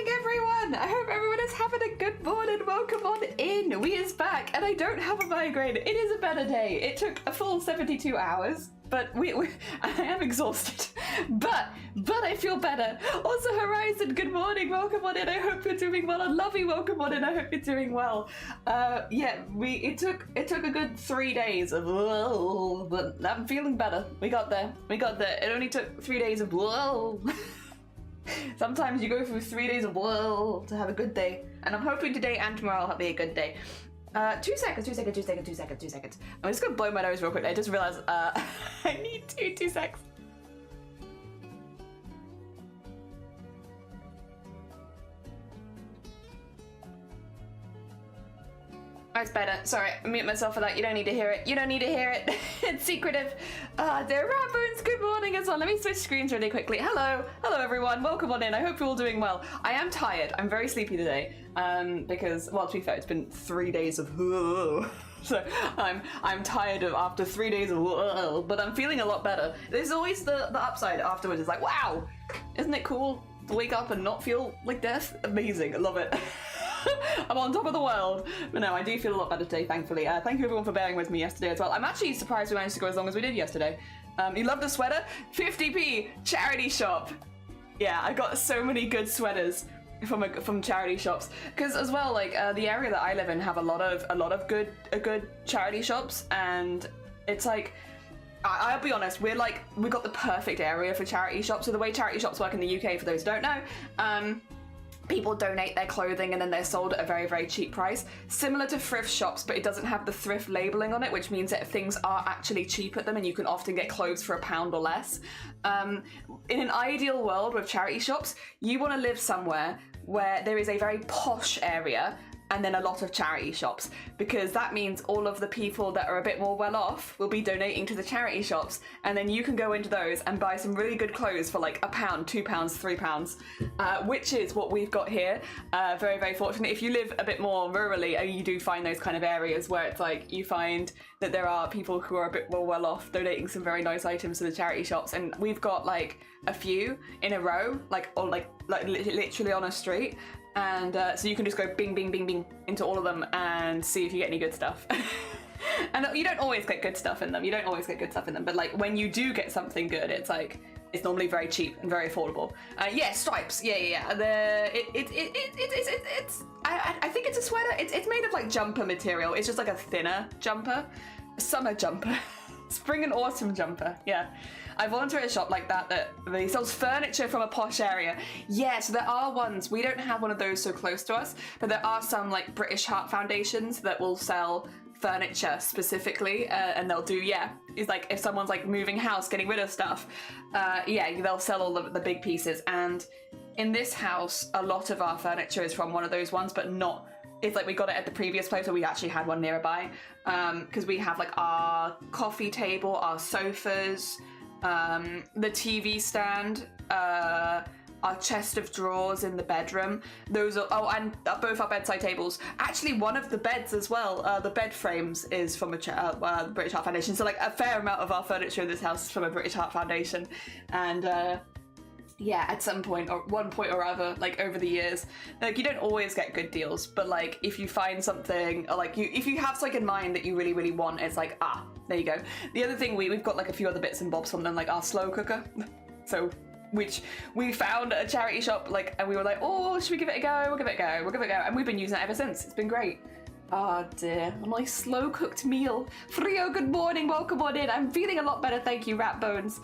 morning, everyone! I hope everyone is having a good morning. Welcome on in. We is back, and I don't have a migraine. It is a better day. It took a full 72 hours, but I am exhausted. But I feel better. Also, Horizon, good morning. Welcome on in. I hope you're doing well. And Lovey, welcome on in. I hope you're doing well. Yeah, it took a good 3 days of but I'm feeling better. We got there. It only took 3 days of Sometimes you go through 3 days of to have a good day. And I'm hoping today and tomorrow will be a good day. 2 seconds. I'm just gonna blow my nose real quick. I just realized I need 2 seconds. That's better. Sorry, I mute myself for that. You don't need to hear it. It's secretive. Dear Raboons, good morning as well. Let me switch screens really quickly. Hello everyone. Welcome on in. I hope you're all doing well. I am tired. I'm very sleepy today. Because, well, to be fair, it's been 3 days of so I'm tired of after 3 days of but I'm feeling a lot better. There's always the upside afterwards. It's like, wow, isn't it cool to wake up and not feel like death? Amazing. I love it. I'm on top of the world. But no, I do feel a lot better today, thankfully. Thank you everyone for bearing with me yesterday as well. I'm actually surprised we managed to go as long as we did yesterday. You love the sweater? 50p, charity shop. Yeah, I got so many good sweaters from charity shops. Because as well, like the area that I live in have a lot of good charity shops, and it's like, I'll be honest, we've got the perfect area for charity shops. So the way charity shops work in the UK, for those who don't know, people donate their clothing and then they're sold at a very, very cheap price. Similar to thrift shops, but it doesn't have the thrift labeling on it, which means that things are actually cheap at them and you can often get clothes for £1 or less. In an ideal world with charity shops, you want to live somewhere where there is a very posh area and then a lot of charity shops, because that means all of the people that are a bit more well off will be donating to the charity shops, and then you can go into those and buy some really good clothes for like £1, £2, £3, which is what we've got here. Very, very fortunate. If you live a bit more rurally, you do find those kind of areas where it's like you find that there are people who are a bit more well off donating some very nice items to the charity shops, and we've got like a few in a row, like literally on a street. And so you can just go bing, bing, bing, bing into all of them and see if you get any good stuff. And you don't always get good stuff in them. But like when you do get something good, it's like, it's normally very cheap and very affordable. Yeah, stripes. Yeah. I think it's a sweater. It's made of like jumper material. It's just like a thinner jumper, summer jumper, spring and autumn jumper. Yeah. I volunteer at a shop like that they sells furniture from a posh area. Yeah, so there are ones, we don't have one of those so close to us, but there are some like British Heart Foundations that will sell furniture specifically, and they'll do, it's like if someone's like moving house, getting rid of stuff, they'll sell all the big pieces. And in this house, a lot of our furniture is from one of those ones, but not, it's like we got it at the previous place where we actually had one nearby, because we have like our coffee table, our sofas, the TV stand, our chest of drawers in the bedroom. Those are, and both our bedside tables. Actually, one of the beds as well, the bed frames is from a British Heart Foundation. So like a fair amount of our furniture in this house is from a British Heart Foundation. And yeah, at some point or one point or other, like over the years, like you don't always get good deals, but like if you find something, or like if you have something in mind that you really, really want, it's like, there you go. The other thing, we've got like a few other bits and bobs from them, like our slow cooker. So, which we found at a charity shop, like, and we were like, oh, should we give it a go? We'll give it a go. And we've been using it ever since. It's been great. Oh dear, a nice slow cooked meal. Frio, good morning, welcome on in. I'm feeling a lot better, thank you, Rat Bones.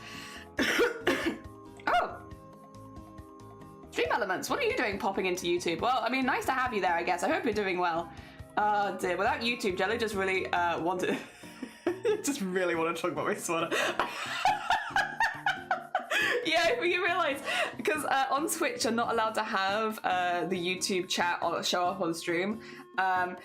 Oh. Stream Elements, what are you doing popping into YouTube? Well, I mean, nice to have you there, I guess. I hope you're doing well. Oh dear, without YouTube, Jelly just really wanted... just really want to talk about my sweater. Yeah, you realise, because on Twitch I'm not allowed to have the YouTube chat or show up on stream.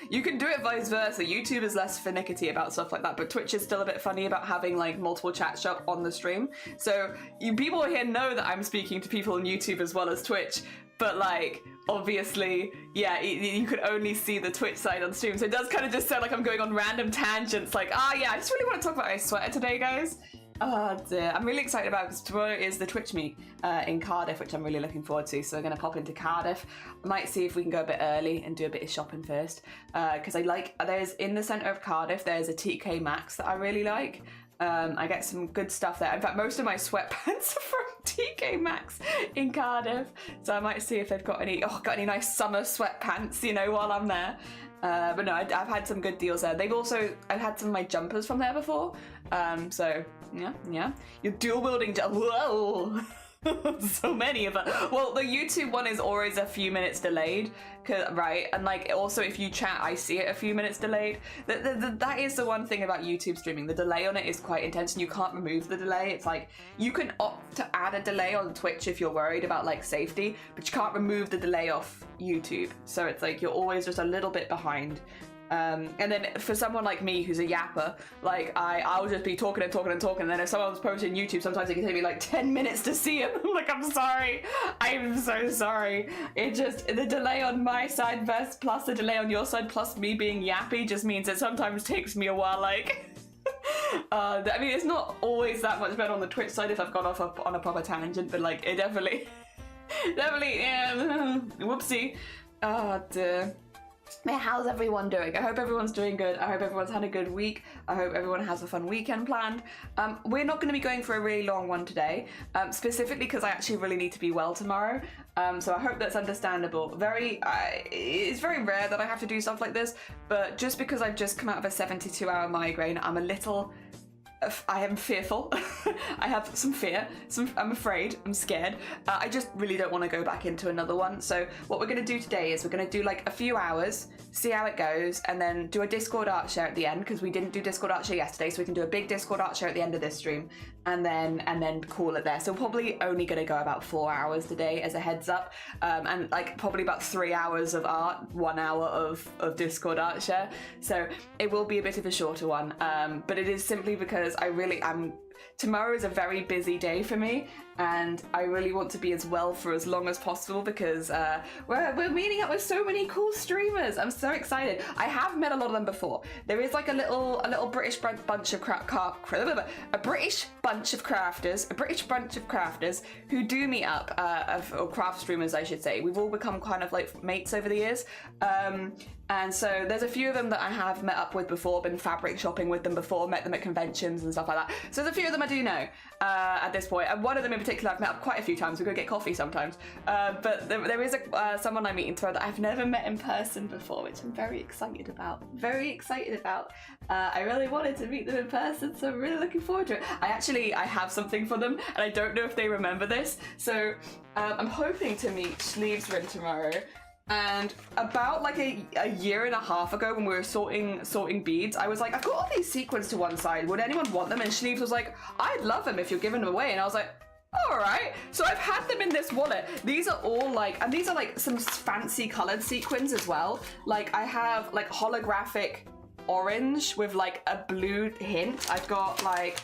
You can do it vice versa. YouTube is less finicky about stuff like that, but Twitch is still a bit funny about having like multiple chats show up on the stream. So people here know that I'm speaking to people on YouTube as well as Twitch, but like obviously, yeah, you could only see the Twitch side on stream, so it does kind of just sound like I'm going on random tangents, like, yeah, I just really want to talk about my sweater today, guys. Oh dear, I'm really excited about it because tomorrow is the Twitch meet in Cardiff, which I'm really looking forward to. So we're going to pop into Cardiff. I might see if we can go a bit early and do a bit of shopping first. Because there's in the centre of Cardiff, there's a TK Maxx that I really like. I get some good stuff there. In fact, most of my sweatpants are from TK Maxx in Cardiff. So I might see if they've got any nice summer sweatpants, you know, while I'm there. But no, I've had some good deals there. I've had some of my jumpers from there before. So yeah. Your dual wielding whoa. So many of them. Well, the YouTube one is always a few minutes delayed, right? And like also if you chat, I see it a few minutes delayed. That is the one thing about YouTube streaming. The delay on it is quite intense and you can't remove the delay. It's like you can opt to add a delay on Twitch if you're worried about like safety, but you can't remove the delay off YouTube. So it's like you're always just a little bit behind. And then for someone like me who's a yapper, like I'll just be talking, and then if someone's posting YouTube, sometimes it can take me like 10 minutes to see it. I'm like, I'm sorry, I'm so sorry. It just, the delay on my side plus the delay on your side plus me being yappy just means it sometimes takes me a while, like I mean, it's not always that much better on the Twitch side if I've gone off on a proper tangent, but like it definitely yeah, whoopsie. Oh dear. Man, how's everyone doing? I hope everyone's doing good. I hope everyone's had a good week. I hope everyone has a fun weekend planned. We're not going to be going for a really long one today, specifically because I actually really need to be well tomorrow. So I hope that's understandable. It's very rare that I have to do stuff like this, but just because I've just come out of a 72-hour migraine, I am fearful. I have some fear. I'm afraid. I'm scared. I just really don't want to go back into another one. So what we're going to do today is we're going to do like a few hours, see how it goes, and then do a Discord art share at the end because we didn't do Discord art share yesterday. So we can do a big Discord art share at the end of this stream, and then call it there. So probably only going to go about 4 hours today as a heads up, and like probably about 3 hours of art, 1 hour of Discord art share. So it will be a bit of a shorter one, but it is simply because I really am. Tomorrow is a very busy day for me, and I really want to be as well for as long as possible because we're meeting up with so many cool streamers. I'm so excited. I have met a lot of them before. There is like a little British bunch of British bunch of crafters who do meet up, or craft streamers, I should say. We've all become kind of like mates over the years. And so there's a few of them that I have met up with before, been fabric shopping with them before, met them at conventions and stuff like that. So there's a few of them I do know at this point. And one of them in particular I've met up quite a few times. We go get coffee sometimes. But there is someone I'm meeting tomorrow that I've never met in person before, which I'm very excited about. I really wanted to meet them in person, so I'm really looking forward to it. I have something for them, and I don't know if they remember this. So I'm hoping to meet Sleevesrin tomorrow. And about like a year and a half ago when we were sorting beads, I was like, I've got all these sequins to one side. Would anyone want them? And Sleeves was like, I'd love them if you're giving them away. And I was like, all right. So I've had them in this wallet. These are all like, and these are like some fancy colored sequins as well. Like I have like holographic orange with like a blue hint. I've got like,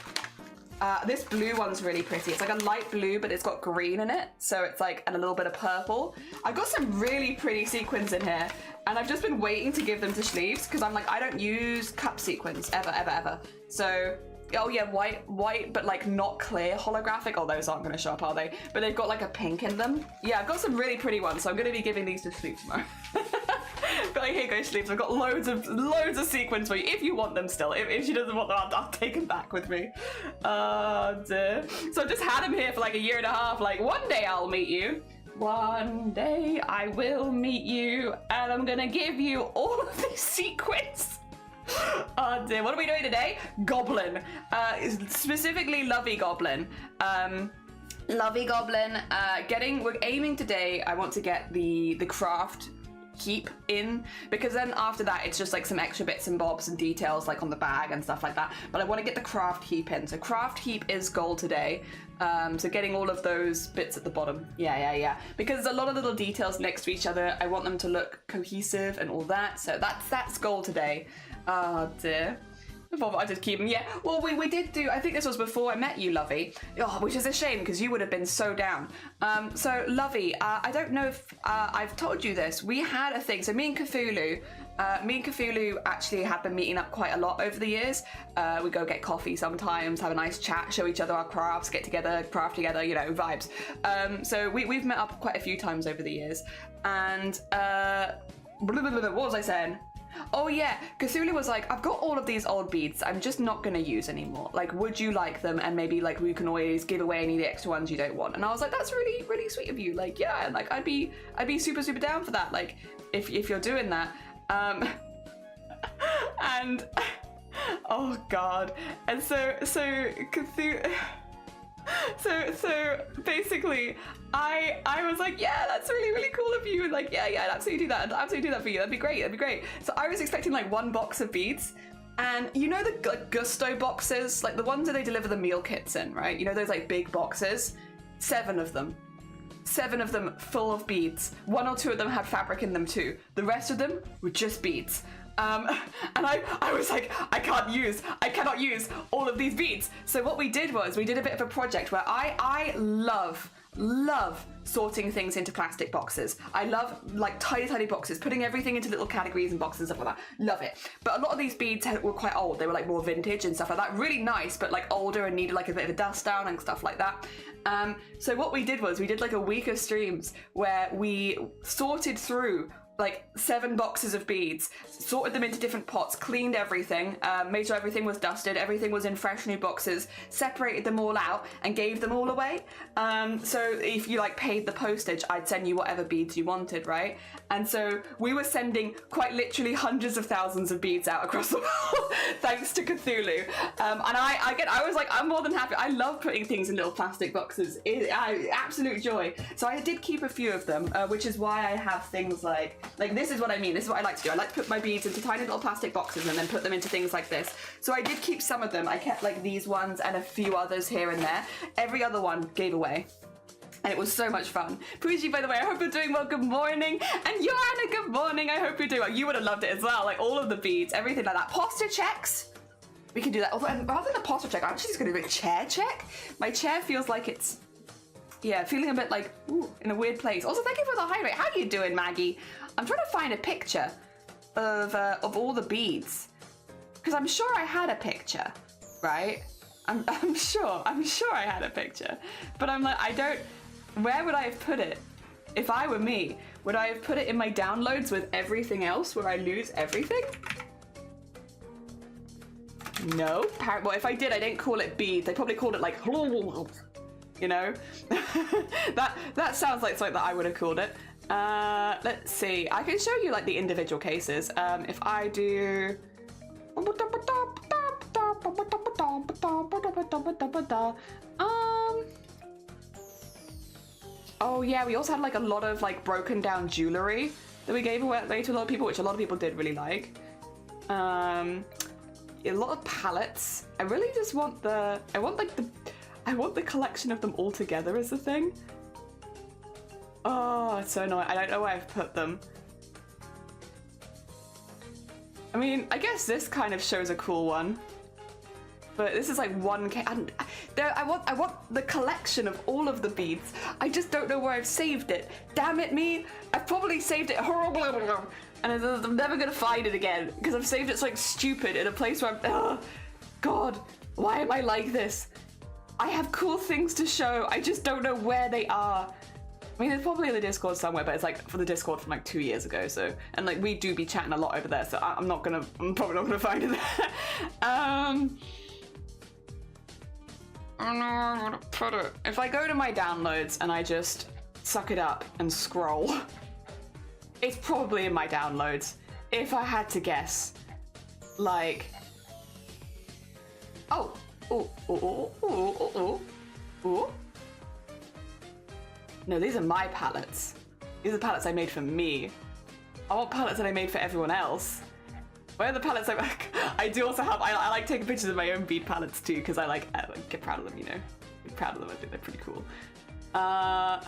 this blue one's really pretty. It's like a light blue, but it's got green in it. So it's like, and a little bit of purple. I've got some really pretty sequins in here, and I've just been waiting to give them to Sleeves because I'm like, I don't use cup sequins ever. So, oh yeah, white, but like not clear holographic. Oh, those aren't going to show up, are they? But they've got like a pink in them. Yeah, I've got some really pretty ones, so I'm going to be giving these to Sleeves tomorrow. But like, here you go, Sleeves. I've got loads of sequins for you if you want them still. If she doesn't want them, I'll take them back with me. Dear. So I've just had them here for like a year and a half. Like, one day I'll meet you. One day I will meet you, and I'm gonna give you all of these sequins. Oh dear, what are we doing today? Goblin. Specifically Lovey Goblin. Lovey Goblin. We're aiming today. I want to get the craft heap in, because then after that it's just like some extra bits and bobs and details like on the bag and stuff like that, but I want to get the craft heap in. So craft heap is goal today. So getting all of those bits at the bottom, yeah, because there's a lot of little details next to each other. I want them to look cohesive and all that, so that's goal today. Oh dear. I just keep them. Yeah. Well, we did do. I think this was before I met you, Lovey. Oh, which is a shame because you would have been so down. So Lovey, I don't know if I've told you this. We had a thing. So me and Cthulhu actually have been meeting up quite a lot over the years. We go get coffee sometimes, have a nice chat, show each other our crafts, get together, craft together, you know, vibes. So we've met up quite a few times over the years. And what was I saying? Oh yeah, Cthulhu was like, I've got all of these old beads I'm just not gonna use anymore. Like, would you like them? And maybe like we can always give away any of the extra ones you don't want. And I was like, that's really, really sweet of you. Like, yeah, like I'd be super, super down for that. Like, if you're doing that. And oh god. And so Cthulhu. So basically, I was like, yeah, that's really, really cool of you. And like, yeah, I'd absolutely do that. I'd absolutely do that for you. That'd be great. So I was expecting like 1 box of beads. And you know the like, Gusto boxes? Like the ones that they deliver the meal kits in, right? You know those like big boxes? 7 of them. 7 of them full of beads. 1 or 2 of them had fabric in them too. The rest of them were just beads. And I was like, I cannot use all of these beads. So what we did was we did a bit of a project where I love sorting things into plastic boxes. I love like tiny boxes, putting everything into little categories and boxes and stuff like that. Love it. But a lot of these beads were quite old. They were like more vintage and stuff like that. Really nice, but like older and needed like a bit of a dust down and stuff like that. So what we did was we did like a week of streams where we sorted through like 7 boxes of beads, sorted them into different pots, cleaned everything, made sure everything was dusted, everything was in fresh new boxes, separated them all out and gave them all away. So if you like paid the postage, I'd send you whatever beads you wanted, right? And so we were sending quite literally hundreds of thousands of beads out across the world thanks to Cthulhu. And I was like, I'm more than happy. I love putting things in little plastic boxes. Absolute joy. So I did keep a few of them, which is why I have things like this is what I mean. This is what I like to do. I like to put my beads into tiny little plastic boxes and then put them into things like this. So I did keep some of them. I kept like these ones and a few others here and there. Every other one gave away. And it was so much fun. Pooji, by the way, I hope you're doing well. Good morning. And Joanna, good morning. I hope you're doing well. You would have loved it as well. Like all of the beads, everything like that. Posture checks. We can do that. Although rather than a posture check, I'm actually just going to do a chair check. My chair feels like it's, yeah, feeling a bit like, ooh, in a weird place. Also, thank you for the hydrate. How you doing, Maggie? I'm trying to find a picture of all the beads. Because I'm sure I had a picture, right? I'm sure I had a picture. But I'm like, where would I have put it? If I were me, would I have put it in my downloads with everything else where I lose everything? No. Well, if I did, I didn't call it beads. I probably called it like, you know? that sounds like something that I would have called it. Let's see. I can show you like the individual cases. If I do... Oh yeah, we also had like a lot of like broken down jewelry that we gave away to a lot of people, which a lot of people did really like. A lot of palettes. I really just want I want the collection of them all together as a thing. Oh, it's so annoying. I don't know where I've put them. I mean, I guess this kind of shows a cool one. But this is like one and I want the collection of all of the beads. I just don't know where I've saved it. Damn it me. I've probably saved it horribly. And I'm never gonna find it again. Because I've saved it so like stupid in a place where God, why am I like this? I have cool things to show. I just don't know where they are. I mean, it's probably in the Discord somewhere, but it's like for the Discord from like 2 years ago. So, and like we do be chatting a lot over there. So I'm probably not gonna find it there. I don't know where I'm gonna put it. If I go to my downloads and I just suck it up and scroll, it's probably in my downloads. If I had to guess, like, oh. No, these are my palettes. These are palettes I made for me. I want palettes that I made for everyone else. Where are the palettes I do also have, I like taking pictures of my own bead palettes too, because I like get proud of them, you know? Get proud of them, I think they're pretty cool. God.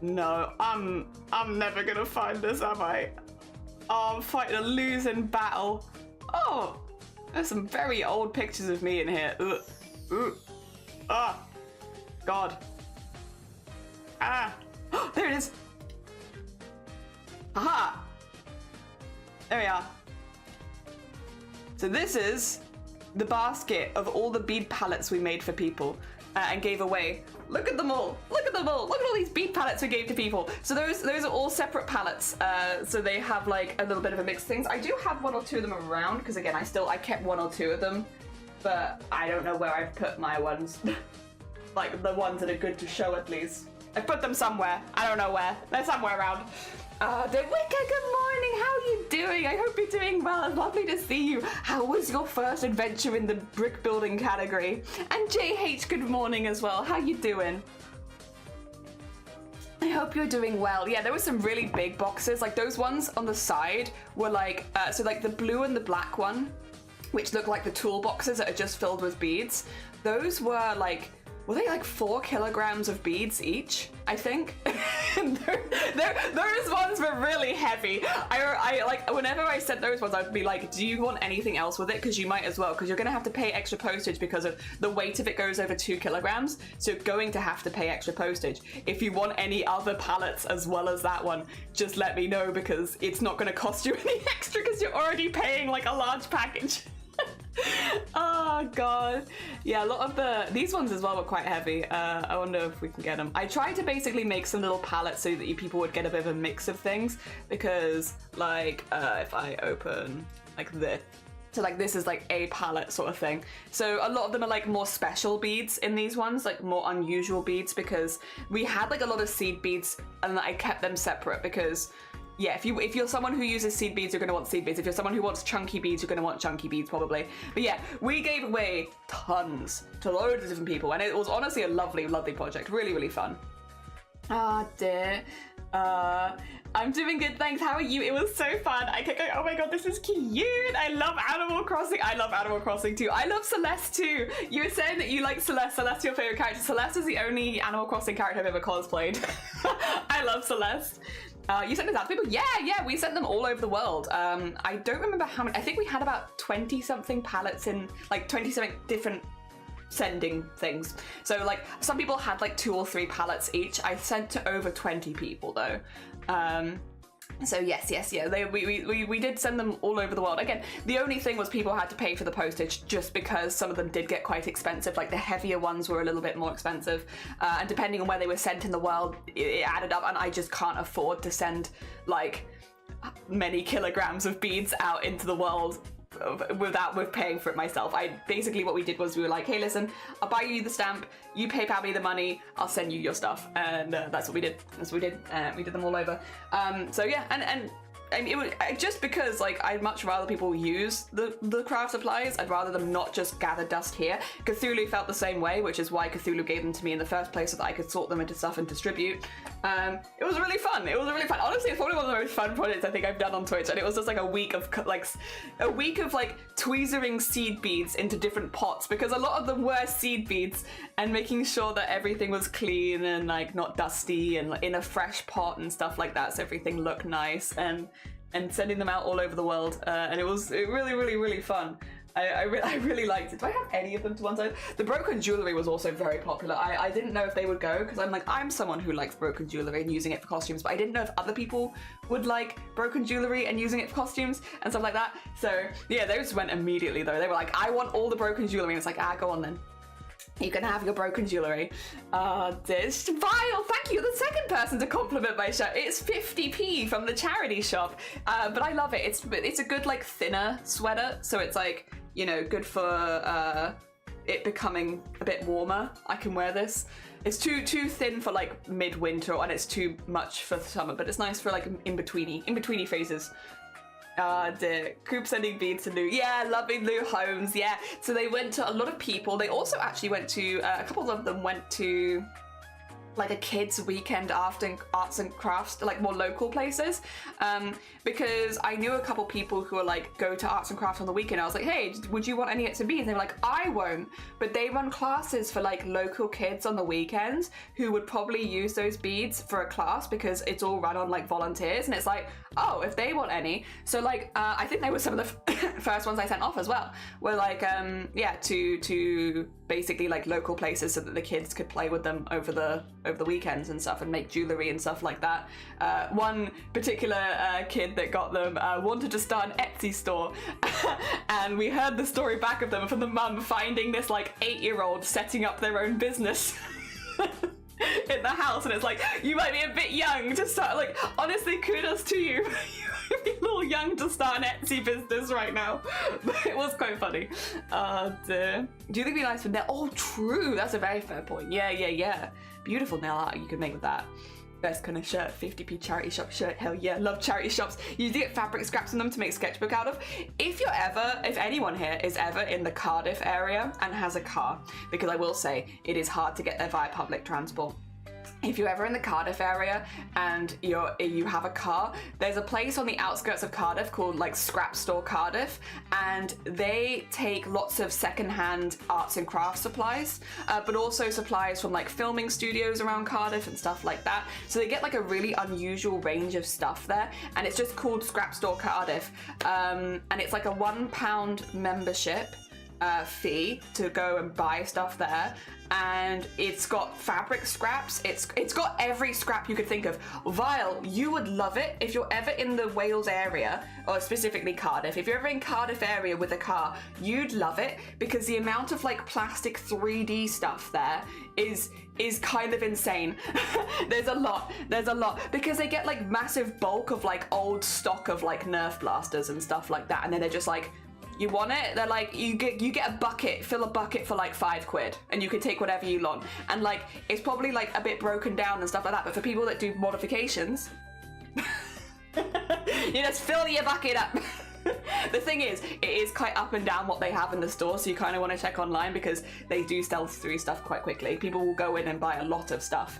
No, I'm never gonna find this, am I? Oh, I'm fighting a losing battle. Oh, There's some very old pictures of me in here. Ugh. Ooh. Ah. God. Ah. There it is. Aha. There we are. So this is the basket of all the bead palettes we made for people and gave away. Look at them all. Look at them all. Look at all these bead palettes we gave to people. So those are all separate palettes. So they have like a little bit of a mix of things. I do have 1 or 2 of them around because again, I kept 1 or 2 of them, but I don't know where I've put my ones. Like the ones that are good to show at least. I put them somewhere. I don't know where. They're somewhere around. The Wicca, good morning. How are you doing? I hope you're doing well. It's lovely to see you. How was your first adventure in the brick building category? And JH, good morning as well. How you doing? I hope you're doing well. Yeah, there were some really big boxes. Like those ones on the side were like, so like the blue and the black one, which look like the toolboxes that are just filled with beads. Those were like, were they like 4 kilograms of beads each? I think. Those ones were really heavy. I like whenever I sent those ones, I'd be like, do you want anything else with it? Because you might as well, because you're gonna have to pay extra postage because of the weight of it goes over 2 kilograms. So you're going to have to pay extra postage. If you want any other palettes as well as that one, just let me know because it's not gonna cost you any extra because you're already paying like a large package. Oh god, yeah, a lot of these ones as well were quite heavy. I wonder if we can get them. I tried to basically make some little palettes so that people would get a bit of a mix of things because like if I open like this, so like this is like a palette sort of thing, so a lot of them are like more special beads in these ones, like more unusual beads, because we had like a lot of seed beads and I kept them separate because yeah, if you're someone who uses seed beads, you're going to want seed beads. If you're someone who wants chunky beads, you're going to want chunky beads probably. But yeah, we gave away tons to loads of different people, and it was honestly a lovely, lovely project. Really, really fun. Ah, dear. I'm doing good, thanks. How are you? It was so fun. I kept going, oh my god, this is cute. I love Animal Crossing. I love Animal Crossing too. I love Celeste too. You were saying that you like Celeste. Celeste's your favorite character. Celeste is the only Animal Crossing character I've ever cosplayed. I love Celeste. You sent this out to people? Yeah, we sent them all over the world. I don't remember how many. I think we had about 20-something palettes in, like 20-something different sending things. So like some people had like 2 or 3 palettes each. I sent to over 20 people though. So yes, yeah, we did send them all over the world. Again, the only thing was people had to pay for the postage just because some of them did get quite expensive. Like the heavier ones were a little bit more expensive. And depending on where they were sent in the world, it added up, and I just can't afford to send like many kilograms of beads out into the world with paying for it myself. Basically what we did was we were like, hey listen, I'll buy you the stamp, you PayPal me the money, I'll send you your stuff, and that's what we did. We did them all over. So yeah, and it was just because like I'd much rather people use the craft supplies. I'd rather them not just gather dust here. Cthulhu felt the same way, which is why Cthulhu gave them to me in the first place so that I could sort them into stuff and distribute. It was really fun. Honestly, it's probably one of the most fun projects I think I've done on Twitch, and it was just like a week of tweezering seed beads into different pots, because a lot of them were seed beads, and making sure that everything was clean and like not dusty and in a fresh pot and stuff like that, so everything looked nice, and sending them out all over the world, and it was really, really, really fun. I really liked it. Do I have any of them to one side? The broken jewellery was also very popular. I didn't know if they would go, because I'm someone who likes broken jewellery and using it for costumes, but I didn't know if other people would like broken jewellery and using it for costumes and stuff like that. So yeah, those went immediately though. They were like, I want all the broken jewellery, and it's like, go on then. You can have your broken jewellery. This Vile, thank you. The second person to compliment my shirt. It's 50p from the charity shop, but I love it. It's a good like thinner sweater, so it's like, you know, good for it becoming a bit warmer. I can wear this. It's too thin for like mid-winter, and it's too much for summer, but it's nice for like in-betweeny phases. The Coop sending beads to Lou. Yeah, loving Lou Holmes. Yeah, so they went to a lot of people. They also actually went to a couple of them went to like a kids weekend after arts and crafts, like more local places, because I knew a couple people who were like, go to arts and crafts on the weekend. I was like, hey, would you want any to beads? And they were like, I won't, but they run classes for like local kids on the weekends who would probably use those beads for a class because it's all run on like volunteers, and it's like, oh, if they want any. So like I think they were some of the first ones I sent off as well, were like yeah, to basically like local places so that the kids could play with them over the weekends and stuff, and make jewelry and stuff like that. One particular kid that got them wanted to start an Etsy store and we heard the story back of them from the mum finding this like 8-year-old setting up their own business in the house, and it's like, you might be a bit young to start, like, honestly, kudos to you. You might be a little young to start an Etsy business right now. But it was quite funny. Do you think it'd be nice for nail? Oh, true, that's a very fair point. Yeah. Beautiful nail art you could make with that. Best kind of shirt, 50p charity shop shirt, hell yeah, love charity shops. You do get fabric scraps in them to make sketchbook out of. If anyone here is ever in the Cardiff area and has a car, because I will say it is hard to get there via public transport. If you're ever in the Cardiff area and you have a car, there's a place on the outskirts of Cardiff called like Scrap Store Cardiff, and they take lots of secondhand arts and crafts supplies, but also supplies from like filming studios around Cardiff and stuff like that. So they get like a really unusual range of stuff there, and it's just called Scrap Store Cardiff, and it's like a £1 membership fee to go and buy stuff there, and it's got fabric scraps, it's got every scrap you could think of. Vile, you would love it if you're ever in the Wales area, or specifically Cardiff. If you're ever in Cardiff area with a car, you'd love it, because the amount of like plastic 3D stuff there is kind of insane. There's a lot, because they get like massive bulk of like old stock of like Nerf blasters and stuff like that, and then they're just like, you want it? They're like, you get a bucket, fill a bucket for like £5, and you can take whatever you want. And like, it's probably like a bit broken down and stuff like that, but for people that do modifications, you just fill your bucket up. The thing is, it is quite up and down what they have in the store, so you kind of want to check online, because they do sell through stuff quite quickly. People will go in and buy a lot of stuff.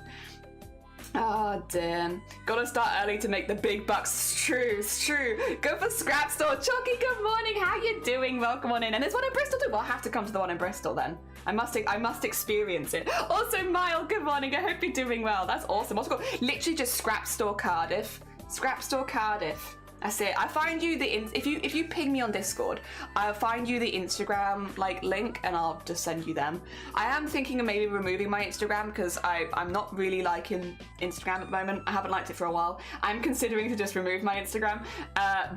Oh, damn. Gotta start early to make the big bucks. It's true. Go for Scrap Store. Chucky, good morning. How you doing? Welcome on in. And there's one in Bristol too. Well, I have to come to the one in Bristol then. I must experience it. Also, Mile, good morning. I hope you're doing well. That's awesome. What's it called? Literally just Scrap Store Cardiff. Scrap Store Cardiff. That's it. I find you if you ping me on Discord, I'll find you the Instagram like link, and I'll just send you them. I am thinking of maybe removing my Instagram, because I'm not really liking Instagram at the moment. I haven't liked it for a while. I'm considering to just remove my Instagram,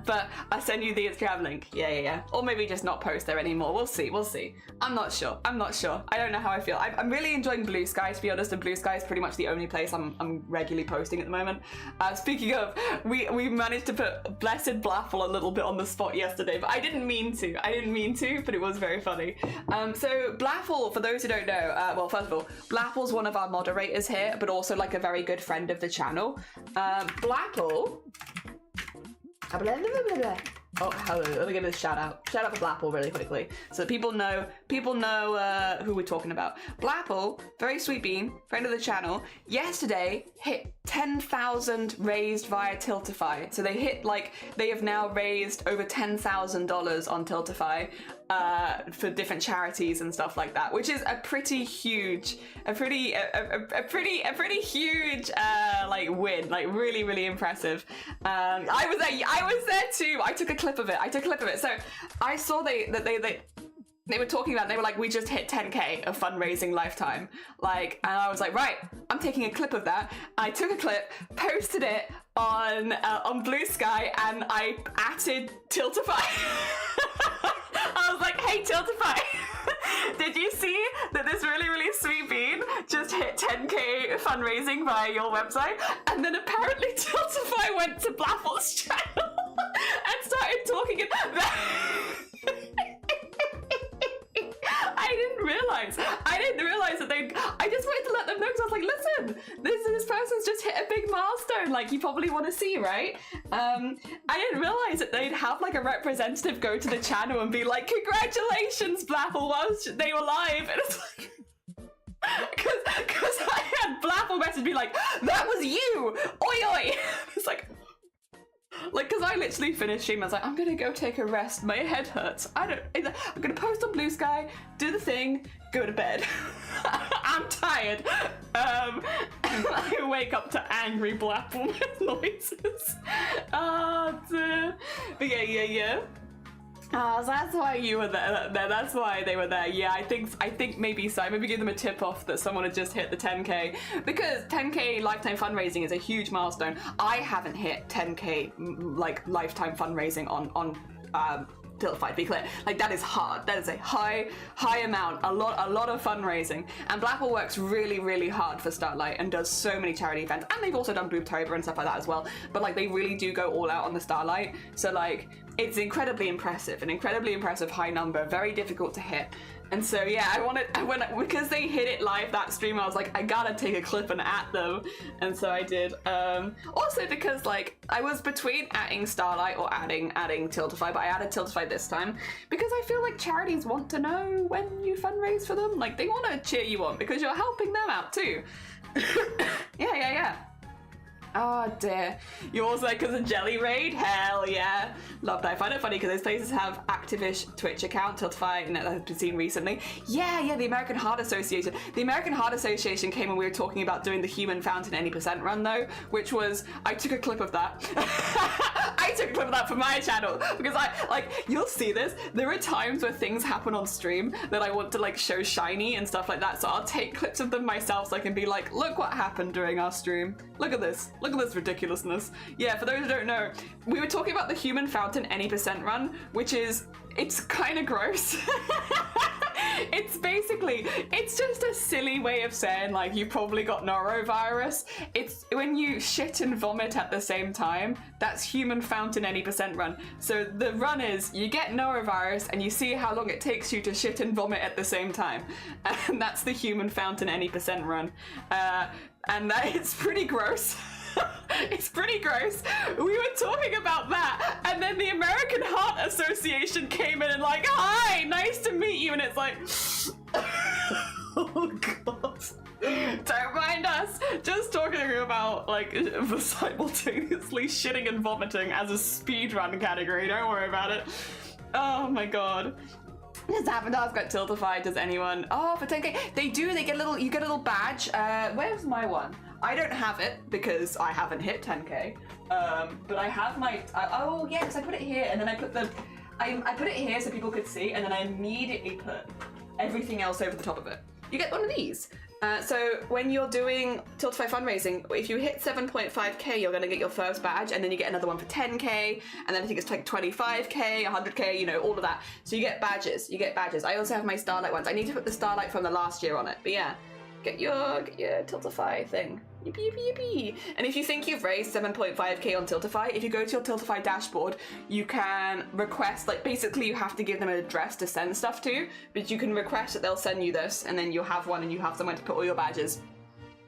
but I'll send you the Instagram link. Yeah. Or maybe just not post there anymore. We'll see. I'm not sure. I don't know how I feel. I'm really enjoying Blue Sky, to be honest, and Blue Sky is pretty much the only place I'm regularly posting at the moment. Speaking of, we managed to put Blessed Blaffle a little bit on the spot yesterday, but I didn't mean to, but it was very funny. So Blaffle, for those who don't know, well, first of all, Blaffle's one of our moderators here, but also like a very good friend of the channel. Blaffle. Oh, hello. Let me give it a shout out. Shout out for Blapple really quickly, so that people know who we're talking about. Blapple, very sweet bean, friend of the channel, yesterday hit 10,000 raised via Tiltify. So they have now raised over $10,000 on Tiltify for different charities and stuff like that, which is a pretty huge like win, like really impressive. I was there too. I took a clip of it. So I saw they were talking about, they were like, we just hit 10k of fundraising lifetime, like, and I was like, right, I'm taking a clip of that. I took a clip, posted it on Blue Sky, and I added Tiltify. I was like, hey Tiltify, did you see that this really sweet bean just hit 10k fundraising via your website? And then apparently Tiltify went to Blaffle's channel and started talking about I didn't realize that I just wanted to let them know, because I was like, listen, this person's just hit a big milestone, like you probably want to see, right? I didn't realize that they'd have like a representative go to the channel and be like, congratulations Blaffle, whilst they were live. And it's like, Because I had Blapple message be like, that was you! Oi oi! It's like, because I literally finished stream, I was like, I'm gonna go take a rest, my head hurts. I'm gonna post on Blue Sky, do the thing, go to bed. I'm tired. And I wake up to angry Blapple noises. Oh, dear. But yeah. So that's why you were there. That's why they were there. Yeah, I think maybe so. Maybe give them a tip off that someone had just hit the 10k, because 10k lifetime fundraising is a huge milestone. I haven't hit 10k like lifetime fundraising on Tiltify, to be clear. Like, that is hard. That is a high amount, a lot of fundraising. And Blackwell works really, really hard for Starlight and does so many charity events. And they've also done Boobtober and stuff like that as well. But like, they really do go all out on the Starlight. So like, it's incredibly impressive, an incredibly impressive high number, very difficult to hit. And so yeah, because they hit it live that stream, I was like, I gotta take a clip and at them, and so I did. Also because like I was between adding Starlight or adding Tiltify, but I added Tiltify this time because I feel like charities want to know when you fundraise for them. Like, they want to cheer you on because you're helping them out too. Yeah. Oh dear. You also like because of Jelly Raid? Hell yeah. Love that. I find it funny because those places have active-ish Twitch account, Tiltify, and that has been seen recently. Yeah, the American Heart Association. The American Heart Association came when we were talking about doing the Human Fountain 80% run though, which was, I took a clip of that. I took a clip of that for my channel because you'll see this. There are times where things happen on stream that I want to like show shiny and stuff like that, so I'll take clips of them myself so I can be like, look what happened during our stream. Look at this. Look at this ridiculousness. Yeah, for those who don't know, we were talking about the Human Fountain any percent run, which is, it's kind of gross. It's just a silly way of saying like you probably got norovirus. It's when you shit and vomit at the same time. That's Human Fountain any percent run. So the run is you get norovirus and you see how long it takes you to shit and vomit at the same time, and that's the Human Fountain any percent run. And that it's pretty gross. It's pretty gross. We were talking about that, and then the American Heart Association came in and like, hi, nice to meet you, and it's like, oh god. Don't mind us. Just talking about like simultaneously shitting and vomiting as a speedrun category. Don't worry about it. Oh my god. Does Avatar's got Tiltify? Does anyone? Oh, for 10k, they do. They get a little. You get a little badge. Where's my one? I don't have it because I haven't hit 10k. But I have my. Oh yeah, because I put it here and then I put the. I put it here so people could see, and then I immediately put everything else over the top of it. You get one of these. So when you're doing Tiltify fundraising, if you hit 7.5k, you're going to get your first badge, and then you get another one for 10k, and then I think it's like 25k, 100k, you know, all of that. So you get badges. I also have my Starlight ones. I need to put the Starlight from the last year on it, but yeah, get your Tiltify thing. Yippee. And if you think you've raised 7.5k on Tiltify, if you go to your Tiltify dashboard, you can request, like, basically you have to give them an address to send stuff to, but you can request that they'll send you this, and then you'll have one and you have somewhere to put all your badges.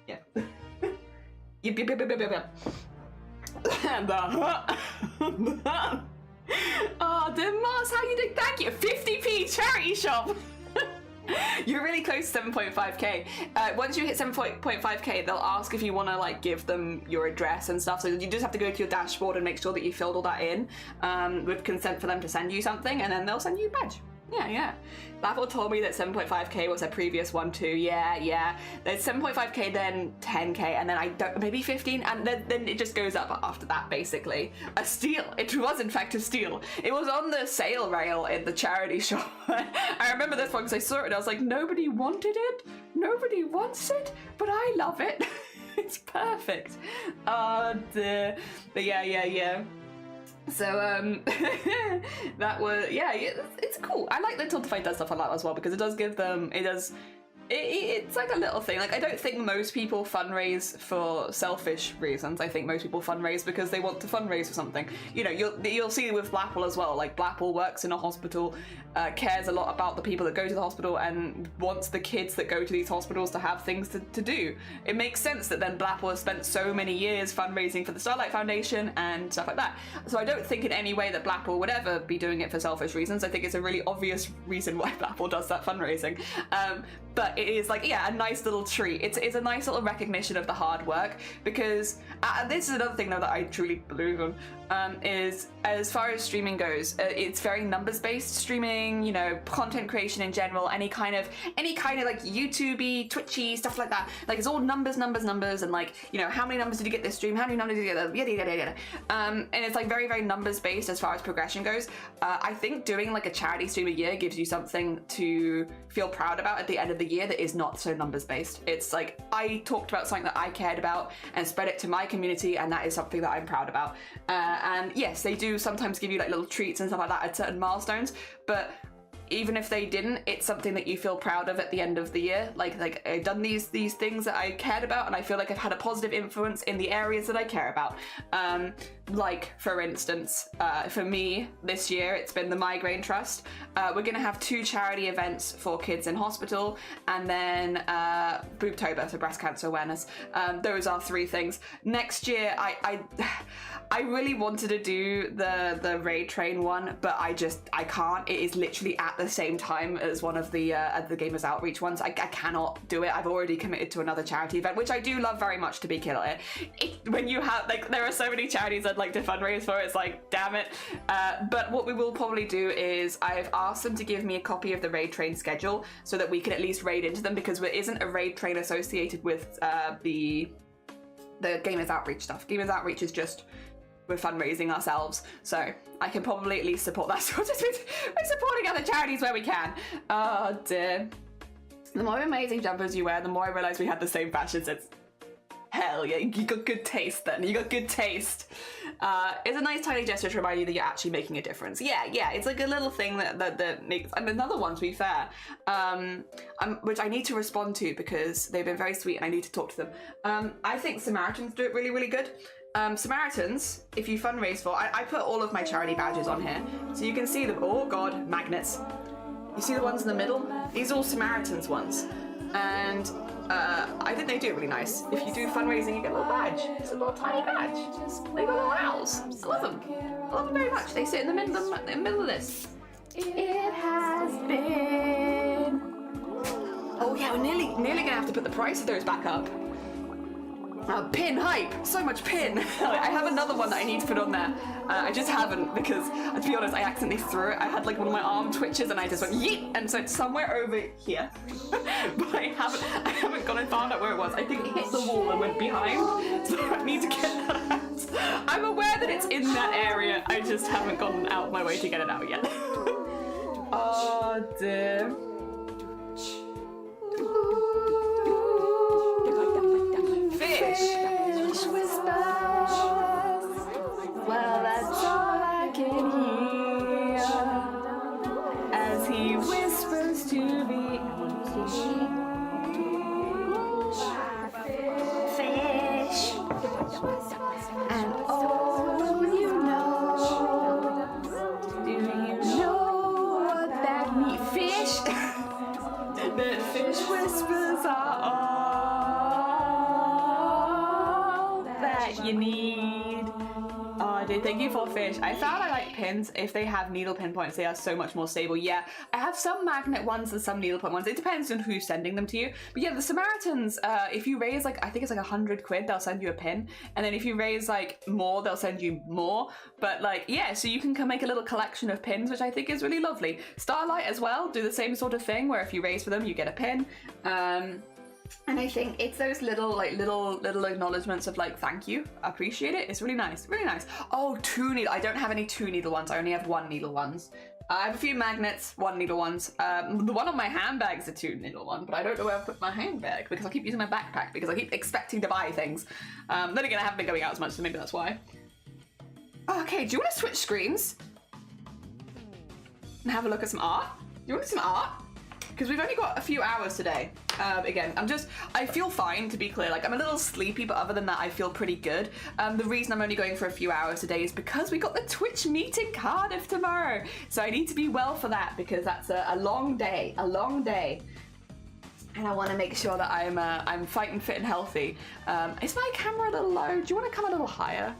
Yeah. Yep. Oh, Dimas, how you doing? Thank you. 50p charity shop. You're really close to 7.5k. Once you hit 7.5k, they'll ask if you want to like give them your address and stuff. So you just have to go to your dashboard and make sure that you filled all that in with consent for them to send you something, and then they'll send you a badge. Yeah. Baffle told me that 7.5k was their previous one too. Yeah. There's 7.5k, then 10k, and then I don't, maybe 15, and then it just goes up after that, basically. A steal. It was in fact a steal. It was on the sale rail in the charity shop. I remember this one because I saw it and I was like, nobody wanted it. Nobody wants it, but I love it. It's perfect. Oh dear. But yeah. So that was it's cool. I like that Tiltify does stuff like that as well, because it does give them it's like a little thing. Like, I don't think most people fundraise for selfish reasons. I think most people fundraise because they want to fundraise for something. You know, you'll see with Blapple as well. Like, Blapple works in a hospital, cares a lot about the people that go to the hospital, and wants the kids that go to these hospitals to have things to do. It makes sense that then Blapple has spent so many years fundraising for the Starlight Foundation and stuff like that. So I don't think in any way that Blapple would ever be doing it for selfish reasons. I think it's a really obvious reason why Blapple does that fundraising. but it is like, yeah, a nice little treat. It's a nice little recognition of the hard work, because this is another thing though that I truly believe in, is as far as streaming goes, it's very numbers based streaming, you know, content creation in general, any kind of like YouTubey, Twitchy stuff like that. Like it's all numbers, and like, you know, how many numbers did you get this stream? How many numbers did you get? Yada. And it's like very, very numbers based as far as progression goes. I think doing like a charity stream a year gives you something to feel proud about at the end of the year that is not so numbers based. It's like, I talked about something that I cared about and spread it to my community, and that is something that I'm proud about. And yes, they do sometimes give you like little treats and stuff like that at certain milestones, but even if they didn't, it's something that you feel proud of at the end of the year. Like I've done these things that I cared about, and I feel like I've had a positive influence in the areas that I care about. Like for instance, for me this year, it's been the Migraine Trust. We're gonna have 2 charity events for kids in hospital, and then Boobtober, so breast cancer awareness. Those are 3 things. Next year, I really wanted to do the raid train one, but I can't. It is literally at the same time as one of the Gamers Outreach ones. I cannot do it. I've already committed to another charity event, which I do love very much, to be clear. When you have, like, there are so many charities I'd like to fundraise for, it's like, damn it. But what we will probably do is I've asked them to give me a copy of the raid train schedule so that we can at least raid into them, because there isn't a raid train associated with the Gamers Outreach stuff. Gamers Outreach is just, we're fundraising ourselves, so I can probably at least support that sort of thing. We're supporting other charities where we can. Oh dear. The more amazing jumpers you wear, the more I realise we had the same fashion sense. Hell yeah, you got good taste then. You got good taste. It's a nice tiny gesture to remind you that you're actually making a difference. Yeah, it's like a little thing that makes, and another one to be fair, which I need to respond to because they've been very sweet and I need to talk to them. I think Samaritans do it really, really good. Samaritans, if you fundraise for, I put all of my charity badges on here, so you can see them. Oh god, magnets. You see the ones in the middle? These are all Samaritans ones. And I think they do it really nice. If you do fundraising, you get a little badge. It's a little tiny badge. They got little owls. I love them. I love them very much. They sit in the middle of this. It has been... Oh yeah, we're nearly gonna have to put the price of those back up. Pin hype! So much pin! I have another one that I need to put on there. I just haven't, because, to be honest, I accidentally threw it. I had like one of my arm twitches and I just went yeet! And so it's somewhere over here. But I haven't gone and found out where it was. I think it hit the wall and went behind. So I need to get that out. I'm aware that it's in that area. I just haven't gone out of my way to get it out yet. Oh dear. Fish whispers. Well, that's all I can hear as he whispers to me. Fish. And oh, you know, do you know what that means? Fish. That fish whispers are all you need. Oh, dude, thank you for fish. I found I like pins. If they have needle pin points, they are so much more stable. Yeah, I have some magnet ones and some needle point ones. It depends on who's sending them to you. But yeah, the Samaritans, if you raise like, I think it's like 100 quid, they'll send you a pin. And then if you raise like more, they'll send you more. But like, yeah, so you can make a little collection of pins, which I think is really lovely. Starlight as well, do the same sort of thing where if you raise for them, you get a pin. And I think it's those little acknowledgements of like, thank you, appreciate it. It's really nice, really nice. Oh, 2 needle. I don't have any 2 needle ones. I only have 1 needle ones. I have a few magnets, 1 needle ones. The one on my handbag is a 2 needle one, but I don't know where I've put my handbag because I keep using my backpack because I keep expecting to buy things. Then again, I haven't been going out as much, so maybe that's why. Okay, do you want to switch screens and have a look at some art? Do you want some art? Because we've only got a few hours today. Again, I feel fine, to be clear. Like, I'm a little sleepy, but other than that, I feel pretty good. The reason I'm only going for a few hours today is because we got the Twitch meet in Cardiff tomorrow. So I need to be well for that, because that's a long day, And I want to make sure that I'm fighting fit and healthy. Is my camera a little low? Do you want to come a little higher?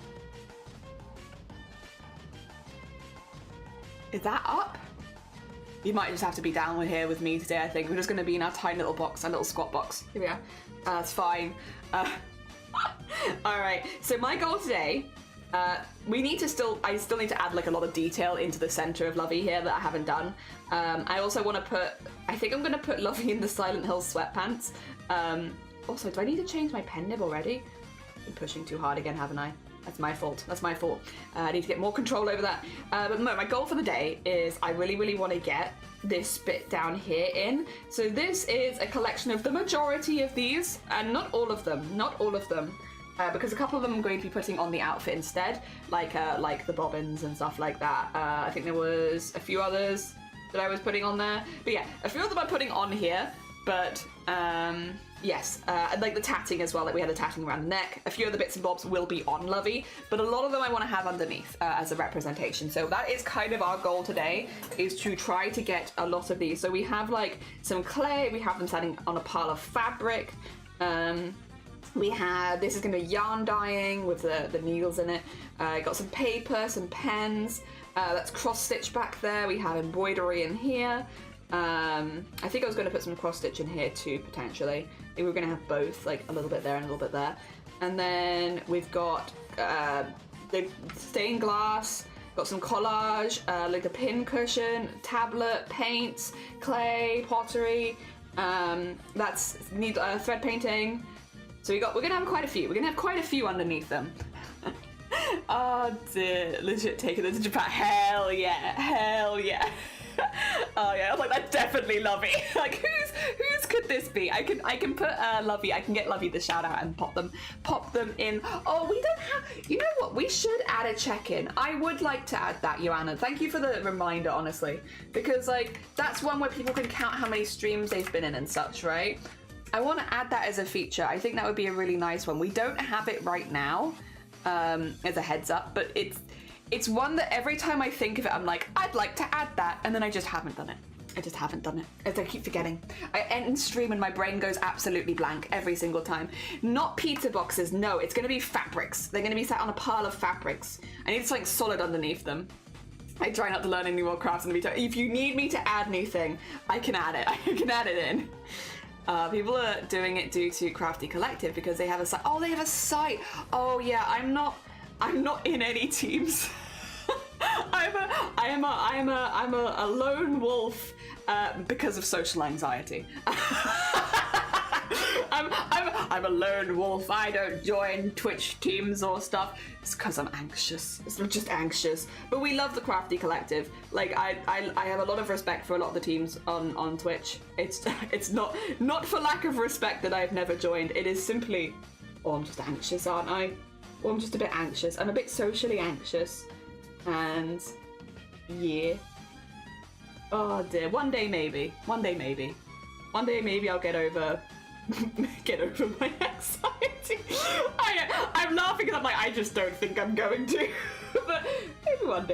Is that up? You might just have to be down here with me today, I think. We're just going to be in our tiny little box, our little squat box. Here we are. That's fine. Alright, so my goal today, I still need to add like a lot of detail into the center of Lovey here that I haven't done. I also want to I think I'm going to put Lovey in the Silent Hill sweatpants. Also, do I need to change my pen nib already? I've been pushing too hard again, haven't I? That's my fault. That's my fault. I need to get more control over that. But no, my goal for the day is I really want to get this bit down here in. So this is a collection of the majority of these, and not all of them, because a couple of them I'm going to be putting on the outfit instead, like the bobbins and stuff like that. I think there was a few others that I was putting on there. But yeah, a few of them I'm putting on here, but yes, and like the tatting as well, like we had the tatting around the neck. A few of the bits and bobs will be on Lovey, but a lot of them I want to have underneath as a representation. So that is kind of our goal today, is to try to get a lot of these. So we have like some clay, we have them standing on a pile of fabric. This is going to be yarn dyeing with the needles in it. Got some paper, some pens. That's cross stitch back there. We have embroidery in here. I think I was going to put some cross stitch in here too, potentially. Maybe we're going to have both, like a little bit there and a little bit there. And then we've got the stained glass, got some collage, like a pin cushion, tablet, paints, clay, pottery. That's thread painting. So we're going to have quite a few. We're going to have quite a few underneath them. Oh dear, legit taking it to Japan. Hell yeah, hell yeah. Oh yeah, I was like, that's definitely Lovey. Like, whose could this be? I can put Lovey. I can get Lovey the shout out and pop them in. Oh, we don't have. You know what? We should add a check-in. I would like to add that, Joanna. Thank you for the reminder, honestly, because like that's one where people can count how many streams they've been in and such, right? I want to add that as a feature. I think that would be a really nice one. We don't have it right now, as a heads up, but it's one that every time I think of it, I'm like, I'd like to add that, and then I just haven't done it. As I keep forgetting. I end stream and my brain goes absolutely blank every single time. Not pizza boxes, no, it's gonna be fabrics. They're gonna be sat on a pile of fabrics. I need something solid underneath them. I try not to learn any more crafts in the meantime. If you need me to add anything, I can add it. I can add it in. People are doing it due to Crafty Collective because they have a site. Oh, they have a site. Oh yeah, I'm not in any teams. I'm a lone wolf because of social anxiety. I'm a lone wolf. I don't join Twitch teams or stuff. It's because I'm anxious. I'm just anxious. But we love the Crafty Collective. Like I have a lot of respect for a lot of the teams on Twitch. It's not for lack of respect that I've never joined. It is simply, oh, I'm just anxious, aren't I? Or I'm just a bit anxious. I'm a bit socially anxious. And yeah. Oh dear. One day maybe I'll get over my anxiety. I'm laughing because I'm like, I just don't think I'm going to. But maybe one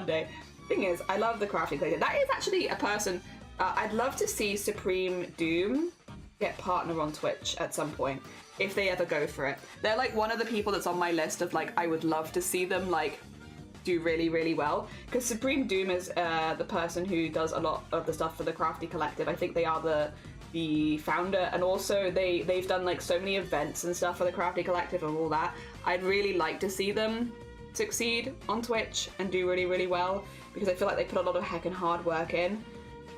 day. Thing is, I love the Crafty Collective. That is actually a person I'd love to see Supreme Doom get partner on Twitch at some point, if they ever go for it. They're like one of the people that's on my list of like, I would love to see them like do really well, because Supreme Doom is the person who does a lot of the stuff for the Crafty Collective. I think they are the founder, and also they've done like so many events and stuff for the Crafty Collective and all that. I'd really like to see them succeed on Twitch and do really well, because I feel like they put a lot of heckin' hard work in,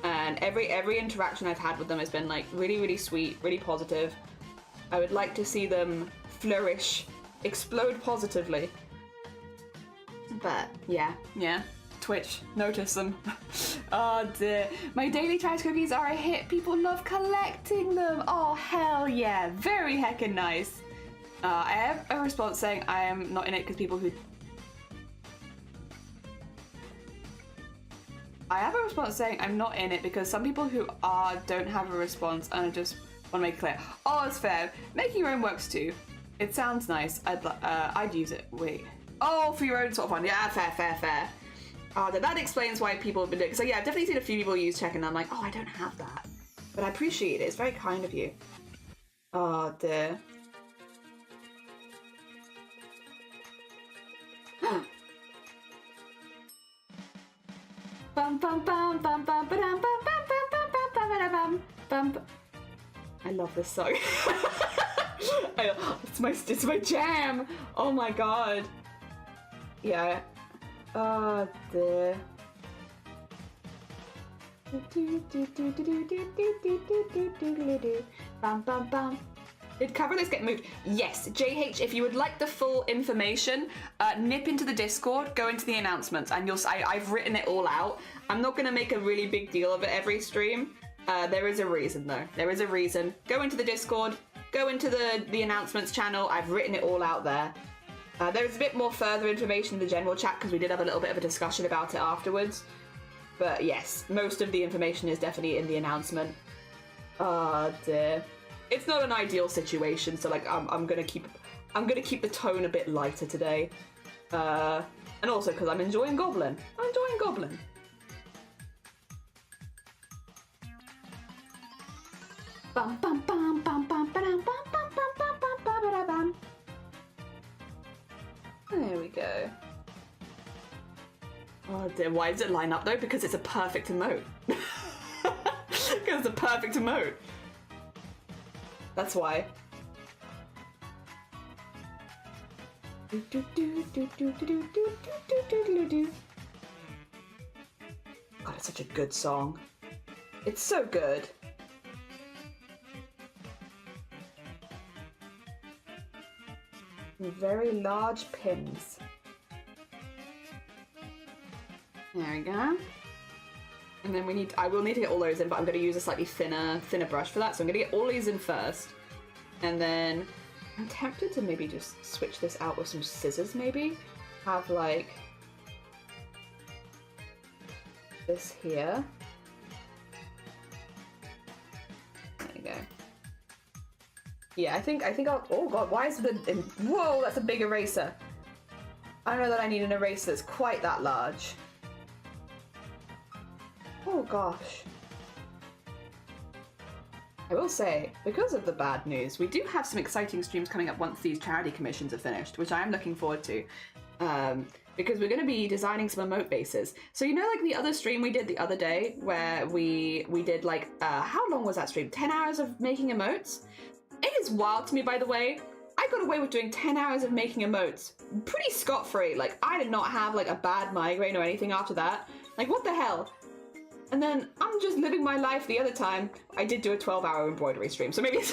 and every interaction I've had with them has been like really sweet, really positive. I would like to see them flourish, explode positively. But yeah, Twitch, notice them. Oh dear. My daily trash cookies are a hit. People love collecting them. Oh hell yeah, very heckin' nice. I have a response saying I am not in it because people who... I have a response saying I'm not in it because some people who don't have a response, and I just want to make it clear. Oh, it's fair. Making your own works too. It sounds nice. I'd use it. Wait. Oh, for your own sort of one. Yeah, fair. That explains why people have been doing it. So yeah, I've definitely seen a few people use check, and I'm like, oh, I don't have that. But I appreciate it. It's very kind of you. Oh dear. bum bum bum bum bum ba-dum, bum bum bum bum bum bum ba-da-bum, bum. I love this song. It's my jam. Oh my god. Yeah. Oh dear. Bum bum bum. Did cover list get moved? Yes. JH, if you would like the full information, nip into the Discord, go into the announcements, and I've written it all out. I'm not gonna make a really big deal of it every stream. There is a reason though. There is a reason. Go into the Discord, go into the announcements channel. I've written it all out there. There's a bit more further information in the general chat because we did have a little bit of a discussion about it afterwards. But yes, most of the information is definitely in the announcement. Oh dear. It's not an ideal situation, so like I'm gonna keep the tone a bit lighter today, and also because I'm enjoying Goblin. I'm enjoying Goblin. Bum bum bum bum bum ba-dum, bum bum bum bum bum ba-da-bum. There we go. Oh dear, why does it line up though? Because it's a perfect emote. Because it's a perfect emote. That's why. God, it's such a good song. It's so good. Very large pins. There we go. And then I will need to get all those in, but I'm going to use a slightly thinner brush for that. So I'm going to get all these in first. And then I'm tempted to maybe just switch this out with some scissors maybe. Have like this here. There you go. Yeah, I think I'll, oh god, why is whoa, that's a big eraser. I don't know that I need an eraser that's quite that large. Oh gosh. I will say, because of the bad news, we do have some exciting streams coming up once these charity commissions are finished, which I am looking forward to. Because we're going to be designing some emote bases. So you know like the other stream we did the other day, where we did like, how long was that stream? 10 hours of making emotes? It is wild to me, by the way. I got away with doing 10 hours of making emotes pretty scot-free. Like, I did not have like a bad migraine or anything after that. Like, what the hell? And then I'm just living my life the other time. I did do a 12-hour embroidery stream, so maybe it's...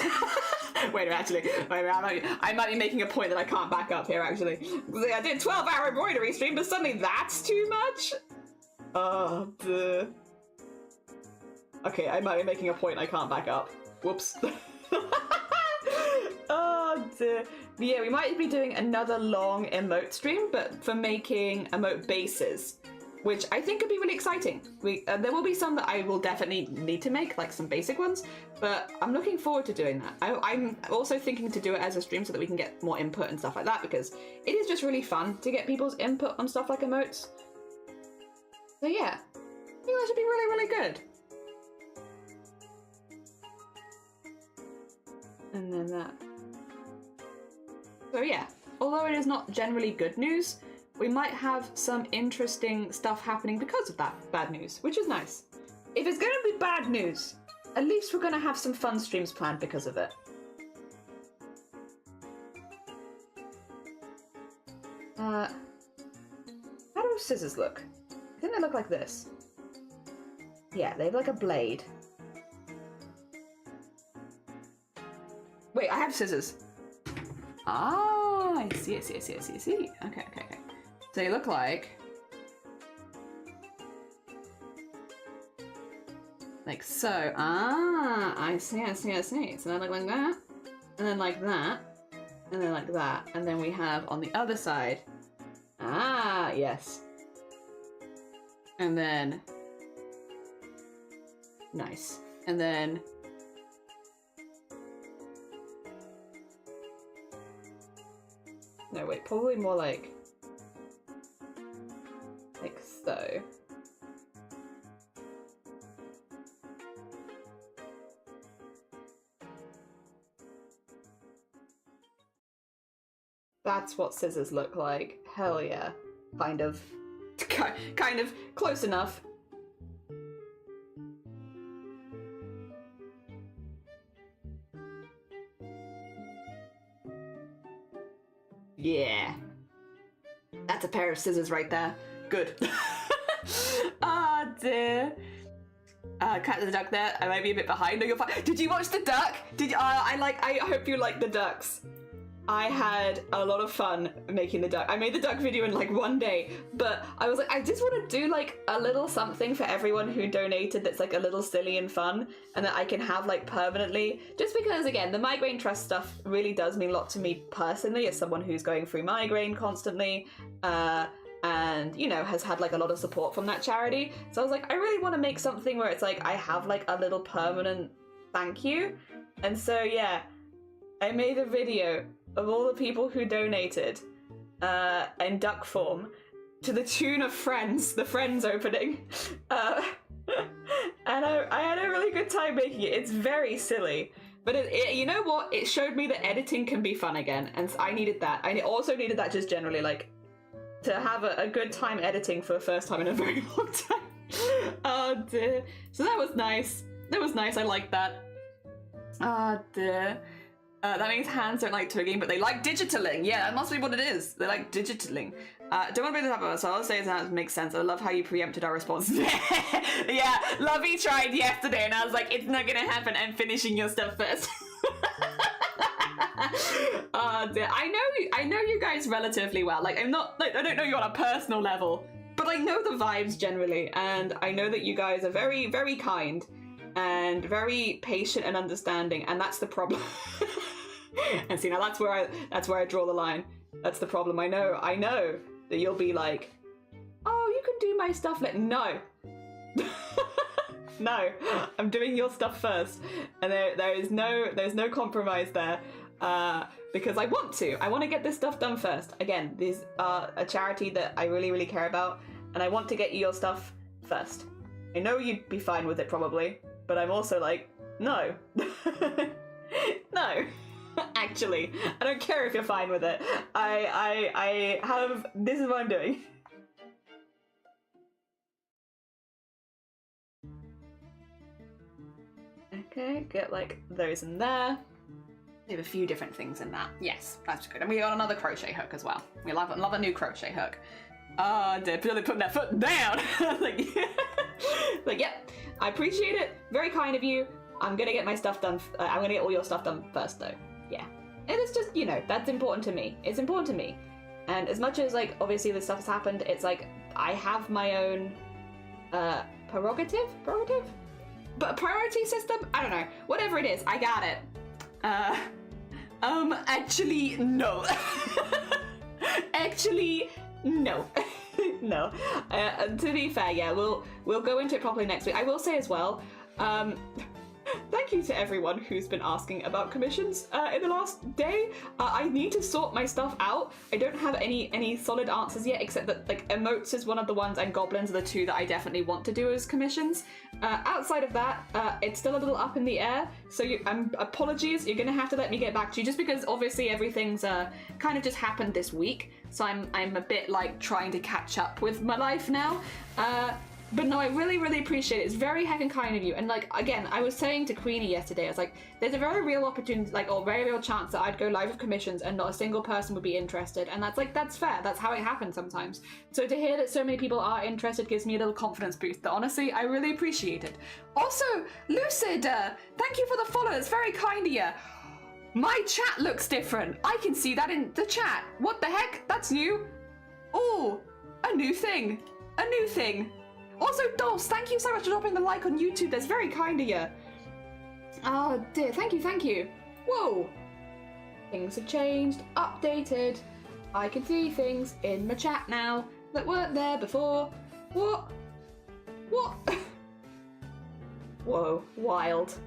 Wait, actually, I might be making a point that I can't back up here, actually. I did a 12-hour embroidery stream, but suddenly that's too much? Oh, duh. Okay, I might be making a point I can't back up. Whoops. Oh, dear. But yeah, we might be doing another long emote stream, but for making emote bases, which I think could be really exciting. There will be some that I will definitely need to make, like some basic ones, but I'm looking forward to doing that. I'm also thinking to do it as a stream so that we can get more input and stuff like that, because it is just really fun to get people's input on stuff like emotes. So yeah, I think that should be really, really good. And then that. So yeah, although it is not generally good news, we might have some interesting stuff happening because of that bad news, which is nice. If it's going to be bad news, at least we're going to have some fun streams planned because of it. How do scissors look? I think they look like this. Yeah, they have like a blade. Wait, I have scissors. Ah, I see. Okay. So they look like so. Ah, I see. So they look like that, and then like that, and then like that, and then we have on the other side. Ah, yes. And then nice, and then. No, wait, probably more like so. That's what scissors look like. Hell yeah. Kind of close enough. That's a pair of scissors right there. Good. Ah, dear. Cat the duck there. I might be a bit behind. No, you're fine. Did you watch the duck? Did you? I hope you like the ducks. I had a lot of fun making the duck. I made the duck video in like one day, but I was like, I just want to do like a little something for everyone who donated that's like a little silly and fun, and that I can have like permanently. Just because, again, the migraine trust stuff really does mean a lot to me personally as someone who's going through migraine constantly. And, you know, has had like a lot of support from that charity. So I was like, I really want to make something where it's like I have like a little permanent thank you. And so, yeah, I made a video of all the people who donated in duck form to the tune of Friends, the Friends opening. And I had a really good time making it. It's very silly. But you know what? It showed me that editing can be fun again. And I needed that. I also needed that just generally, like, to have a good time editing for the first time in a very long time. Oh dear. So that was nice. That was nice. I liked that. Oh dear. That means hands don't like twigging, but they like digitaling. Yeah, that must be what it is. They like digitaling. Don't want to be the type, so I'll say that makes sense. I love how you preempted our response. Yeah, Lovey tried yesterday, and I was like, it's not gonna happen. I'm finishing your stuff first. Dear. I know you guys relatively well. Like, I'm not, like, I don't know you on a personal level, but I know the vibes generally, and I know that you guys are very, very kind and very patient and understanding, and that's the problem. And see, now that's where I draw the line. That's the problem. I know that you'll be like, oh, you can do my stuff. Like, no. No, I'm doing your stuff first, and there's no compromise there, because I want to get this stuff done first. Again, these are a charity that I really, really care about, and I want to get you your stuff first. I know you'd be fine with it probably, but I'm also like, no. No. Actually, I don't care if you're fine with it. I have, this is what I'm doing. Okay, get like those in there. We have a few different things in that. Yes, that's good. And we got another crochet hook as well. We love another new crochet hook. They're really putting that foot down. Like, like, yep, I appreciate it. Very kind of you. I'm gonna get my stuff done. I'm gonna get all your stuff done first though. Yeah. And it's just, you know, that's important to me. It's important to me. And as much as, like, obviously this stuff has happened, it's like, I have my own, prerogative? But a priority system? I don't know. Whatever it is, I got it. Actually, no. Actually, no. No. To be fair, yeah, we'll go into it properly next week. I will say as well, thank you to everyone who's been asking about commissions in the last day. I need to sort my stuff out. I don't have any solid answers yet, except that like emotes is one of the ones and goblins are the two that I definitely want to do as commissions. Outside of that, it's still a little up in the air. So apologies, you're gonna have to let me get back to you, just because obviously everything's kind of just happened this week. So I'm a bit like trying to catch up with my life now. But no, I really, really appreciate it. It's very heckin' kind of you. And like, again, I was saying to Queenie yesterday, I was like, there's a very real opportunity, like, or very real chance that I'd go live with commissions and not a single person would be interested. And that's like, that's fair. That's how it happens sometimes. So to hear that so many people are interested gives me a little confidence boost that honestly, I really appreciate it. Also, Lucid, thank you for the follow. It's very kind of you. My chat looks different. I can see that in the chat. What the heck? That's new. Oh, a new thing. A new thing. Also, Dolph, thank you so much for dropping the like on YouTube. That's very kind of you. Oh dear, thank you. Whoa. Things have changed, updated. I can see things in my chat now that weren't there before. What? Whoa, wild.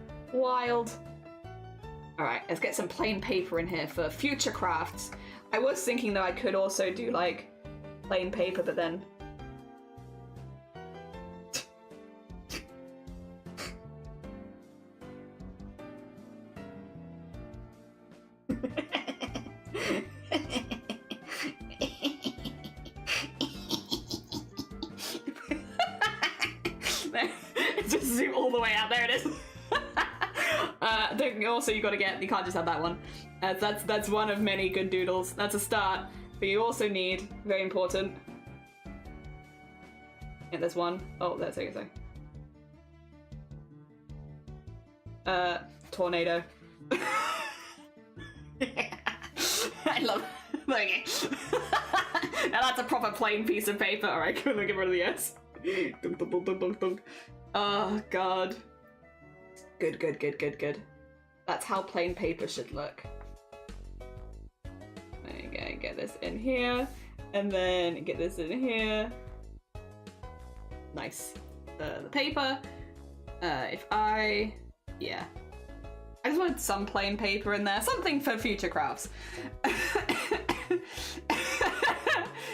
Alright, let's get some plain paper in here for future crafts. I was thinking though I could also do like plain paper, but then just zoom all the way out. There it is. Also, you can't just have that one. That's one of many good doodles. That's a start. But you also need, very important. Yeah, there's one. Oh, there's a tornado. I love okay. Now that's a proper plain piece of paper. Alright, I'm gonna get rid of the S. Dunk, dunk, dunk, dunk, dunk, dunk. Oh god. Good, good, good, good, good. That's how plain paper should look. Okay, get this in here, and then get this in here. Nice. The paper. Yeah. I just wanted some plain paper in there, something for future crafts.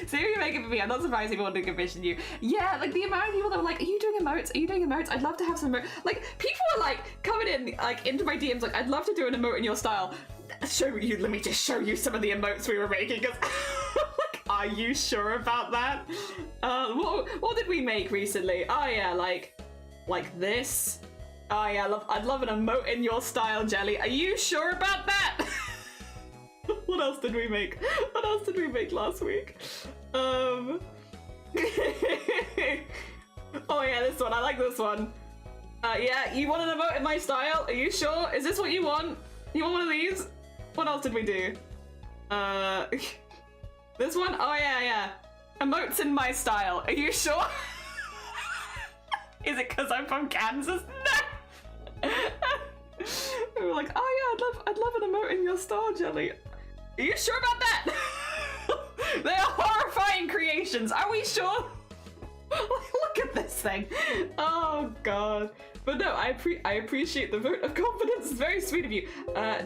See if you make it for me. I'm not surprised if you want to commission you. Yeah, like the amount of people that were like, are you doing emotes? Are you doing emotes? I'd love to have some emotes. Like, people are like coming in, like into my DMs, like, I'd love to do an emote in your style. Let me just show you some of the emotes we were making. Like, are you sure about that? What did we make recently? Oh yeah, like this. Oh yeah, I'd love an emote in your style, Jelly. Are you sure about that? What else did we make? What else did we make last week? Oh yeah, this one. I like this one. Yeah, you want an emote in my style? Are you sure? Is this what you want? You want one of these? What else did we do? This one? Oh yeah, yeah. Emotes in my style. Are you sure? Is it because I'm from Kansas? No! We were like, oh yeah, I'd love an emote in your style, Jelly. Are you sure about that? They are horrifying creations. Are we sure? Look at this thing. Oh god. But no, I appreciate the vote of confidence. It's very sweet of you.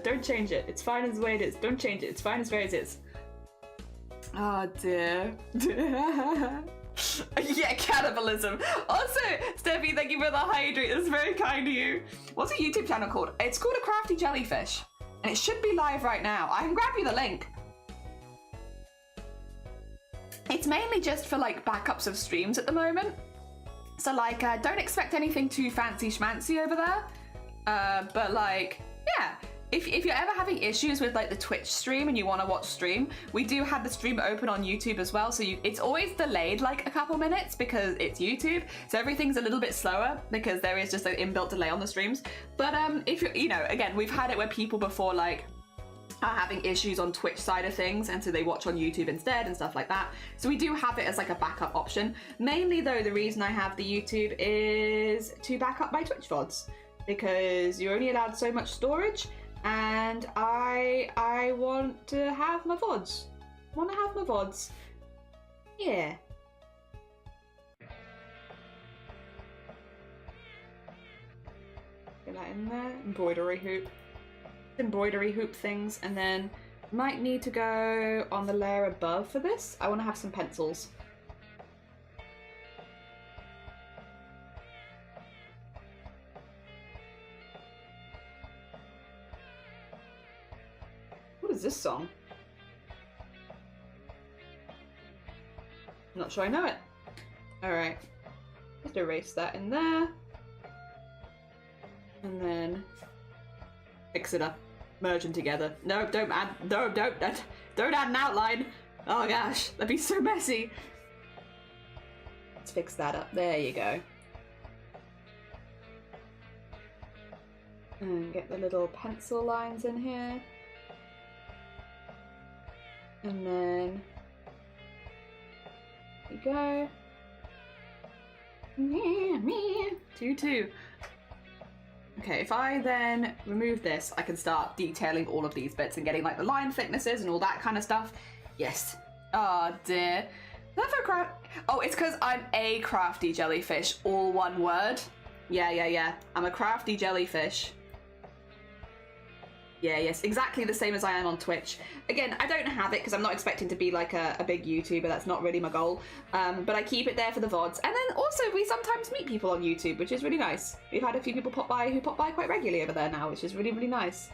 Don't change it. It's fine as the way it is. Don't change it. It's fine as the way it is. Oh dear. Yeah, cannibalism. Also, Steffi, thank you for the hydrate. That's very kind of you. What's your YouTube channel called? It's called A Crafty Jellyfish. And it should be live right now. I can grab you the link. It's mainly just for like backups of streams at the moment. So like, don't expect anything too fancy schmancy over there. But like, yeah. If you're ever having issues with like the Twitch stream and you want to watch stream, we do have the stream open on YouTube as well. So it's always delayed like a couple minutes because it's YouTube. So everything's a little bit slower because there is just an inbuilt delay on the streams. But if you're, again, we've had it where people before like are having issues on Twitch side of things, and so they watch on YouTube instead and stuff like that. So we do have it as like a backup option. Mainly though, the reason I have the YouTube is to back up my Twitch VODs because you're only allowed so much storage. And I want to have my VODs. Yeah. Get that in there. Embroidery hoop things, and then might need to go on the layer above for this. I want to have some pencils. What is this song? I'm not sure I know it. Alright. Just erase that in there. And then fix it up. Merge them together. No, don't add an outline. Oh gosh, that'd be so messy. Let's fix that up. There you go. And get the little pencil lines in here. And then there you go. 2-2. Okay, if I then remove this, I can start detailing all of these bits and getting like the line thicknesses and all that kind of stuff. Yes. Oh dear. Oh, it's because I'm a crafty jellyfish, all one word. Yeah. I'm a crafty jellyfish. Yeah, yes, exactly the same as I am on Twitch. Again, I don't have it because I'm not expecting to be like a big YouTuber. That's not really my goal. But I keep it there for the VODs. And then also we sometimes meet people on YouTube, which is really nice. We've had a few people pop by quite regularly over there now, which is really, really nice.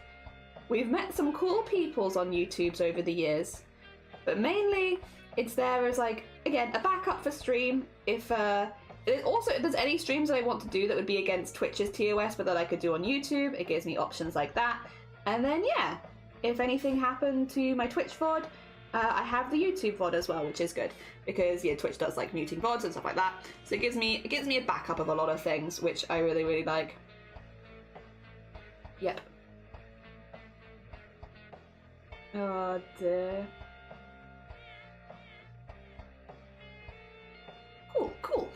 We've met some cool peoples on YouTubes over the years. But mainly, it's there as like, again, a backup for stream. If there's any streams that I want to do that would be against Twitch's TOS, but that I could do on YouTube, it gives me options like that. And then, yeah, if anything happened to my Twitch VOD, I have the YouTube VOD as well, which is good because yeah, Twitch does like muting VODs and stuff like that. So it gives me a backup of a lot of things, which I really, really like. Yep. Oh dear. Cool.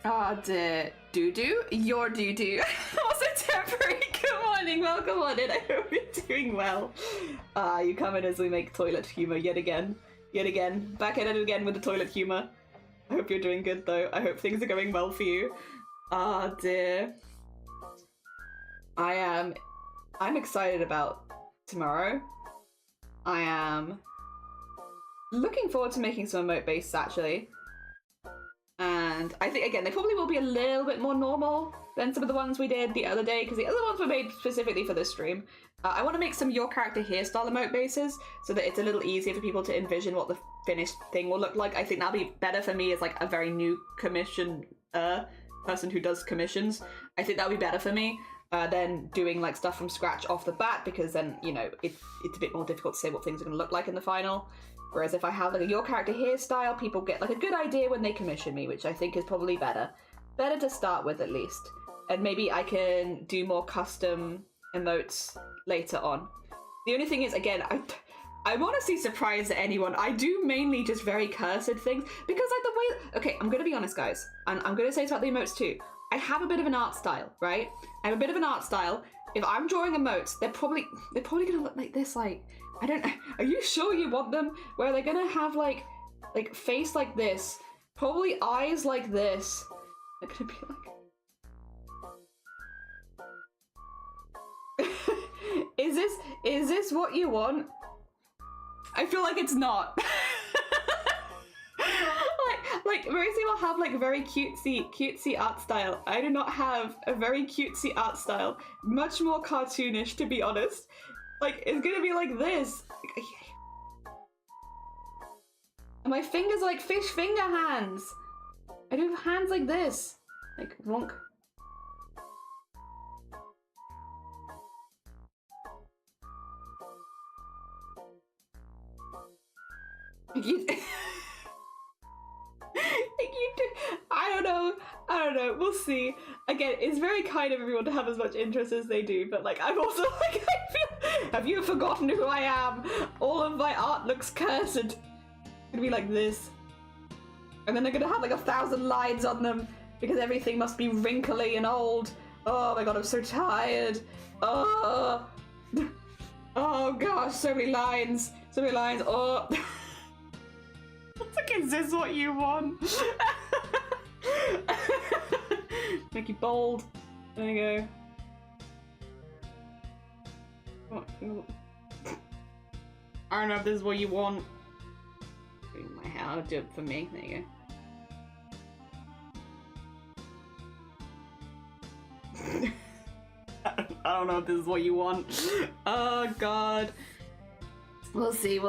Ah dear. Doo-doo? Your doo-doo. Also temporary. Good morning, welcome on in. I hope you're doing well. You come in as we make toilet humor yet again. Back at it again with the toilet humor. I hope you're doing good though. I hope things are going well for you. Ah dear. I'm excited about tomorrow. I am looking forward to making some emote bases actually. And I think, again, they probably will be a little bit more normal than some of the ones we did the other day, because the other ones were made specifically for this stream. I want to make some your character hairstyle emote bases, so that it's a little easier for people to envision what the finished thing will look like. I think that'll be better for me as like a very new commission person who does commissions. I think that'll be better for me than doing like stuff from scratch off the bat, because then, you know, it's a bit more difficult to say what things are going to look like in the final. Whereas if I have like a your character hairstyle, people get like a good idea when they commission me, which I think is probably better. Better to start with at least. And maybe I can do more custom emotes later on. The only thing is, again, I honestly surprised at anyone. I do mainly just very cursed things because like the way, okay, I'm gonna be honest guys, and I'm gonna say this about the emotes too. I have a bit of an art style, right? I have a bit of an art style. If I'm drawing emotes, they're probably gonna look like this, like, I don't, are you sure you want them? Where they're gonna have like face like this, probably eyes like this. They're gonna be like, is this what you want? I feel like it's not. like most people have like very cutesy art style. I do not have a very cutesy art style. Much more cartoonish, to be honest. Like, it's gonna be like this. And my fingers are like fish finger hands. I do have hands like this. Like, wonk. I don't know, we'll see. Again, it's very kind of everyone to have as much interest as they do, but like, I'm also like, I feel, have you forgotten who I am? All of my art looks cursed. It's gonna be like this. And then they're gonna have like 1,000 lines on them, because everything must be wrinkly and old. Oh my god, I'm so tired. Oh gosh, so many lines. Oh. Like, is this what you want? Make you bold. There you go. I don't know if this is what you want. My hair, I'll do it for me. There you go. I don't know if this is what you want. Oh god. We'll see.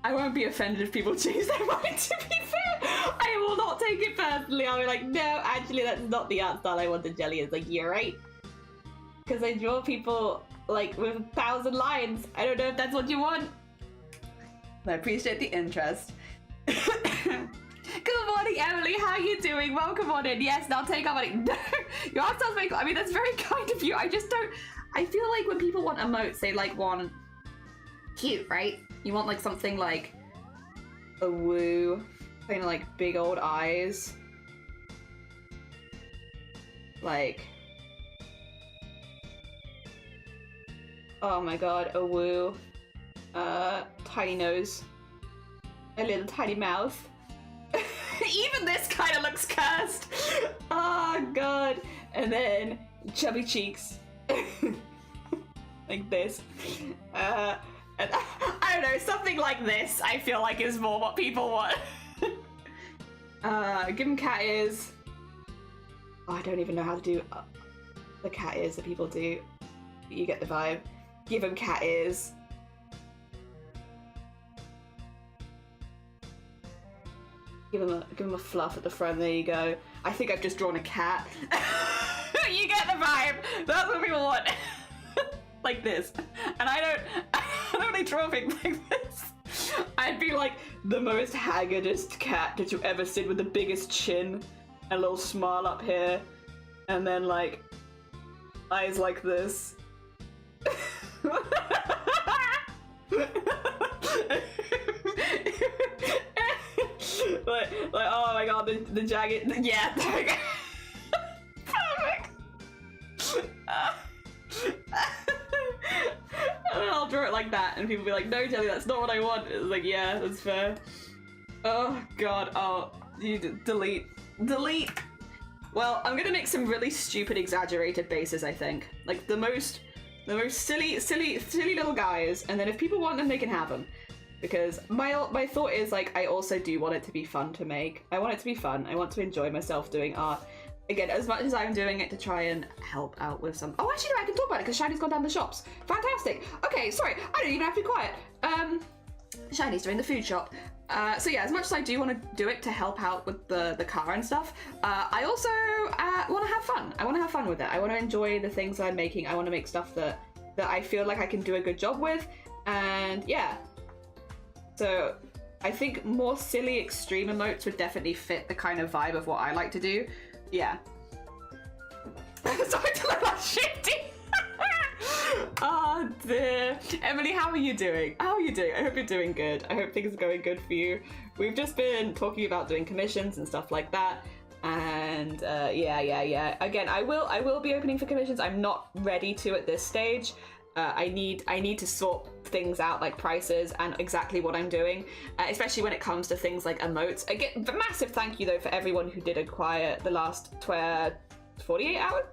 I won't be offended if people change their mind, to be fair. I will not take it personally. I'll be like, no, actually that's not the art style I wanted, Jelly. It's like, you're right. Because I draw people like with 1,000 lines. I don't know if that's what you want. I appreciate the interest. Good morning, Emily. How are you doing? Welcome on in. Yes, now take our money. No, your art style's very cool. I mean, that's very kind of you. I just don't. I feel like when people want emotes, they like want cute, right? You want like something like a woo, kind of like big old eyes, like, oh my god, a woo, tiny nose, a little tiny mouth. Even this kind of looks cursed. Oh god, and then chubby cheeks, like this. And I don't know, something like this I feel like is more what people want. Give them cat ears. Oh, I don't even know how to do the cat ears that people do. You get the vibe. Give them cat ears. Give them a fluff at the front. There you go. I think I've just drawn a cat. You get the vibe. That's what people want. Like this. And I don't really draw things like this. I'd be like the most haggardest cat that you've ever seen, with the biggest chin, a little smile up here, and then like eyes like this. like oh my god, the jagged, yeah, there we go. Perfect. And then I'll draw it like that, and people will be like, no, Jelly, that's not what I want. It's like, yeah, that's fair. Oh god, oh, you delete. Well, I'm gonna make some really stupid, exaggerated bases, I think. Like the most silly little guys, and then if people want them, they can have them. Because my thought is, like, I also do want it to be fun to make. I want it to be fun. I want to enjoy myself doing art. Again, as much as I'm doing it to try and help out with some... Oh, actually, no, I can talk about it because Shiny's gone down the shops. Fantastic. Okay, sorry, I don't even have to be quiet. Shiny's doing the food shop. So yeah, as much as I do want to do it to help out with the car and stuff, I also want to have fun. I want to have fun with it. I want to enjoy the things I'm making. I want to make stuff that I feel like I can do a good job with. And yeah. So I think more silly extreme emotes would definitely fit the kind of vibe of what I like to do. Yeah. Sorry to let that shifty. Oh dear. Emily, how are you doing? How are you doing? I hope you're doing good. I hope things are going good for you. We've just been talking about doing commissions and stuff like that. And yeah. Again, I will be opening for commissions. I'm not ready to at this stage. I need to sort things out, like prices and exactly what I'm doing, especially when it comes to things like emotes. Again, a massive thank you though for everyone who did acquire the last 48 hours.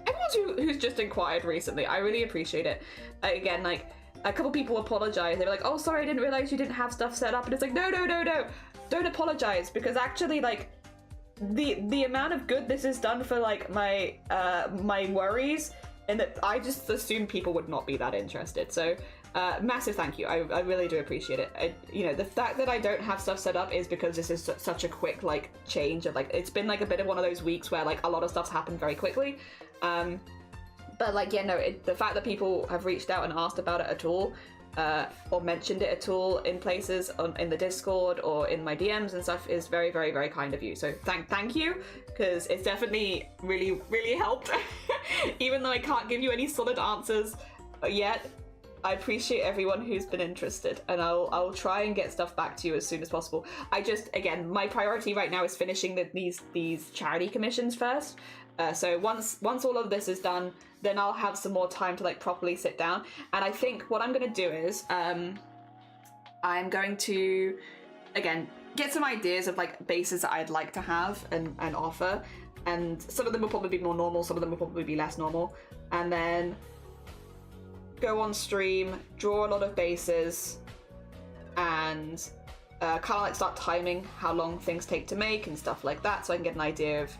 Everyone who's just inquired recently, I really appreciate it. Again, like a couple people apologized. They were like, "Oh, sorry, I didn't realize you didn't have stuff set up." And it's like, no, don't apologize, because actually, like, the amount of good this has done for like my my worries. And that I just assumed people would not be that interested. So massive thank you. I really do appreciate it. You know, the fact that I don't have stuff set up is because this is such a quick like change of like, it's been like a bit of one of those weeks where like a lot of stuff's happened very quickly. But like, yeah, no, the fact that people have reached out and asked about it at all, or mentioned it at all in places in the Discord or in my DMs and stuff is very, very, very kind of you. So thank you, because it's definitely really helped. Even though I can't give you any solid answers yet, I appreciate everyone who's been interested, and I'll try and get stuff back to you as soon as possible. Again, my priority right now is finishing these charity commissions first. So once all of this is done, then I'll have some more time to like properly sit down. And I think what I'm going to do is I'm going to, again, get some ideas of like bases that I'd like to have and offer. And some of them will probably be more normal, some of them will probably be less normal. And then go on stream, draw a lot of bases, and kind of like start timing how long things take to make and stuff like that, so I can get an idea of,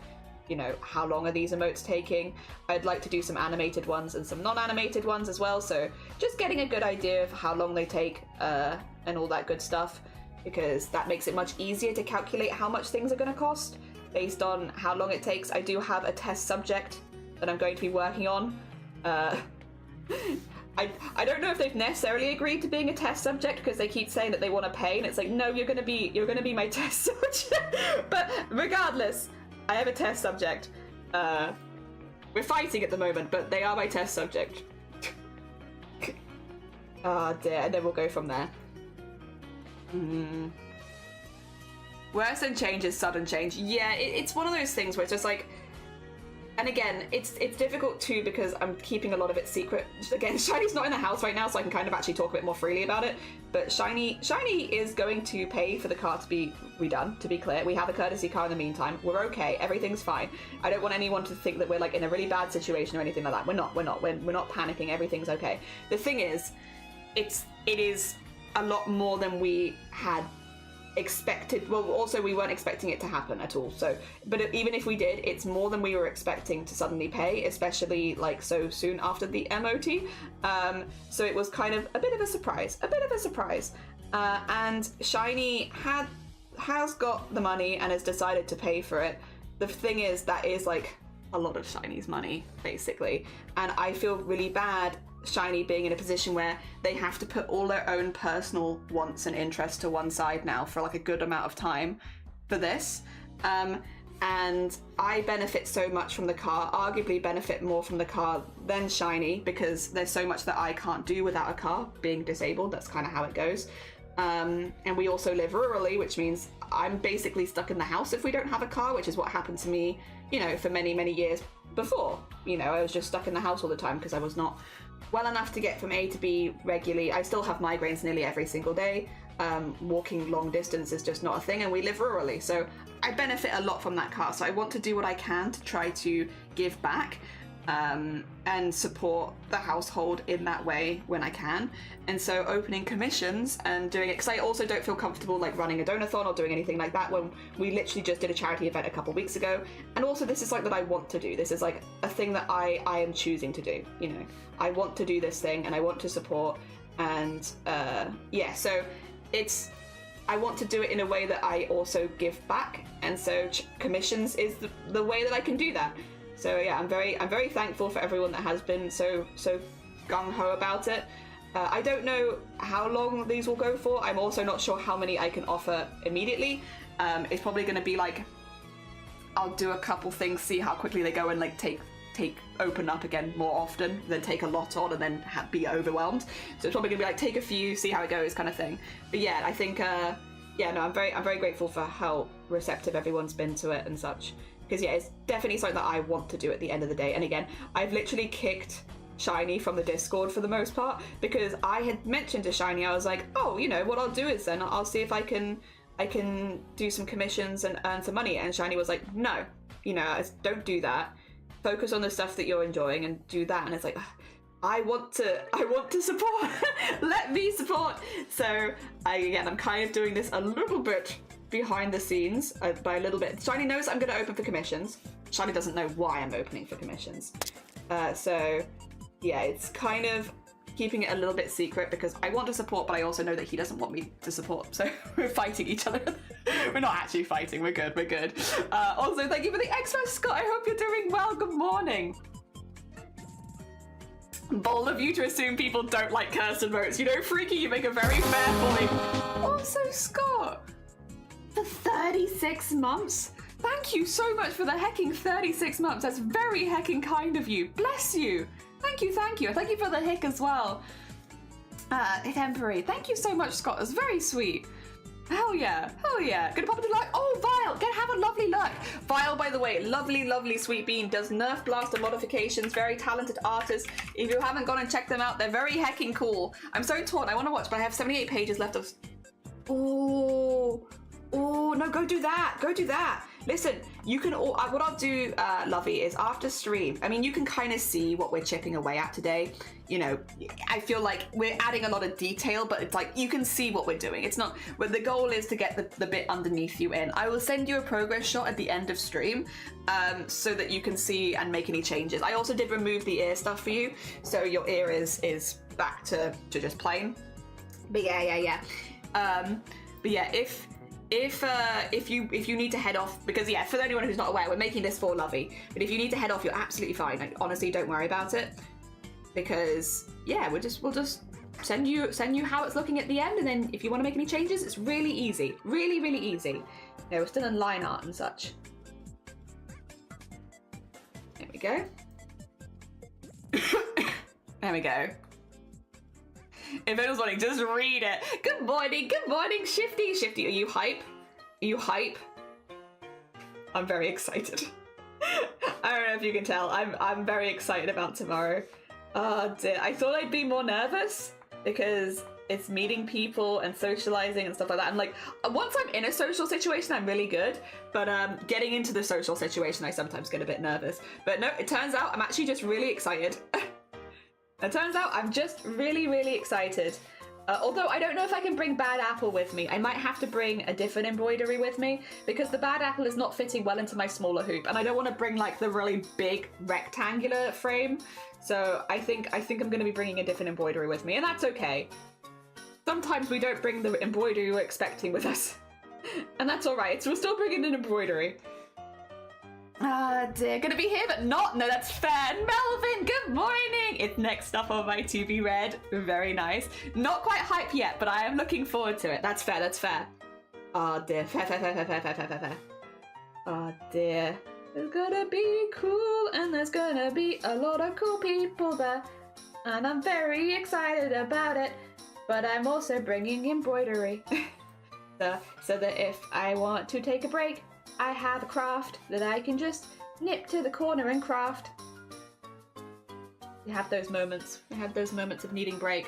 you know, how long are these emotes taking. I'd like to do some animated ones and some non-animated ones as well, so just getting a good idea of how long they take and all that good stuff, because that makes it much easier to calculate how much things are going to cost based on how long it takes. I do have a test subject that I'm going to be working on. I don't know if they've necessarily agreed to being a test subject, because they keep saying that they want to pay, and it's like, no, you're gonna be my test subject. But regardless, I have a test subject. We're fighting at the moment, but they are my test subject. Oh dear, and then we'll go from there. Worse than change is sudden change. Yeah, it's one of those things where it's just like, and again, it's difficult too because I'm keeping a lot of it secret. Again, Shiny's not in the house right now, so I can kind of actually talk a bit more freely about it. But Shiny is going to pay for the car to be redone, to be clear. We have a courtesy car in the meantime. We're okay. Everything's fine. I don't want anyone to think that we're like in a really bad situation or anything like that. We're not panicking. Everything's okay. The thing is, it is a lot more than we had expected. Well, also we weren't expecting it to happen at all, so but even if we did, it's more than we were expecting to suddenly pay, especially like so soon after the MOT. So it was kind of a bit of a surprise, and Shiny has got the money and has decided to pay for it. The thing is, that is like a lot of Shiny's money basically, and I feel really bad Shiny being in a position where they have to put all their own personal wants and interests to one side now for like a good amount of time for this. And I benefit so much from the car, arguably benefit more from the car than Shiny, because there's so much that I can't do without a car, being disabled. That's kind of how it goes. And we also live rurally, which means I'm basically stuck in the house if we don't have a car, which is what happened to me, you know, for many, many years before. You know, I was just stuck in the house all the time because I was not well enough to get from A to B regularly. I still have migraines nearly every single day. Walking long distance is just not a thing, and we live rurally, so I benefit a lot from that car. So I want to do what I can to try to give back and support the household in that way when I can. And so opening commissions and doing it, because I also don't feel comfortable like running a donathon or doing anything like that, when we literally just did a charity event a couple weeks ago. And also this is like that I want to do. This is like a thing that I am choosing to do, you know. I want to do this thing and I want to support, and yeah, so I want to do it in a way that I also give back, and so commissions is the way that I can do that. So yeah, I'm very thankful for everyone that has been so gung-ho about it. I don't know how long these will go for. I'm also not sure how many I can offer immediately. It's probably going to be like, I'll do a couple things, see how quickly they go, and like open up again more often, then take a lot on, and then be overwhelmed. So it's probably gonna be like take a few, see how it goes, kind of thing. But yeah, I think yeah, no, I'm very grateful for how receptive everyone's been to it and such. Because yeah, it's definitely something that I want to do at the end of the day. And again, I've literally kicked Shiny from the Discord for the most part, because I had mentioned to Shiny, I was like, oh, you know, what I'll do is then I'll see if I can do some commissions and earn some money. And Shiny was like, no, you know, don't do that. Focus on the stuff that you're enjoying and do that. And it's like, I want to support. Let me support. So I'm kind of doing this a little bit behind the scenes, by a little bit. Shiny knows I'm going to open for commissions. Shiny doesn't know why I'm opening for commissions. So yeah, it's kind of keeping it a little bit secret because I want to support, but I also know that he doesn't want me to support. So we're fighting each other. We're not actually fighting. We're good. We're good. Also, thank you for the extra, Scott. I hope you're doing well. Good morning. Bold of you to assume people don't like curse and votes. You know, Freaky, you make a very fair point. Also, Scott, for 36 months? Thank you so much for the hecking 36 months. That's very hecking kind of you. Bless you. Thank you, thank you. Thank you for the hick as well. Temporary. Thank you so much, Scott. That's very sweet. Hell yeah. Hell yeah. Gonna pop into luck. Oh, Vile. Have a lovely luck. Vile, by the way, lovely sweet bean. Does Nerf Blaster modifications. Very talented artist. If you haven't gone and checked them out, they're very hecking cool. I'm so torn. I want to watch, but I have 78 pages left of... Oh, no, go do that. Go do that. Listen, you can all, what I'll do, Lovey, is after stream, I mean, you can kind of see what we're chipping away at today. You know, I feel like we're adding a lot of detail, but it's like, you can see what we're doing. It's not, but the goal is to get the bit underneath you in. I will send you a progress shot at the end of stream, so that you can see and make any changes. I also did remove the ear stuff for you, so your ear is back to just plain. But yeah. But yeah, if you need to head off, because yeah, for anyone who's not aware, we're making this for Lovey, but if you need to head off, you're absolutely fine. Like, honestly, don't worry about it, because yeah, we'll just send you how it's looking at the end, and then if you want to make any changes, it's really easy, really easy. Yeah, we're still in line art and such. There we go. There we go. If anyone's wanting, just read it. Good morning, Shifty. Shifty, are you hype? Are you hype? I'm very excited. I don't know if you can tell. I'm very excited about tomorrow. Oh dear. I thought I'd be more nervous because it's meeting people and socializing and stuff like that. And like, once I'm in a social situation, I'm really good. But getting into the social situation, I sometimes get a bit nervous. But no, it turns out I'm actually just really excited. It turns out I'm just really excited. Although I don't know if I can bring Bad Apple with me. I might have to bring a different embroidery with me because the Bad Apple is not fitting well into my smaller hoop, and I don't want to bring like the really big rectangular frame. So I think I'm going to be bringing a different embroidery with me, and that's okay. Sometimes we don't bring the embroidery we're expecting with us, and that's all right. So we're still bringing an embroidery. Ah, dear. Gonna be here, but not. No, that's fair. Melvin, good morning. It's next up on my to be read. Very nice. Not quite hype yet, but I am looking forward to it. That's fair. That's fair. Oh dear. Fair. Oh dear. It's gonna be cool, and there's gonna be a lot of cool people there, and I'm very excited about it. But I'm also bringing embroidery, so that if I want to take a break, I have a craft that I can just nip to the corner and craft. You have those moments. I had those moments of needing break.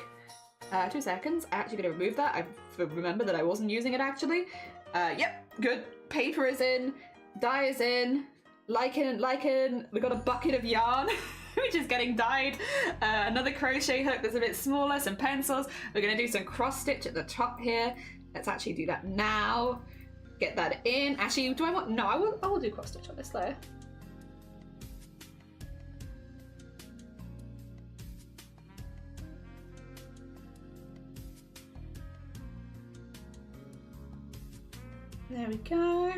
2 seconds. I'm actually going to remove that. I remember that I wasn't using it actually. Yep, good. Paper is in. Dye is in. Lichen. We've got a bucket of yarn, which is getting dyed. Another crochet hook that's a bit smaller. Some pencils. We're going to do some cross stitch at the top here. Let's actually do that now. Get that in. Actually, do I want... No, I will do cross stitch on this layer. There we go.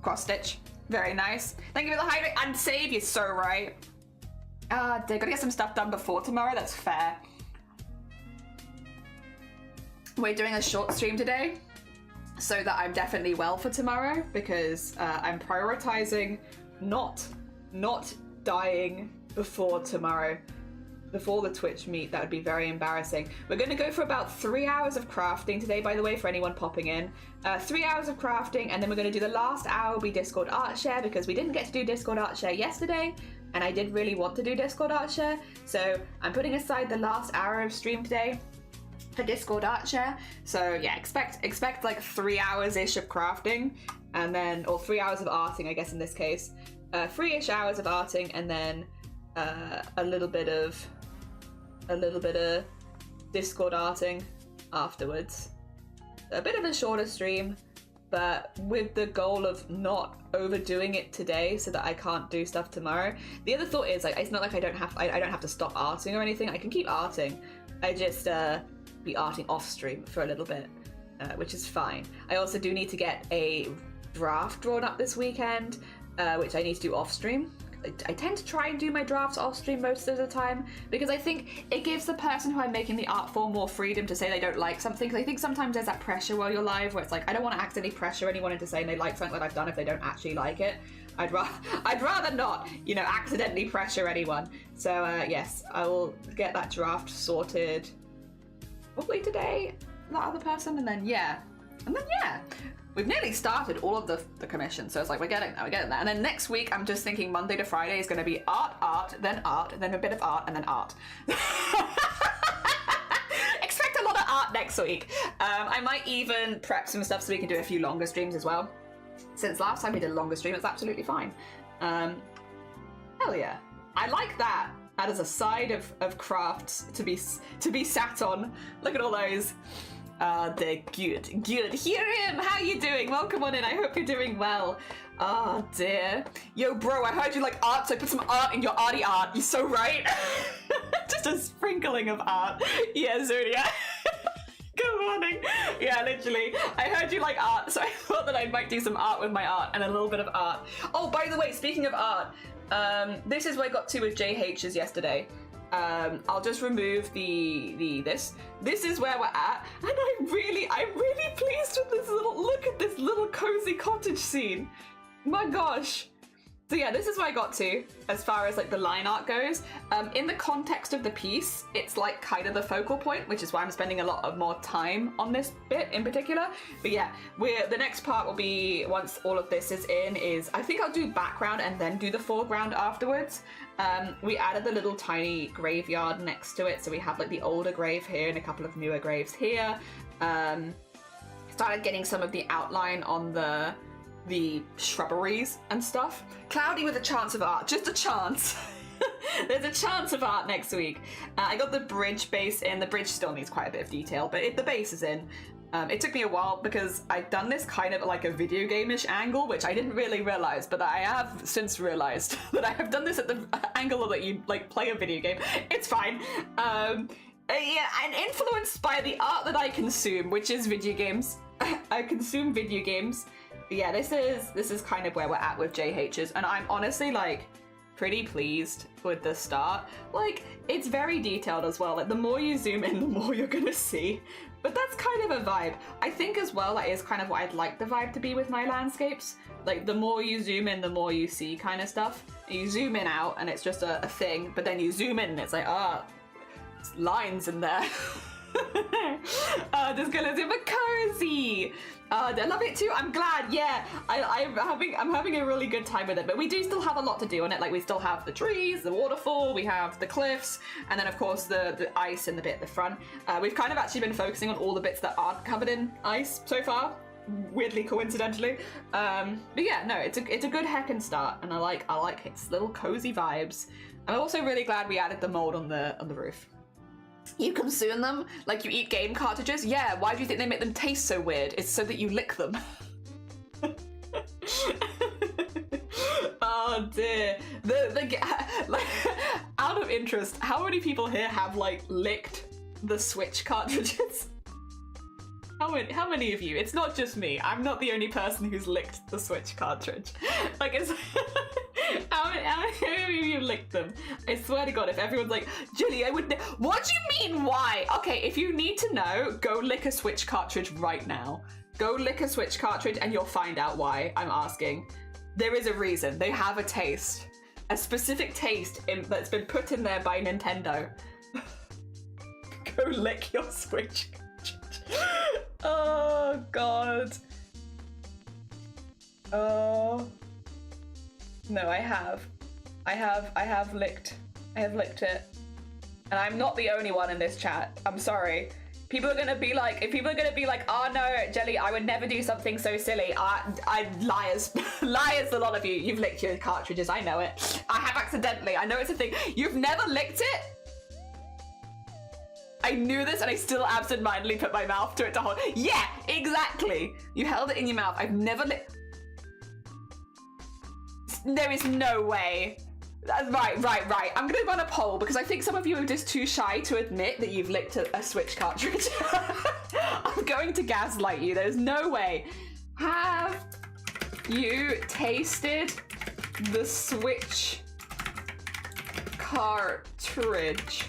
Cross stitch. Very nice. Thank you for the hydrate and save. You're so right. They're gonna get some stuff done before tomorrow. That's fair. We're doing a short stream today so that I'm definitely well for tomorrow, because I'm prioritizing not dying before tomorrow. Before the Twitch meet, that would be very embarrassing. We're going to go for about 3 hours of crafting today, by the way, for anyone popping in. 3 hours of crafting, and then we're going to do the last hour will be Discord Art Share, because we didn't get to do Discord Art Share yesterday, and I did really want to do Discord Art Share, so I'm putting aside the last hour of stream today for Discord Art Share. So yeah, expect like 3 hours-ish of crafting, and then, or 3 hours of arting, I guess in this case. 3-ish hours of arting, and then a little bit of Discord arting afterwards. A bit of a shorter stream, but with the goal of not overdoing it today so that I can't do stuff tomorrow. The other thought is, like, it's not like I don't have to stop arting or anything. I can keep arting. I just be arting off stream for a little bit, which is fine. I also do need to get a draft drawn up this weekend, which I need to do off stream. I tend to try and do my drafts off stream most of the time, because I think it gives the person who I'm making the art for more freedom to say they don't like something, because I think sometimes there's that pressure while you're live where it's like, I don't want to accidentally pressure anyone into saying they like something that I've done if they don't actually like it. I'd rather not, you know, accidentally pressure anyone. So yes, I will get that draft sorted probably today, that other person, and then yeah. We've nearly started all of the commission, so it's like we're getting there. And then next week, I'm just thinking Monday to Friday is going to be art, then a bit of art, and then art. Expect a lot of art next week. I might even prep some stuff so we can do a few longer streams as well. Since last time we did a longer stream, it's absolutely fine. Hell yeah. I like that. That is a side of crafts to be sat on. Look at all those. They're good. Hear him! How you doing? Welcome on in. I hope you're doing well. Oh dear. Yo, bro, I heard you like art, so I put some art in your arty art. You're so right. Just a sprinkling of art. Yeah, Zuria. Good morning. Yeah, literally. I heard you like art, so I thought that I might do some art with my art and a little bit of art. Oh, by the way, speaking of art, this is what I got to with JH's yesterday. I'll just remove this. This is where we're at, and I'm really pleased with this look at this little cozy cottage scene. My gosh. So yeah, this is where I got to as far as like the line art goes. In the context of the piece, it's like kind of the focal point, which is why I'm spending a lot of more time on this bit in particular. But yeah, the next part will be, once all of this is in, I think I'll do background and then do the foreground afterwards. We added the little tiny graveyard next to it, so we have like the older grave here and a couple of newer graves here. Started getting some of the outline on the shrubberies and stuff. Cloudy with a chance of art, just a chance. There's a chance of art next week. I got the bridge base in. The bridge still needs quite a bit of detail, but the base is in. It took me a while because I'd done this kind of like a video game-ish angle, which I didn't really realize, but I have since realized that I have done this at the angle that you like play a video game. It's fine. Yeah, and influenced by the art that I consume, which is video games. I consume video games. But yeah, this is kind of where we're at with JH's, and I'm honestly like pretty pleased with the start. Like, it's very detailed as well. Like, the more you zoom in, the more you're gonna see. But that's kind of a vibe. I think as well, that is kind of what I'd like the vibe to be with my landscapes. Like, the more you zoom in, the more you see kind of stuff. You zoom in out and it's just a thing, but then you zoom in and it's like, it's lines in there. This girl is super cozy. I love it too. I'm glad. Yeah, I'm having a really good time with it. But we do still have a lot to do on it. Like, we still have the trees, the waterfall, we have the cliffs, and then of course the ice in the bit at the front. We've kind of actually been focusing on all the bits that aren't covered in ice so far. Weirdly, coincidentally. But yeah, no, it's a good heckin' start, and I like its little cozy vibes. I'm also really glad we added the mold on the roof. You consume them like you eat game cartridges? Yeah, why do you think they make them taste so weird? It's so that you lick them. Oh dear. Like, out of interest, how many people here have like licked the Switch cartridges? How many of you? It's not just me. I'm not the only person who's licked the Switch cartridge. Like, it's... how many of you licked them? I swear to God, if everyone's like, Julie, I would... What do you mean, why? Okay, if you need to know, go lick a Switch cartridge right now. Go lick a Switch cartridge and you'll find out why I'm asking. There is a reason. They have a taste. A specific taste that's been put in there by Nintendo. Go lick your Switch cartridge. Oh God. Oh no, I have licked it, and I'm not the only one in this chat. I'm sorry. People are gonna be like, oh no, Jelly, I would never do something so silly. I liars, liars, a lot of you. You've licked your cartridges. I know it. I have accidentally. I know it's a thing. You've never licked it. I knew this and I still absentmindedly put my mouth to it to hold. Yeah, exactly. You held it in your mouth. I've never There is no way. Right. I'm gonna run a poll because I think some of you are just too shy to admit that you've licked a Switch cartridge. I'm going to gaslight you. There's no way. Have you tasted the Switch cartridge?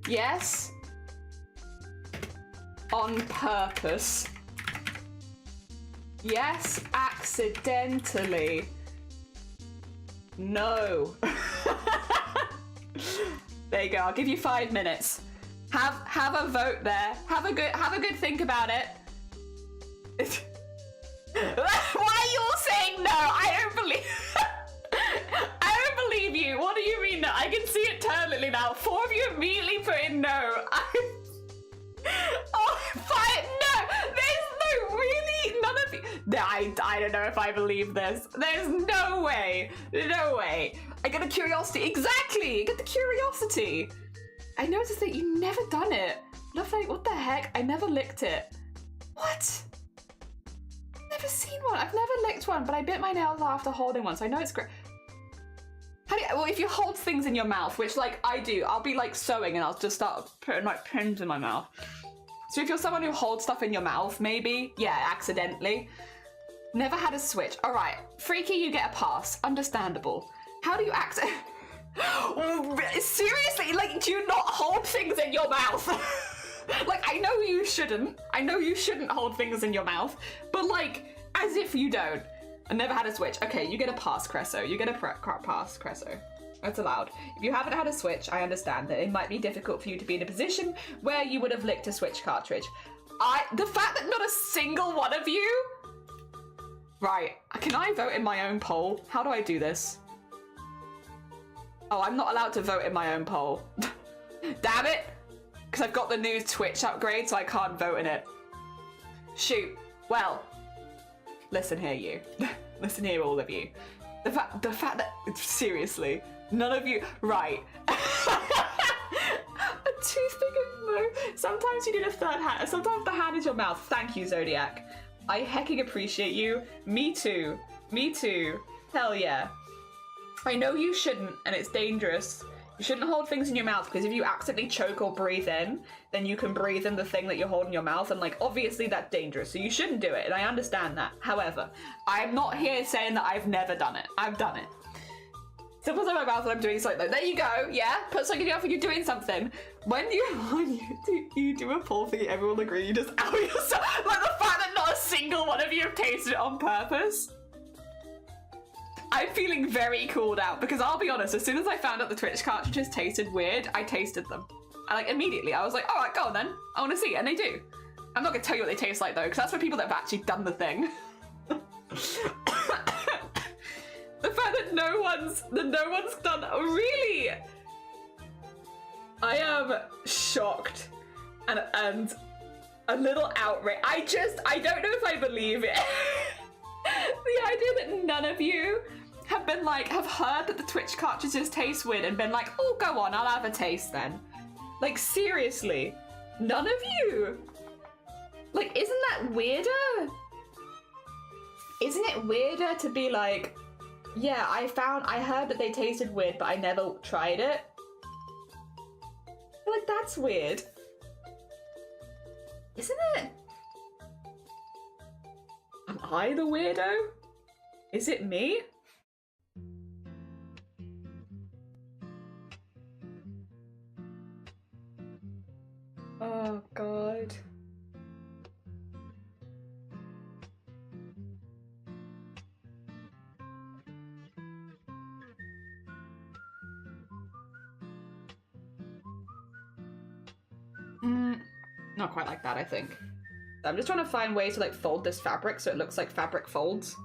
Yes. On purpose. Yes, accidentally. No. There you go. I'll give you 5 minutes. Have a vote there. Have a good think about it. Why are you all saying no? I don't believe you. What do you mean no? I can see it totally now. 4 of you immediately put in no. Oh, fine. No, there's no, really? None of you. I don't know if I believe this. There's no way. No way. I get a curiosity. Exactly. I get the curiosity. I noticed that you never done it. Like, what the heck? I never licked it. What? Never seen one. I've never licked one, but I bit my nails after holding one, so I know it's great. Well, if you hold things in your mouth, which like I do, I'll be like sewing and I'll just start putting like pins in my mouth. So if you're someone who holds stuff in your mouth, maybe, yeah, accidentally. Never had a Switch. All right, Freaky, you get a pass. Understandable. How do you seriously, like, do you not hold things in your mouth? Like, I know you shouldn't. I know you shouldn't hold things in your mouth, but like, as if you don't. I never had a Switch. Okay, you get a pass, Cresso. You get a pass, Cresso. That's allowed. If you haven't had a Switch, I understand that it might be difficult for you to be in a position where you would have licked a Switch cartridge. The fact that not a single one of you... Right, can I vote in my own poll? How do I do this? Oh, I'm not allowed to vote in my own poll. Damn it! Because I've got the new Twitch upgrade, so I can't vote in it. Shoot. Well... Listen here, you. Listen here, all of you. The fact that, seriously, none of you, right. A toothpick of combo. Sometimes you need a third hand. Sometimes the hand is your mouth. Thank you, Zodiac. I hecking appreciate you. Me too. Me too. Hell yeah. I know you shouldn't, and it's dangerous. You shouldn't hold things in your mouth, because if you accidentally choke or breathe in, then you can breathe in the thing that you're holding in your mouth, and like, obviously that's dangerous, so you shouldn't do it, and I understand that. However, I'm not here saying that I've never done it. I've done it. So put something in my mouth when I'm doing something. There you go, yeah? Put something in your mouth when you're doing something. When you do a pull thing, everyone will agree, you just out yourself. Like the fact that not a single one of you have tasted it on purpose. I'm feeling very called out, because I'll be honest, as soon as I found out the Twitch cartridges tasted weird, I tasted them. And like immediately, I was like, all right, go on then. I want to see, and they do. I'm not gonna tell you what they taste like though, because that's for people that have actually done the thing. The fact that no one's done, really? I am shocked and a little outraged. I don't know if I believe it. The idea that none of you have been like, have heard that the Twitch cartridges taste weird and been like, oh, go on, I'll have a taste then. Like, seriously, none of you. Like, isn't that weirder? Isn't it weirder to be like, yeah, I heard that they tasted weird, but I never tried it? I feel like that's weird. Isn't it? Am I the weirdo? Is it me? Oh, God. Not quite like that, I think. I'm just trying to find ways to like fold this fabric so it looks like fabric folds.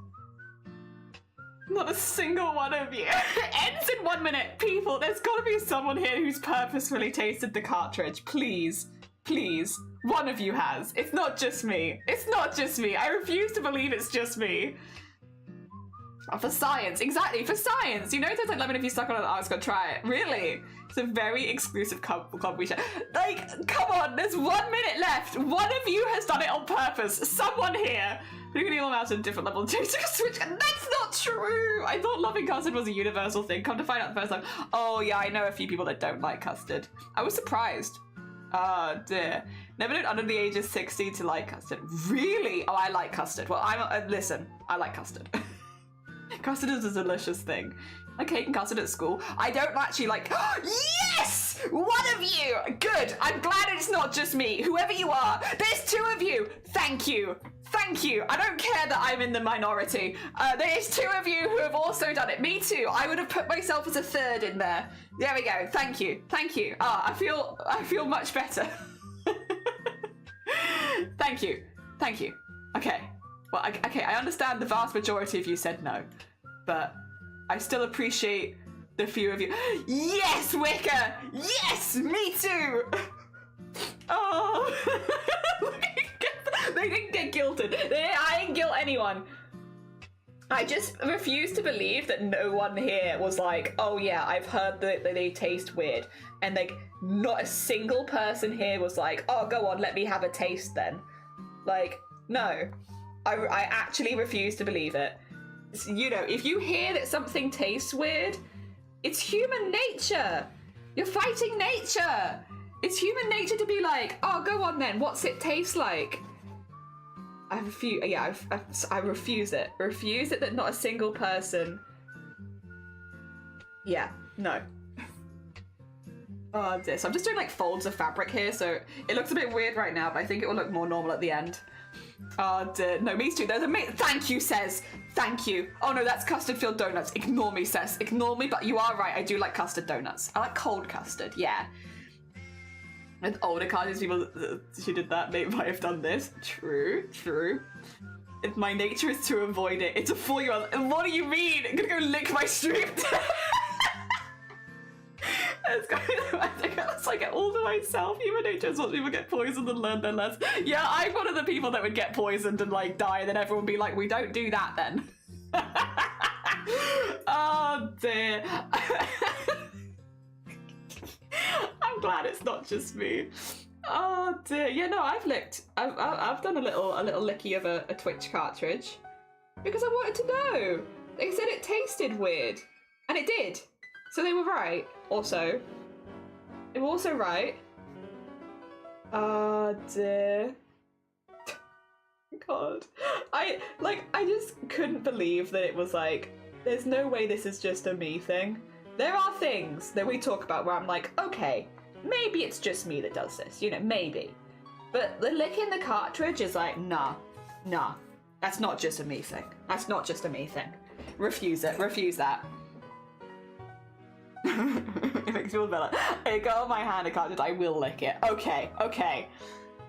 Not a single one of you. It ends in 1 minute. People, there's gotta be someone here who's purposefully tasted the cartridge. Please, please. One of you has. It's not just me. It's not just me. I refuse to believe it's just me. Oh, for science, exactly, for science. You know, it tastes like lemon if you suck on it. I was gonna try it. Really? It's a very exclusive club we share. Like, come on, there's 1 minute left. One of you has done it on purpose. Someone here. Who can even out at a different level to switch. That's not true. I thought loving custard was a universal thing. Come to find out the first time. Oh yeah, I know a few people that don't like custard. I was surprised. Oh dear. Never known under the age of 60 to like custard. Really? Oh, I like custard. Well, listen, I like custard. Custard is a delicious thing. Like cake and custard at school. I don't actually like. Yes! One of you! Good! I'm glad it's not just me. Whoever you are, there's two of you! Thank you! Thank you! I don't care that I'm in the minority. There's two of you who have also done it. Me too. I would have put myself as a third in there. There we go. Thank you. Thank you. I feel much better. Thank you. Thank you. Okay. Well, okay, I understand the vast majority of you said no, but I still appreciate the few of you. Yes, Wicker! Yes, me too! Oh, they didn't get guilted. I didn't guilt anyone. I just refuse to believe that no one here was like, oh yeah, I've heard that they taste weird. And like, not a single person here was like, oh, go on, let me have a taste then. Like, no. I actually refuse to believe it. You know, if you hear that something tastes weird, it's human nature. You're fighting nature. It's human nature to be like, oh, go on then. What's it taste like? I refuse. Yeah, I refuse it. Refuse it that not a single person. Yeah, no. Oh, this. I'm just doing like folds of fabric here, so it looks a bit weird right now, but I think it will look more normal at the end. Oh, dear. No, me too. There's a thank you, says. Thank you. Oh no, that's custard filled donuts. Ignore me, says. Ignore me, but you are right. I do like custard donuts. I like cold custard, yeah. With older cartoons, people who did that might have done this. True, true. If my nature is to avoid it. It's a 4-year-old. And what do you mean? I'm gonna go lick my stream. That's like all to myself. Human nature is what people get poisoned and learn their lessons. Yeah, I'm one of the people that would get poisoned and like die, and then everyone would be like, we don't do that then. Oh dear. I'm glad it's not just me. Oh dear. Yeah, no, I've done a little licky of a Twitch cartridge because I wanted to know. They said it tasted weird, and it did. So they were right. Also, they were also right. Oh dear. God, I just couldn't believe that it was like, there's no way this is just a me thing. There are things that we talk about where I'm like, okay, maybe it's just me that does this, you know, maybe. But the licking the cartridge is like, nah, that's not just a me thing. That's not just a me thing. Refuse it, refuse that. It makes me feel better. I got on my hand a cartridge, I will lick it. Okay.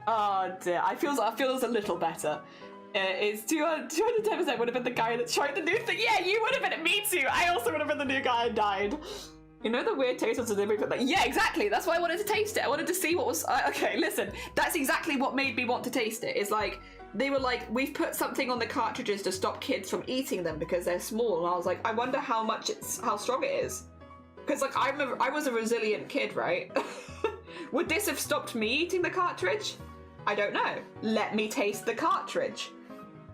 Oh dear, I feel a little better. It's 210% would have been the guy that tried the new thing. Yeah, you would have been. Me too. I also would have been the new guy and died. You know the weird taste of delivery, but like, yeah, exactly. That's why I wanted to taste it. I wanted to see what was. Okay, listen. That's exactly what made me want to taste it. Is like they were like, we've put something on the cartridges to stop kids from eating them because they're small, and I was like, I wonder how strong it is. Because like I was a resilient kid, right? Would this have stopped me eating the cartridge? I don't know. Let me taste the cartridge.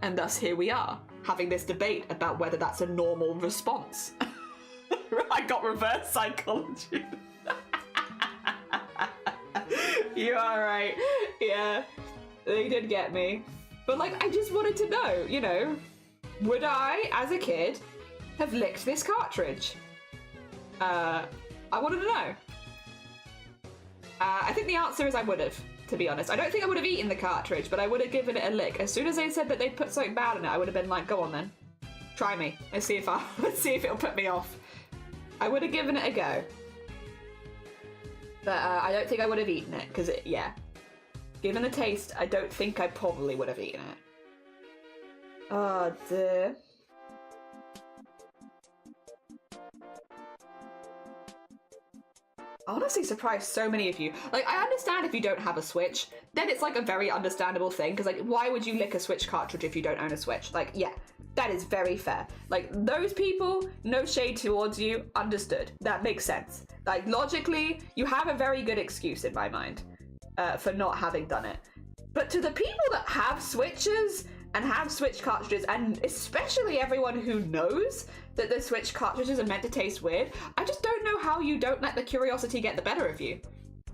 And thus here we are, having this debate about whether that's a normal response. I got reverse psychology. You are right. Yeah, they did get me. But like, I just wanted to know, you know, would I, as a kid, have licked this cartridge? I wanted to know. I think the answer is I would have. To be honest, I don't think I would have eaten the cartridge, but I would have given it a lick. As soon as they said that they put something bad in it, I would have been like, go on then, try me. Let's see if it'll put me off. I would have given it a go, but I don't think I would have eaten it because yeah, given the taste, I don't think I probably would have eaten it. Oh dear. Honestly surprised so many of you. Like, I understand if you don't have a Switch, then it's like a very understandable thing, because like, why would you lick a Switch cartridge if you don't own a Switch? Like, yeah, that is very fair. Like, those people, no shade towards you, understood. That makes sense. Like, logically, you have a very good excuse in my mind for not having done it. But to the people that have Switches and have Switch cartridges, and especially everyone who knows that the Switch cartridges are meant to taste weird, I just don't know how you don't let the curiosity get the better of you.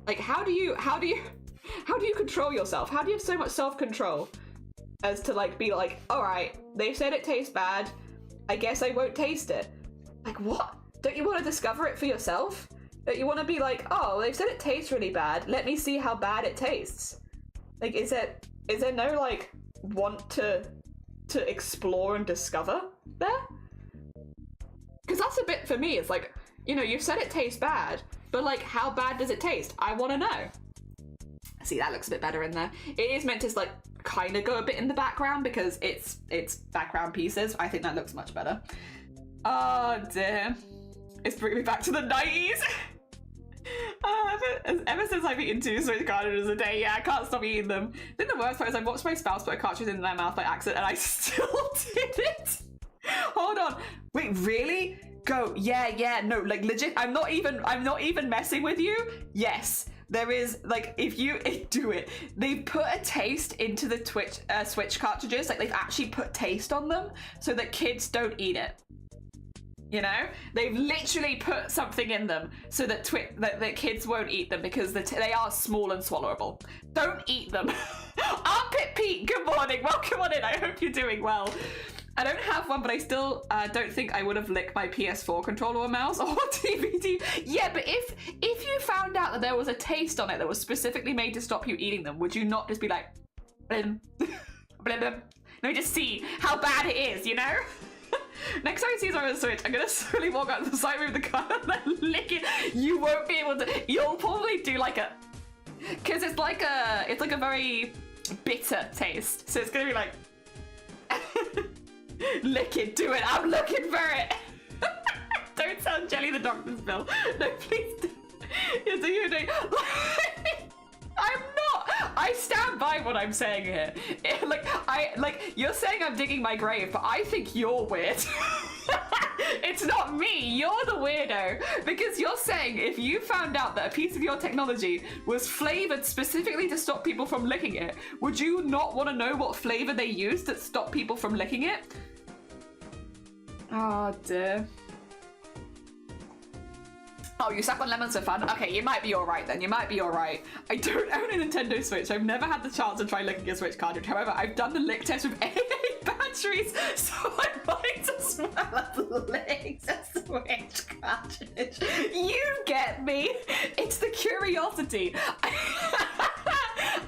Like, how do you control yourself? How do you have so much self-control as to like be like, all right, they've said it tastes bad, I guess I won't taste it. Like, what? Don't you want to discover it for yourself? Don't you want to be like, oh, they've said it tastes really bad, let me see how bad it tastes? Like, is there no like want to explore and discover there? Because that's a bit for me, it's like, you know, you've said it tastes bad, but like, how bad does it taste? I want to know. See, that looks a bit better in there. It is meant to like kind of go a bit in the background because it's background pieces. I think that looks much better. Oh dear, it's bringing me back to the 90s. Ever since I've eaten 2 Switch cartridges a day, yeah, I can't stop eating them. Then the worst part is I watched my spouse put a cartridge in their mouth by accident and I still did it. Hold on. Wait, really? Go. Yeah, no, like legit, I'm not even messing with you. Yes. There is, like, if you do it, they've put a taste into the Switch cartridges, like they've actually put taste on them so that kids don't eat it. You know, they've literally put something in them so that that kids won't eat them because they are small and swallowable. Don't eat them. Armpit Pete, good morning. Welcome on in. I hope you're doing well. I don't have one, but I still don't think I would have licked my PS4 controller or mouse or DVD. Yeah, but if you found out that there was a taste on it that was specifically made to stop you eating them, would you not just be like, blim, blim, blim? Let me just see how bad it is, you know? Next time I see someone on the Switch, I'm gonna slowly walk out to the side of the car and then lick it. You won't be able to. You'll probably do like a, because it's like a very bitter taste. So it's gonna be like, lick it, do it. I'm looking for it. Don't sound Jelly the Doctor's Bill. No, please don't. You're doing. I'm not. I stand by what I'm saying here. Like you're saying I'm digging my grave, but I think you're weird. It's not me, you're the weirdo. Because you're saying if you found out that a piece of your technology was flavored specifically to stop people from licking it, would you not want to know what flavor they used that stopped people from licking it? Oh dear. Oh, you suck on lemons for fun? Okay, you might be alright then, you might be alright. I don't own a Nintendo Switch, I've never had the chance to try licking a Switch cartridge. However, I've done the lick test with AA batteries, so I might as well lick a Switch cartridge. You get me? It's the curiosity.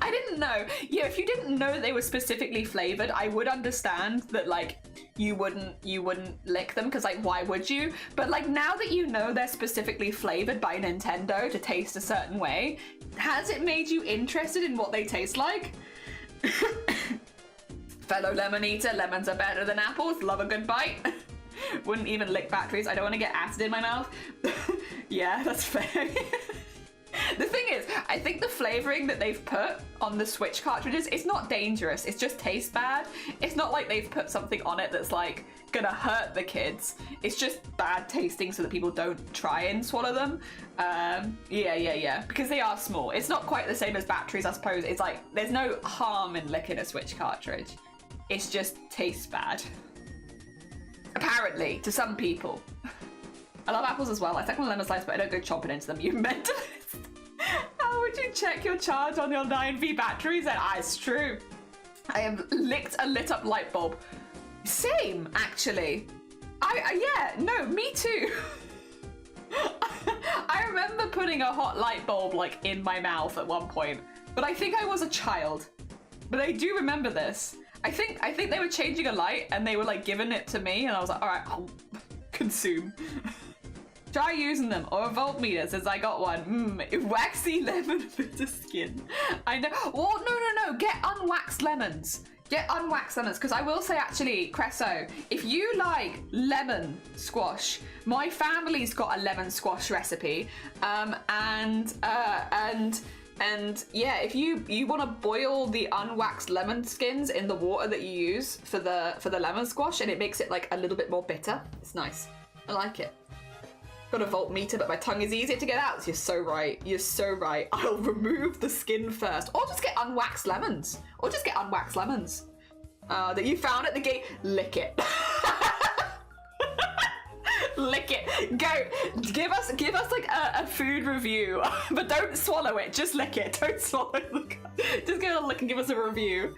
I didn't know. Yeah, if you didn't know they were specifically flavored, I would understand that, like, you wouldn't lick them, because, like, why would you? But, like, now that you know they're specifically flavored by Nintendo to taste a certain way, has it made you interested in what they taste like? Fellow lemon eater, lemons are better than apples. Love a good bite. Wouldn't even lick batteries. I don't want to get acid in my mouth. Yeah, that's fair. The thing is, I think the flavoring that they've put on the Switch cartridges, it's not dangerous, it just tastes bad. It's not like they've put something on it that's like gonna hurt the kids. It's just bad tasting so that people don't try and swallow them. Yeah, because they are small. It's not quite the same as batteries, I suppose. It's like, there's no harm in licking a Switch cartridge. It's just tastes bad. Apparently, to some people. I love apples as well. I suck on lemon slice, but I don't go chomping into them. You mentalist. How would you check your charge on your 9V batteries? And it's true. I have licked a lit up light bulb. Same, actually. Yeah, no, me too. I remember putting a hot light bulb like in my mouth at one point, but I think I was a child. But I do remember this. I think they were changing a light and they were like giving it to me, and I was like, all right, I'll consume. Try using them, or a voltmeter, since I got one. Waxy lemon bitter skin. I know. Well, no. Get unwaxed lemons. Get unwaxed lemons, because I will say actually, Cresso, if you like lemon squash, my family's got a lemon squash recipe, and yeah, if you want to boil the unwaxed lemon skins in the water that you use for the lemon squash, and it makes it like a little bit more bitter. It's nice. I like it. Got a voltmeter, but my tongue is easier to get out. You're so right. You're so right. I'll remove the skin first. Or just get unwaxed lemons. That you found at the gate. Lick it. Lick it. Go. Give us like a food review. But don't swallow it. Just lick it. Don't swallow it. Just give it a look and give us a review.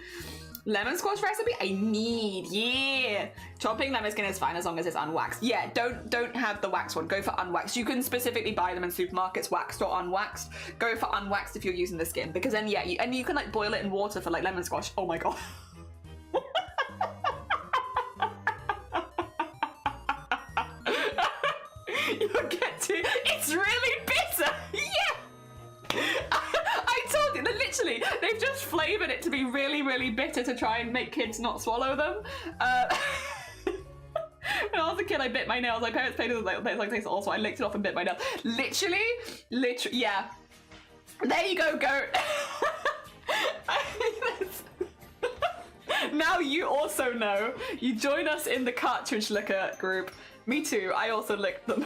Lemon squash recipe? I need, yeah. Chopping lemon skin is fine as long as it's unwaxed. Yeah, don't have the waxed one. Go for unwaxed. You can specifically buy them in supermarkets, waxed or unwaxed. Go for unwaxed if you're using the skin, because then yeah, you can like boil it in water for like lemon squash. Oh my god. You'll get to. It's really bitter. Yeah. I told you, literally, they've just flavoured it to be really, really bitter to try and make kids not swallow them. When I was a kid, I bit my nails. My parents paid it like taste also. I licked it off and bit my nails. Literally, yeah. There you go, goat. Now you also know. You join us in the cartridge licker group. Me too. I also licked them.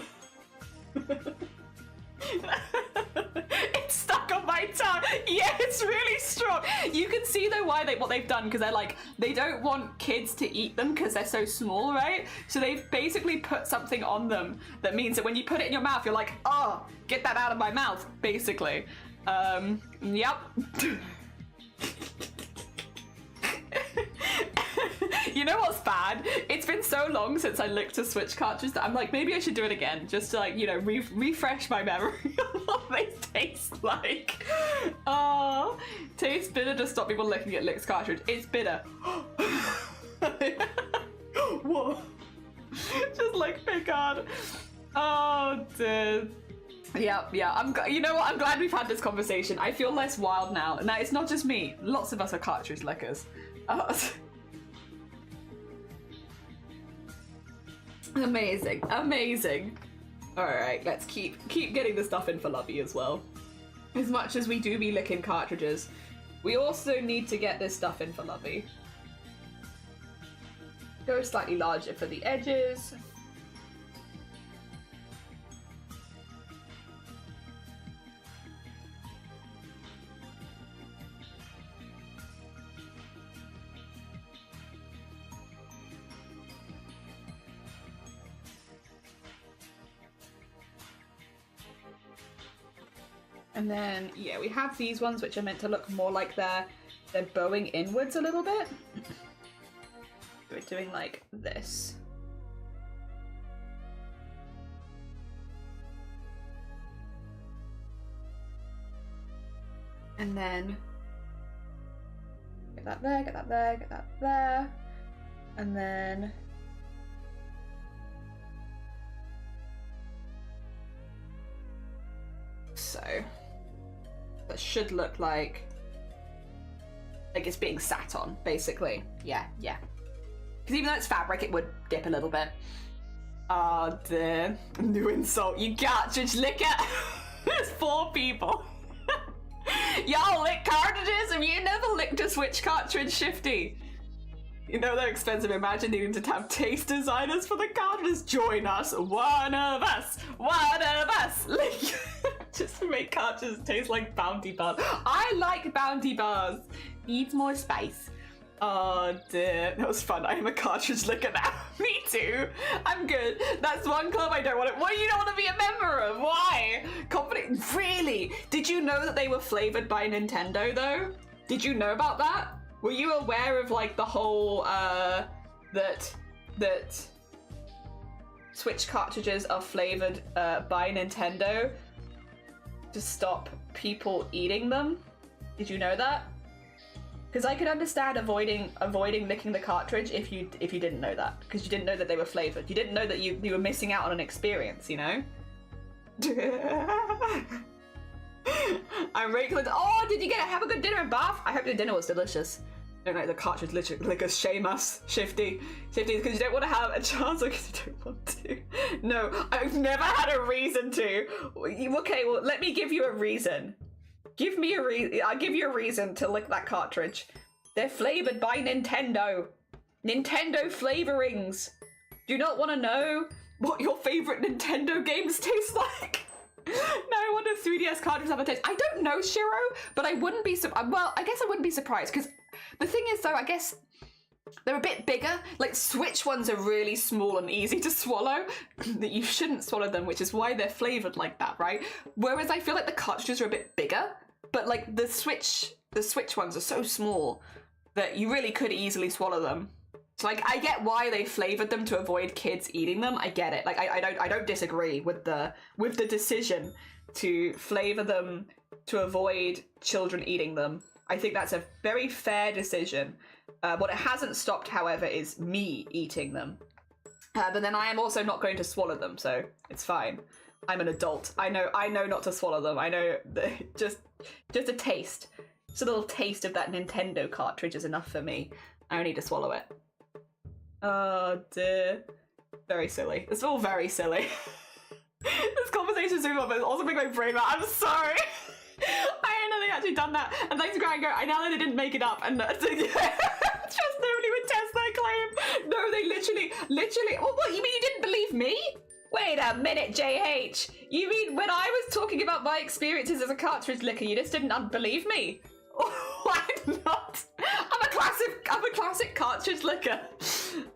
It's stuck on my tongue. Yeah, it's really strong. You can see though why what they've done, because they're like, they don't want kids to eat them because they're so small, right? So they've basically put something on them that means that when you put it in your mouth, you're like, oh, get that out of my mouth, basically. Yep. You know what's bad? It's been so long since I licked a Switch cartridge that I'm like, maybe I should do it again, just to like, you know, refresh my memory of what they taste like. Oh, tastes bitter to stop people licking at Lick's cartridge. It's bitter. Whoa. Just like Picard. Oh, dude. Yeah. You know what? I'm glad we've had this conversation. I feel less wild now. Now, it's not just me. Lots of us are cartridge lickers. Amazing. All right, let's keep getting the stuff in for Lovey as well. As much as we do be licking cartridges, we also need to get this stuff in for Lovey. Go slightly larger for the edges. And then, yeah, we have these ones which are meant to look more like they're bowing inwards a little bit. We're doing like this. And then get that there, get that there, get that there. And then so that should look like it's being sat on, basically. Yeah. Because even though it's fabric, it would dip a little bit. Oh dear. New insult. You cartridge licker. There's 4 people. Y'all lick cartridges? Have you never licked a Switch cartridge, Shifty? You know they're expensive. Imagine needing to have taste designers for the cartridges. Join us. One of us. Like, just to make cartridges taste like Bounty bars. I like Bounty bars. Needs more spice. Oh dear, that was fun. I am a cartridge licker now. Me too. I'm good. That's one club I don't want to. What, you don't want to be a member of? Why? Confident. Really? Did you know that they were flavored by Nintendo though? Did you know about that? Were you aware of like the whole that Switch cartridges are flavored by Nintendo to stop people eating them? Did you know that? Because I could understand avoiding licking the cartridge if you didn't know that, because you didn't know that they were flavored. You didn't know that you were missing out on an experience, you know? I'm regular. Oh, did you have a good dinner in Bath? I hope your dinner was delicious. Don't like the cartridge lickers. Shame us, Shifty, because you don't want to have a chance or because you don't want to. No, I've never had a reason to. Okay, well, let me give you a reason. Give me a reason. I'll give you a reason to lick that cartridge. They're flavored by Nintendo. Nintendo flavorings. Do you not want to know what your favorite Nintendo games taste like? No, I wonder if 3DS cartridges have a taste. I don't know, Shiro, but I wouldn't be well, I guess I wouldn't be surprised, because the thing is, though, I guess they're a bit bigger. Like, Switch ones are really small and easy to swallow. That you shouldn't swallow them, which is why they're flavored like that, right? Whereas I feel like the cartridges are a bit bigger, but like the Switch ones are so small that you really could easily swallow them. So like, I get why they flavored them to avoid kids eating them. I get it. Like, I don't disagree with the decision to flavor them to avoid children eating them. I think that's a very fair decision. What it hasn't stopped, however, is me eating them. But then I am also not going to swallow them, so it's fine. I'm an adult. I know not to swallow them. I know that just a taste. Just a little taste of that Nintendo cartridge is enough for me. I don't need to swallow it. Oh dear. Very silly. It's all very silly. This conversation is so fun, but it's also making my brain out. I'm sorry. I didn't know they actually done that. And thanks to Grind Go, I know that they didn't make it up, and just nobody would test their claim. No, they literally. Well, what, you mean you didn't believe me? Wait a minute, JH. You mean when I was talking about my experiences as a cartridge licker, you just didn't believe me? I'm not. I'm a classic cartridge licker.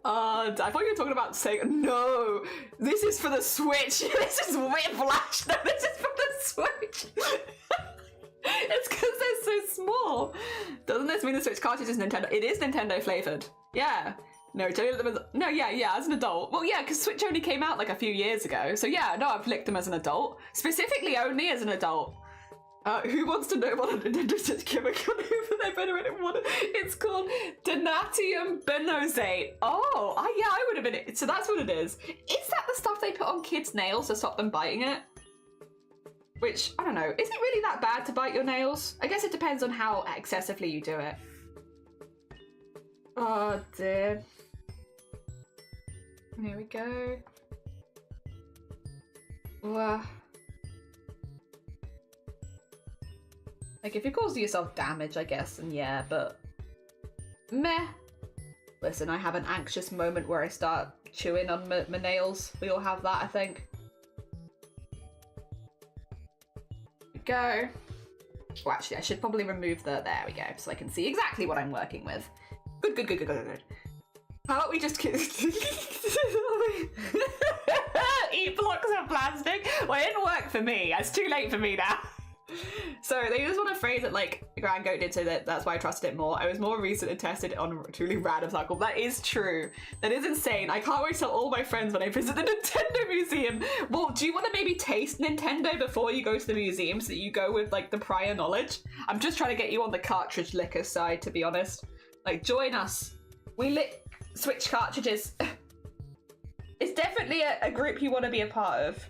I thought you were talking about saying no. This is for the Switch. This is Whiplash. No, this is for the Switch. It's because they're so small. Doesn't this mean the Switch cartridge is Nintendo? It is Nintendo flavored. Yeah. No, yeah, as an adult. Well, yeah, because Switch only came out like a few years ago. So yeah, no, I've licked them as an adult. Specifically only as an adult. Who wants to know what a Nintendo Switch chemical it's called Donatium benzoate. Oh, yeah, I would have been. So that's what it is. Is that the stuff they put on kids' nails to stop them biting it? Which, I don't know. Is it really that bad to bite your nails? I guess it depends on how excessively you do it. Oh, dear. Here we go. Wow. Like, if you cause yourself damage, I guess, and yeah, but meh. Listen, I have an anxious moment where I start chewing on my nails. We all have that, I think. Go. Well, actually, I should probably remove there we go, so I can see exactly what I'm working with. Good. How about we just eat blocks of plastic? Well, it didn't work for me. It's too late for me now. So they just want to phrase it like Grand Goat did, so that's why I trusted it more. I was more recent and tested on a truly random cycle. That is true. That is insane. I can't wait to tell all my friends when I visit the Nintendo Museum. Well, do you want to maybe taste Nintendo before you go to the museum so that you go with like the prior knowledge? I'm just trying to get you on the cartridge liquor side, to be honest. Like, join us. We lick Switch cartridges. It's definitely a group you want to be a part of.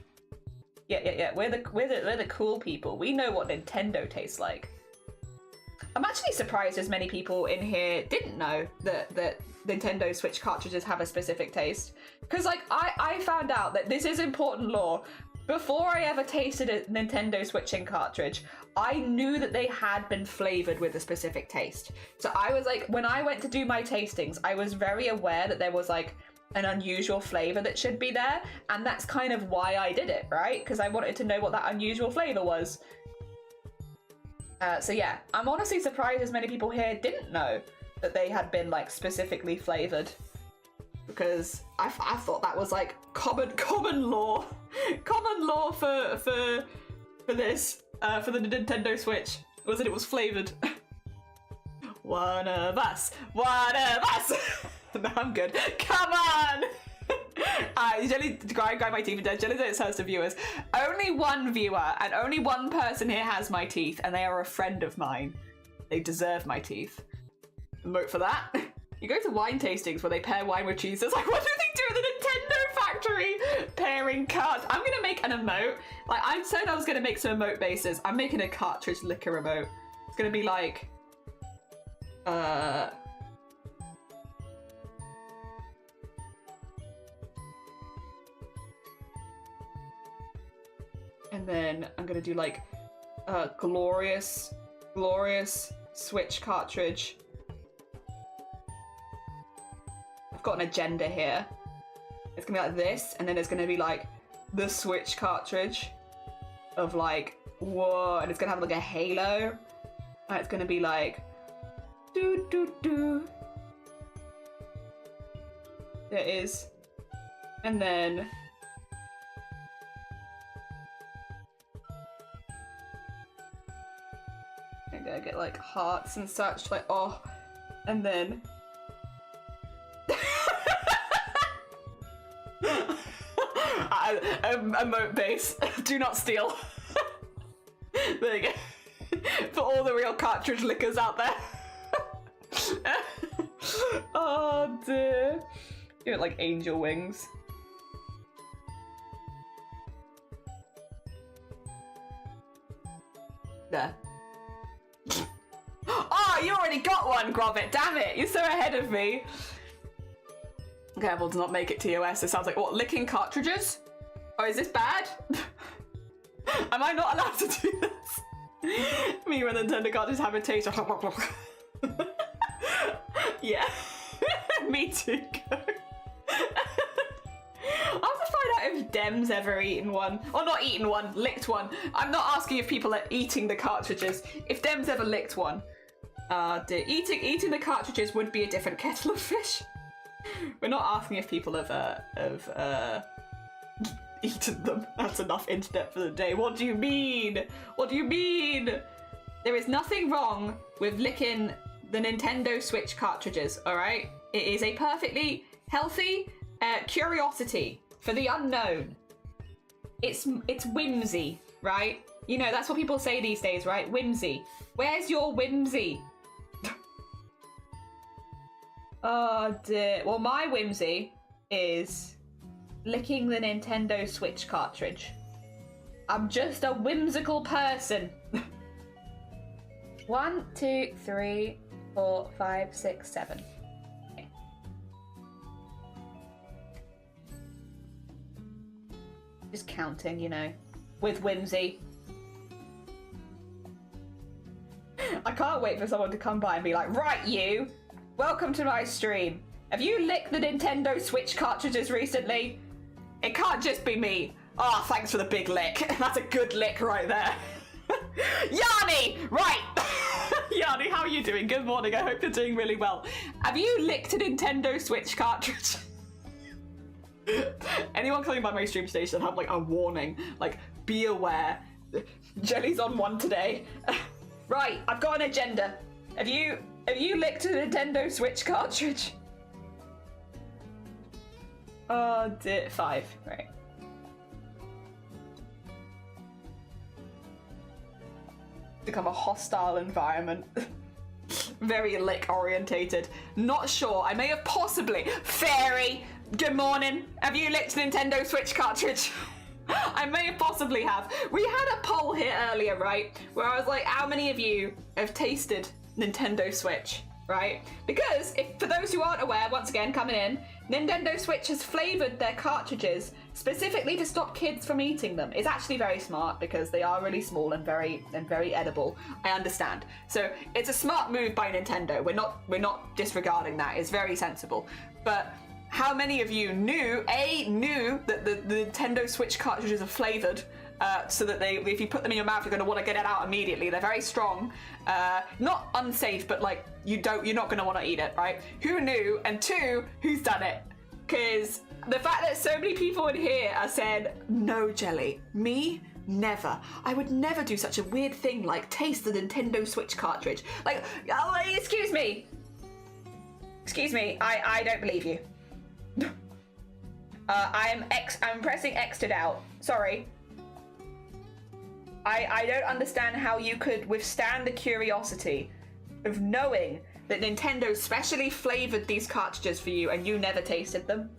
Yeah. We're the cool people. We know what Nintendo tastes like. I'm actually surprised as many people in here didn't know that Nintendo Switch cartridges have a specific taste. Because like I found out that this is important lore. Before I ever tasted a Nintendo Switching cartridge, I knew that they had been flavored with a specific taste. So I was like, when I went to do my tastings, I was very aware that there was like an unusual flavor that should be there, and that's kind of why I did it, right? Because I wanted to know what that unusual flavor was. So yeah, I'm honestly surprised as many people here didn't know that they had been like specifically flavored, because I thought that was like common lore, common lore for this for the Nintendo Switch was that it was flavored. One of us. No, I'm good. Come on! Jelly, grind my teeth. Jelly says to viewers, only one viewer and only one person here has my teeth, and they are a friend of mine. They deserve my teeth. Emote for that. You go to wine tastings where they pair wine with cheese. It's like, what do they do at the Nintendo factory? Pairing cards. I'm gonna make an emote. Like, I said I was gonna make some emote bases. I'm making a cartridge liquor emote. It's gonna be like, and then I'm gonna do like glorious Switch cartridge. I've got an agenda here. It's gonna be like this, and then it's gonna be like the Switch cartridge of like, whoa, and it's gonna have like a halo, and it's gonna be like do do do. There it is. And then I'm gonna get like hearts and such, like, oh, and then emote base. Do not steal. There you go. For all the real cartridge lickers out there. Oh dear. Do it like angel wings. There. Oh, you already got one, Grobbit. Damn it, you're so ahead of me. Careful to not make it TOS. It sounds like, what, licking cartridges? Oh, is this bad? Am I not allowed to do this? Me when Nintendo cartridges have a taste. Yeah. Me too. I'll have to find out if Dem's ever eaten one. Or not eaten one, licked one. I'm not asking if people are eating the cartridges. If Dem's ever licked one. Eating the cartridges would be a different kettle of fish. We're not asking if people have eaten them. That's enough internet for the day. What do you mean? What do you mean? There is nothing wrong with licking the Nintendo Switch cartridges, alright? It is a perfectly healthy curiosity for the unknown. It's whimsy, right? You know, that's what people say these days, right? Whimsy. Where's your whimsy? Oh dear. Well, my whimsy is licking the Nintendo Switch cartridge. I'm just a whimsical person. 1, 2, 3, 4, 5, 6, 7. Okay. Just counting, you know, with whimsy. I can't wait for someone to come by and be like, right, you, welcome to my stream. Have you licked the Nintendo Switch cartridges recently? It can't just be me. Oh, thanks for the big lick. That's a good lick right there. Yanni! Right! Yanni, how are you doing? Good morning, I hope you're doing really well. Have you licked a Nintendo Switch cartridge? Anyone coming by my stream today should have like a warning. Like, be aware. Jelly's on one today. Right, I've got an agenda. Have you licked a Nintendo Switch cartridge? Oh dear, 5, right. Become a hostile environment. Very lick orientated. Not sure. I may have possibly. Fairy, good morning. Have you licked a Nintendo Switch cartridge? I may have possibly have. We had a poll here earlier, right? Where I was like, how many of you have tasted Nintendo Switch, right? Because, for those who aren't aware, once again, coming in, Nintendo Switch has flavored their cartridges specifically to stop kids from eating them. It's actually very smart because they are really small and very edible. I understand. So it's a smart move by Nintendo. We're not disregarding that. It's very sensible. But how many of you knew that the Nintendo Switch cartridges are flavored, so that if you put them in your mouth, you're going to want to get it out immediately. They're very strong, not unsafe, but like you're not going to want to eat it, right? Who knew? And 2, who's done it? Because the fact that so many people in here are saying no, Jelly, me. Never. I would never do such a weird thing like taste the Nintendo Switch cartridge. Like, oh, excuse me. Excuse me. I don't believe you. I'm pressing X to doubt. Sorry. I don't understand how you could withstand the curiosity of knowing that Nintendo specially flavored these cartridges for you and you never tasted them.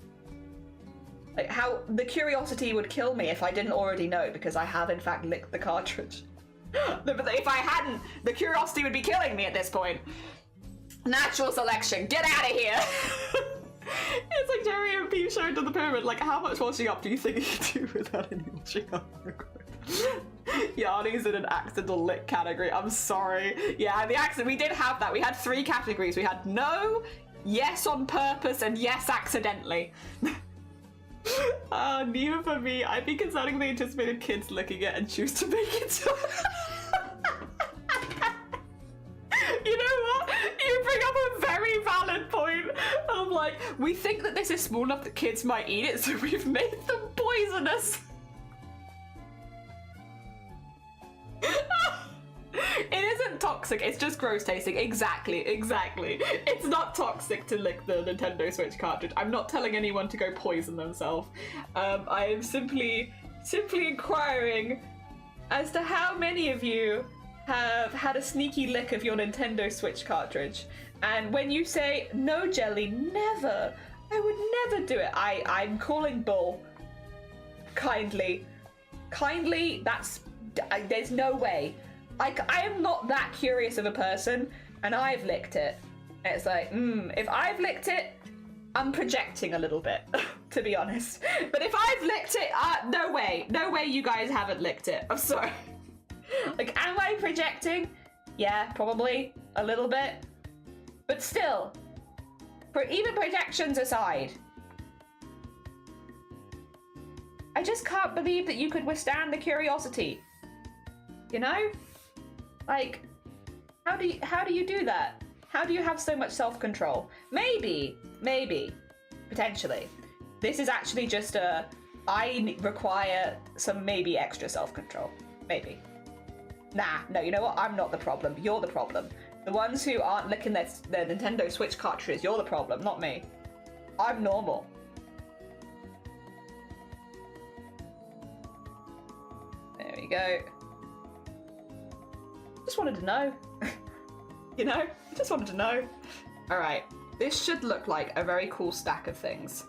Like, how the curiosity would kill me if I didn't already know, because I have in fact licked the cartridge. But if I hadn't, the curiosity would be killing me at this point. Natural selection, get out of here! It's like Jerry and Pete showing to the pyramid, like, how much washing up do you think you can do without any washing up required? Yarny's in an accidental lick category, I'm sorry. Yeah, the accident, we did have that. We had 3 categories. We had no, yes on purpose, and yes accidentally. Neither for me. I'd be concerning the anticipated kids licking it and choose to make it. You know what? You bring up a very valid point. I'm like, we think that this is small enough that kids might eat it, so we've made them poisonous. It isn't toxic, it's just gross tasting. Exactly. It's not toxic to lick the Nintendo Switch cartridge. I'm not telling anyone to go poison themselves. I am simply inquiring as to how many of you have had a sneaky lick of your Nintendo Switch cartridge. And when you say, no, Jelly, never, I would never do it, I'm calling bull. Kindly, there's no way. Like, I am not that curious of a person, and I've licked it. And it's like, if I've licked it, I'm projecting a little bit, to be honest. But if I've licked it, no way you guys haven't licked it. I'm sorry. Like, am I projecting? Yeah, probably a little bit. But still, even projections aside, I just can't believe that you could withstand the curiosity. You know? Like, how do you do that? How do you have so much self-control? Maybe, potentially. This is actually just I require some maybe extra self-control. Maybe. Nah, no, you know what? I'm not the problem. You're the problem. The ones who aren't licking their Nintendo Switch cartridges, you're the problem, not me. I'm normal. There we go. Just wanted to know. You know? Just wanted to know. Alright. This should look like a very cool stack of things.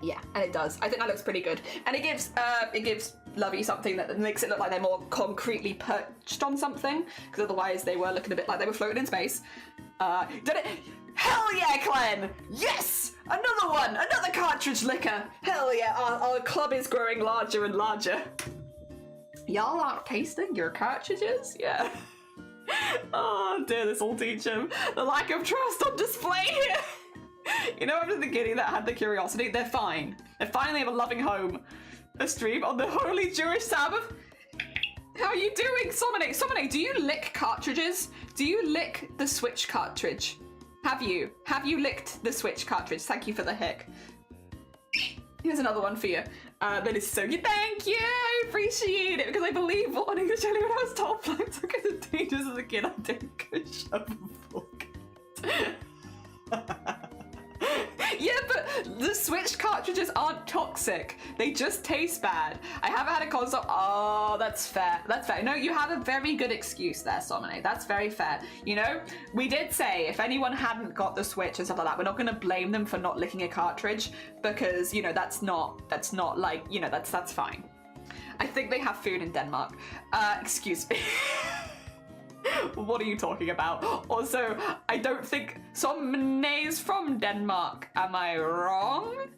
Yeah, and it does. I think that looks pretty good. And it gives Lovey something that makes it look like they're more concretely perched on something, because otherwise they were looking a bit like they were floating in space. Did it? Hell yeah, Clem! Yes! Another one! Another cartridge licker! Hell yeah, our club is growing larger and larger. Y'all aren't tasting your cartridges? Yeah. Oh dear, this will teach him. The lack of trust on display here. You know, after the kitty that had the curiosity, they're fine. They finally have a loving home. A stream on the Holy Jewish Sabbath. How are you doing, Somine? Somine, do you lick cartridges? Do you lick the Switch cartridge? Have you? Have you licked the Switch cartridge? Thank you for the hick. Here's another one for you. That is so good. Thank you. I appreciate it because I believe warning the jelly when I was told flying took as a dangerous as a kid. I didn't go shove a fork. Yeah, but the Switch cartridges aren't toxic. They just taste bad. I haven't had a console. Oh, that's fair. That's fair. No, you have a very good excuse there, Somine. That's very fair. You know, we did say if anyone hadn't got the Switch and stuff like that, we're not going to blame them for not licking a cartridge because, you know, that's not like, you know, that's fine. I think they have food in Denmark. Excuse me. What are you talking about? Also, I don't think Somne's from Denmark. Am I wrong?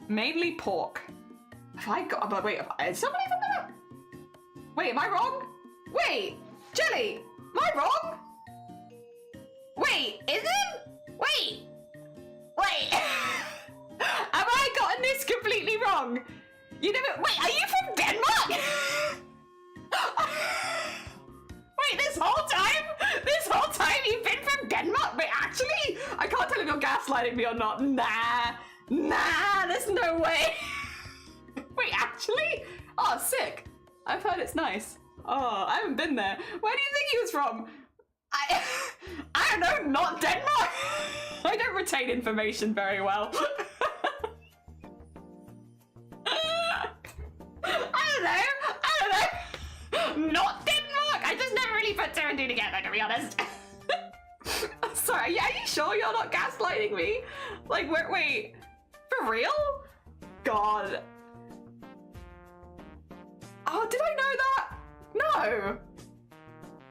Mainly pork. Have I got? But wait, is somebody from Denmark? Wait, am I wrong? Wait, Jelly, am I wrong? Wait, is it? Wait. Have I gotten this completely wrong? You never. Wait, are you from Denmark? Wait, this whole time you've been from Denmark? Wait, actually, I can't tell if you're gaslighting me or not. Nah, there's no way. Wait, actually? Oh, sick. I've heard it's nice. Oh, I haven't been there. Where do you think he was from? I don't know, not Denmark. I don't retain information very well. I don't know. Not Denmark. I just never really put two and two together, to be honest. Sorry, yeah, are you sure you're not gaslighting me? Like, wait, for real? God. Oh, did I know that?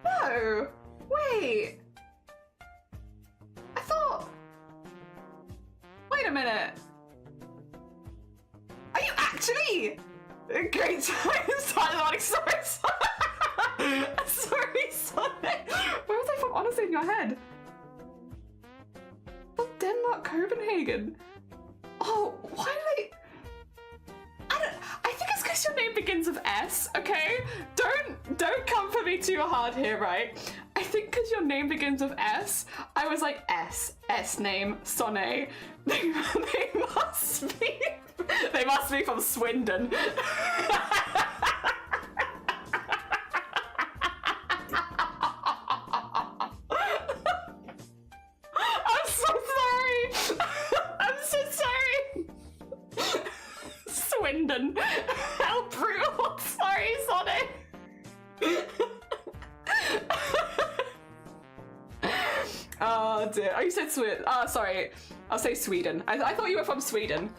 No. Wait. I thought. Wait a minute. Are you actually? Great time. Sorry. Sorry. Where was I from? Honestly, in your head. Oh, Denmark, Copenhagen. Oh, why do they? I think it's because your name begins with S. Okay, don't come for me too hard here, right? I think because your name begins with S, I was like S name Sonne. They must be from Swindon. I'm so sorry. Swindon. How brutal. Sorry, Sonic. Oh dear. Oh, you said Sweden. Oh, sorry. I'll say Sweden. I thought you were from Sweden.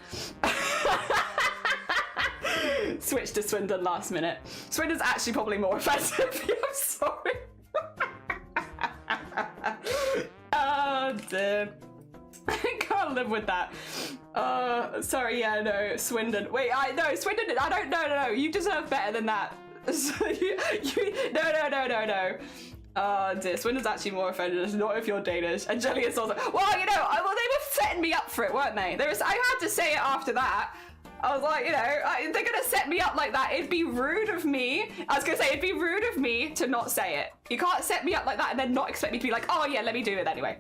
Switch to Swindon last minute. Swindon's actually probably more offensive. I'm sorry. Oh dear. I can't live with that. Sorry, yeah, no, Swindon. Wait, no, Swindon, I don't, no, you deserve better than that. No. Oh dear, Swindon's actually more offended, not if you're Danish. And Jelly is also, well, you know, well, they were setting me up for it, weren't they? I had to say it after that. I was like, you know, they're gonna set me up like that. It'd be rude of me. I was gonna say, it'd be rude of me to not say it. You can't set me up like that and then not expect me to be like, oh yeah, let me do it anyway.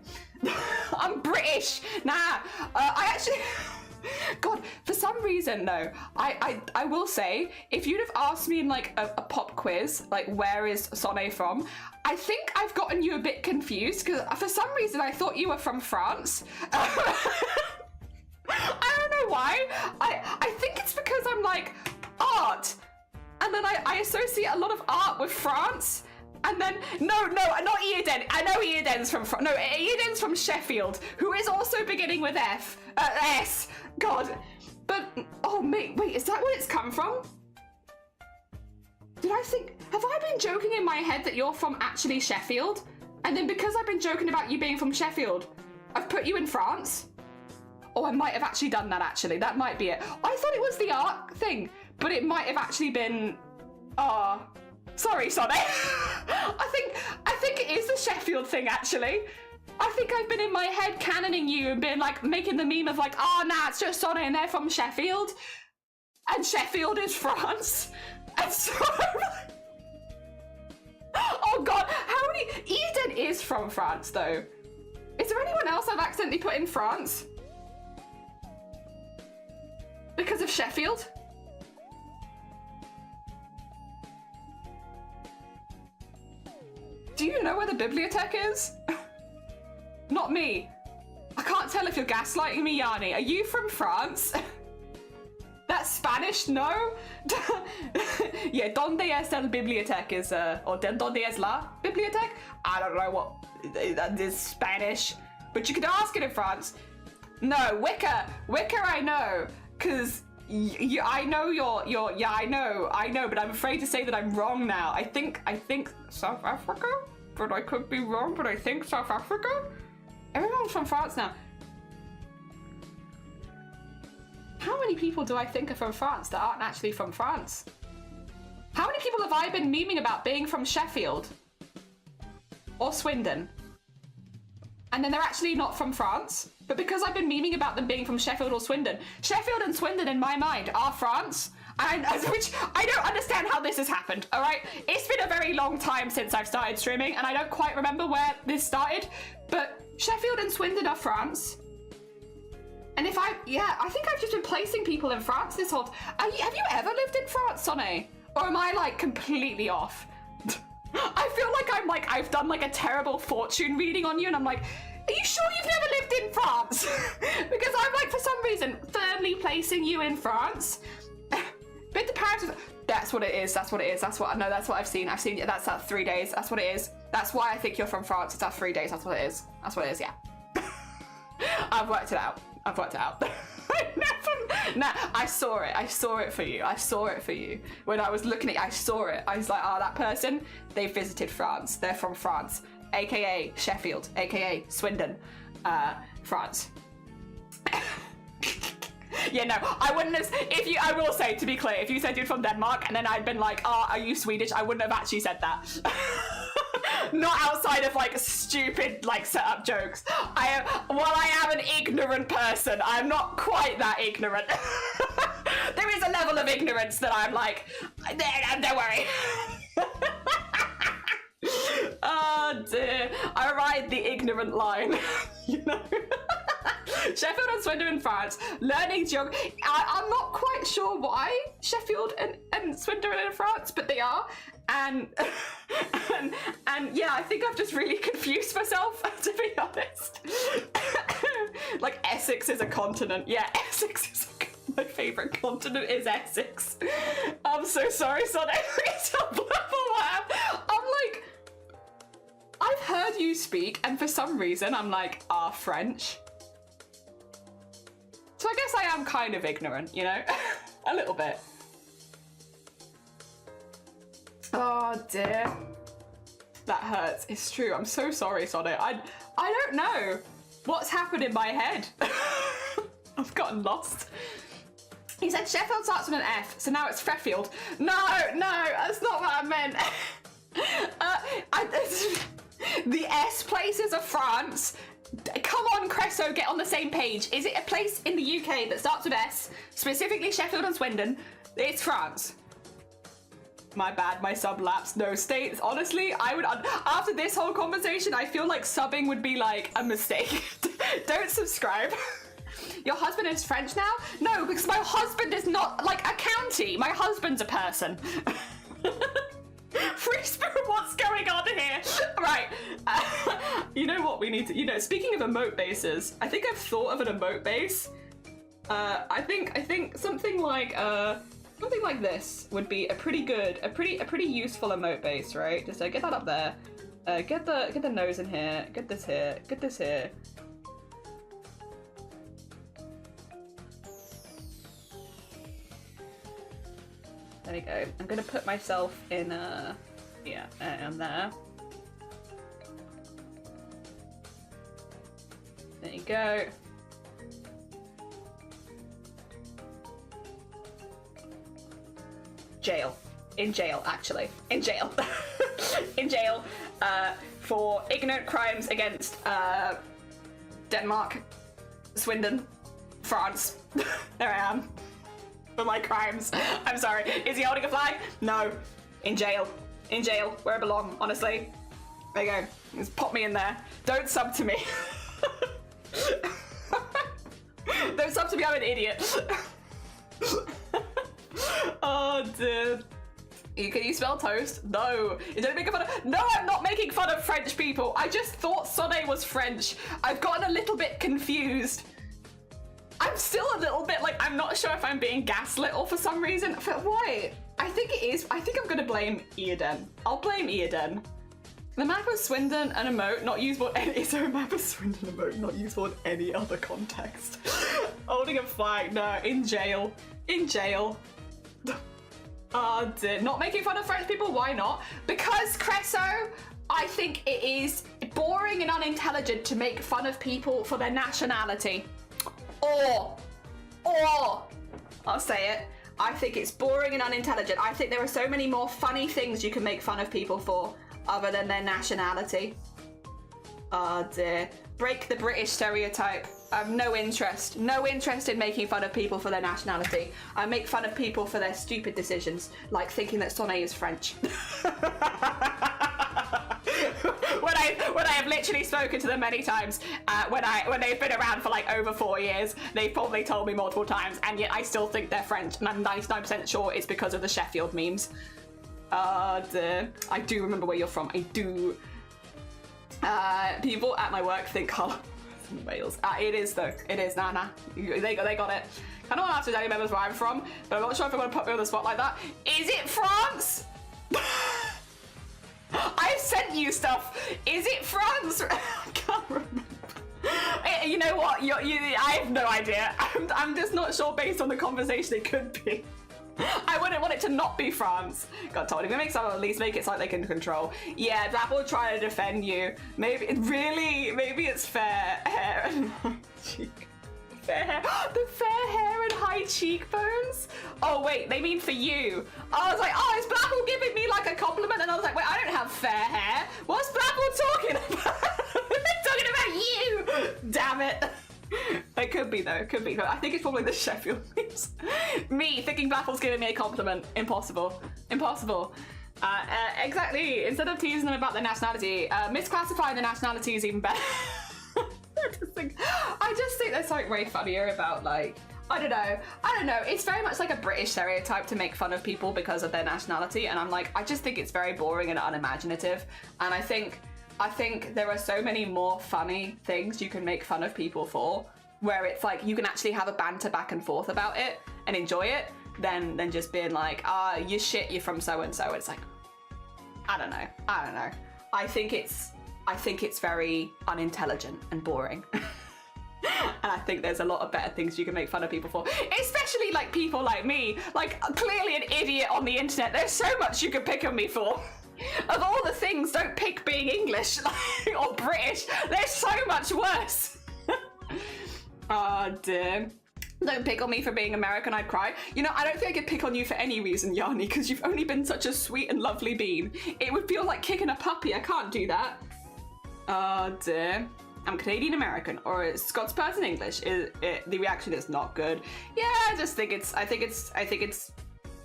I'm British. Nah, I actually, God, for some reason though, I will say, if you'd have asked me in like a pop quiz, like where is Sonne from? I think I've gotten you a bit confused because for some reason I thought you were from France. I don't know why. I think it's because I'm like art, and then I associate a lot of art with France, and then no, not Earden. I know Earden's from no, Earden's from Sheffield, who is also beginning with S. God, but oh mate, wait, is that where it's come from? Have I been joking in my head that you're from actually Sheffield, and then because I've been joking about you being from Sheffield, I've put you in France? Oh, I might have actually done that, actually. That might be it. I thought it was the art thing, but it might have actually been... Oh, sorry, Sonny. I think it is the Sheffield thing, actually. I think I've been in my head cannoning you and been like, making the meme of like, oh, nah, it's just Sonny and they're from Sheffield. And Sheffield is France. And so... Oh, God, how many... Eden is from France, though. Is there anyone else I've accidentally put in France? Because of Sheffield? Do you know where the bibliothèque is? Not me. I can't tell if you're gaslighting me, Yanni. Are you from France? That's Spanish, no? Yeah, ¿dónde es el bibliothèque is, or ¿dónde es la bibliothèque? I don't know what, that is Spanish, but you could ask it in France. No, Wicker I know, because I know yeah, I know, but I'm afraid to say that I'm wrong now. I think South Africa, but I could be wrong, but I think South Africa? Everyone's from France now. How many people do I think are from France that aren't actually from France? How many people have I been memeing about being from Sheffield? Or Swindon? And then they're actually not from France? But because I've been memeing about them being from Sheffield or Swindon, Sheffield and Swindon in my mind are France. Which I don't understand how this has happened, all right? It's been a very long time since I've started streaming and I don't quite remember where this started, but Sheffield and Swindon are France. And I think I've just been placing people in France this whole have you ever lived in France, Sonny? Or am I like completely off? I feel like I've done like a terrible fortune reading on you and I'm like, are you sure you've never lived in France? Because I'm like, for some reason, firmly placing you in France. But the Paris, that's what it is, that's what I've seen, that's that 3 days, that's what it is. That's why I think you're from France, it's that 3 days, that's what it is, yeah. I've worked it out. No, I saw it for you. When I was looking at it, I saw it. I was like, oh, that person, they visited France. They're from France. AKA Sheffield, AKA Swindon, France. Yeah, no, I wouldn't have, I will say, to be clear, if you said you're from Denmark and then I'd been like, oh, are you Swedish? I wouldn't have actually said that. Not outside of like stupid like setup jokes. While I am an ignorant person, I'm not quite that ignorant. There is a level of ignorance that I'm like, don't worry. Oh dear, I ride the ignorant line, you know. Sheffield and Swindon in France, learning geography. I'm not quite sure why Sheffield and Swindon are in France, but they are. And yeah, I think I've just really confused myself, to be honest. Like Essex is a continent. Yeah, Essex is my favourite continent is Essex. I'm so sorry, son. I'm like, I've heard you speak, and for some reason I'm like, French. So I guess I am kind of ignorant, you know? A little bit. Oh dear. That hurts. It's true. I'm so sorry, Sonny. I don't know what's happened in my head. I've gotten lost. He said Sheffield starts with an F, so now it's Freffield. No, that's not what I meant. The S places of France. Come on, Cresso, get on the same page. Is it a place in the UK that starts with S, specifically Sheffield and Swindon? It's France. My bad, my sub lapsed. No, states. Honestly, I would, after this whole conversation, I feel like subbing would be like a mistake. Don't subscribe. Your husband is French now? No, because my husband is not like a county. My husband's a person. Free spirit, what's going on here? Right. You know what we need to, speaking of emote bases, I think I've thought of an emote base. I think something like this would be a pretty useful emote base, right? Just get that up there. Get the nose in here. Get this here. Get this here. There we go. I'm gonna put myself in and there. There you go. Jail. In jail, actually. In jail. In jail for ignorant crimes against Denmark, Swindon, France. There I am. For my crimes. I'm sorry. Is he holding a flag? No. In jail. In jail. Where I belong, honestly. There you go. Just pop me in there. Don't sub to me. Don't sub to me, I'm an idiot. Oh, dear. Can you spell toast? No. You don't make fun of. No, I'm not making fun of French people. I just thought Sonnet was French. I've gotten a little bit confused. I'm still a little bit like, I'm not sure if I'm being gaslit or for some reason. Why? I think it is. I think I'm gonna blame Eoden. I'll blame Eoden. The map of Swindon and emote not usable. Is there a map of Swindon emote not usable in any other context? Holding a flag. No, in jail. In jail. Oh dear. Not making fun of French people? Why not? Because, Cresso, I think it is boring and unintelligent to make fun of people for their nationality. Or, I'll say it, I think it's boring and unintelligent. I think there are so many more funny things you can make fun of people for other than their nationality. Oh dear. Break the British stereotype. I have no interest in making fun of people for their nationality. I make fun of people for their stupid decisions, like thinking that Sonnet is French. when I have literally spoken to them many times, when they've been around for like over 4 years, they've probably told me multiple times, and yet I still think they're French, and I'm 99% sure it's because of the Sheffield memes. Dear. I do remember where you're from. I do. People at my work think Carl in Wales. It is though. It is. Nah. They got it. I don't want to ask any members where I'm from, but I'm not sure if I'm going to put me on the spot like that. Is it France? I've sent you stuff. Is it France? I can't remember. You know what? I have no idea. I'm just not sure based on the conversation it could be. I wouldn't want it to not be France. God told, if it makes someone at least make it so they can control. Yeah, Dabble trying to defend you. Maybe it's fair hair and high cheek. Fair hair. The fair hair and high cheekbones? Oh wait, they mean for you. I was like, oh, is Blapple giving me like a compliment? And I was like, wait, I don't have fair hair. What's Blapple talking about? They're talking about you. Damn it. It could be though, it could be. But I think it's probably the Sheffield memes. Me thinking Blapple's giving me a compliment. Impossible. Exactly. Instead of teasing them about their nationality, misclassifying the nationality is even better. I just think there's something way funnier about like, I don't know. It's very much like a British stereotype to make fun of people because of their nationality, and I'm like, I just think it's very boring and unimaginative. And I think there are so many more funny things you can make fun of people for, where it's like you can actually have a banter back and forth about it and enjoy it, than just being like, you shit, you're from so and so. It's like, I don't know. I think it's very unintelligent and boring. And I think there's a lot of better things you can make fun of people for, especially like people like me, like clearly an idiot on the internet. There's so much you could pick on me for. Of all the things, don't pick being English or British. There's so much worse. Oh dear. Don't pick on me for being American, I'd cry. You know, I don't think I could pick on you for any reason, Yanni, because you've only been such a sweet and lovely bean. It would feel like kicking a puppy. I can't do that. Oh dear. I'm Canadian American or a Scots person English. The reaction is not good. Yeah, I just think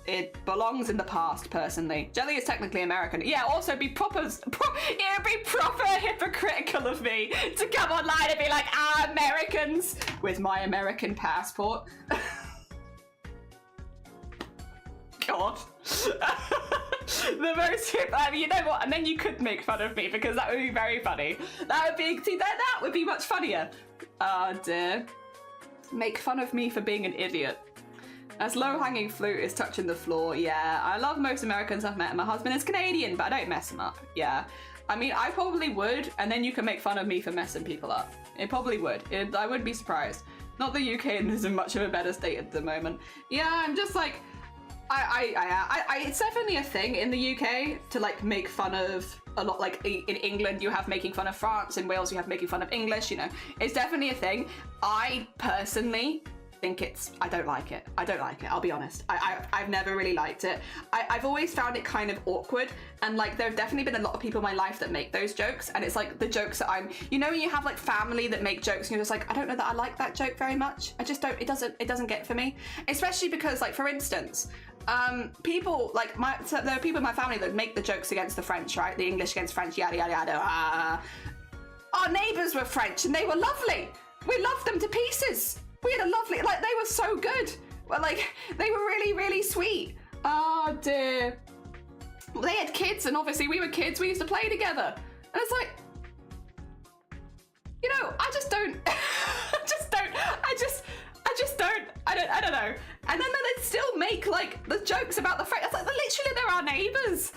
it belongs in the past, personally. Jelly is technically American. Yeah, also it would be proper hypocritical of me to come online and be like, Americans, with my American passport. God. The most you know what? And then you could make fun of me because that would be very funny. That would be much funnier. Oh dear. Make fun of me for being an idiot. As low-hanging fruit is touching the floor. Yeah, I love most Americans I've met. My husband is Canadian, but I don't mess him up. Yeah. I mean, I probably would, and then you can make fun of me for messing people up. It probably would. I would be surprised. Not the UK is in much of a better state at the moment. Yeah, I'm just like, it's definitely a thing in the UK to like make fun of a lot. Like in England, you have making fun of France. In Wales, you have making fun of English. You know, it's definitely a thing. I personally think I don't like it. I'll be honest. I've never really liked it. I've always found it kind of awkward, and like there have definitely been a lot of people in my life that make those jokes, and it's like the jokes that you know, when you have like family that make jokes and you're just like, I don't know that I like that joke very much. I just don't, it doesn't get for me. Especially because, like, for instance, people like there are people in my family that make the jokes against the French, right? The English against French, yada yada yada. Our neighbours were French and they were lovely. We loved them to pieces. We had a lovely, like, they were so good. Well, like, they were really, really sweet. Oh dear. They had kids, and obviously we were kids, we used to play together. And it's like, you know, I just don't, I don't know. And then they'd still make like the jokes about the fact, it's like, literally they're our neighbors.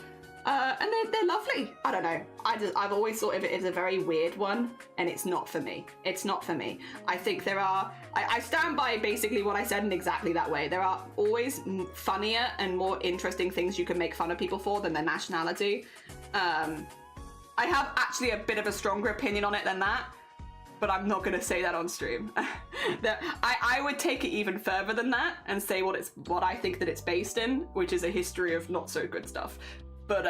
And they're lovely. I don't know. I've always thought of it as a very weird one, and it's not for me. It's not for me. I think there are, I stand by basically what I said in exactly that way. There are always funnier and more interesting things you can make fun of people for than their nationality. I have actually a bit of a stronger opinion on it than that, but I'm not going to say that on stream. I would take it even further than that and say what I think that it's based in, which is a history of not so good stuff. But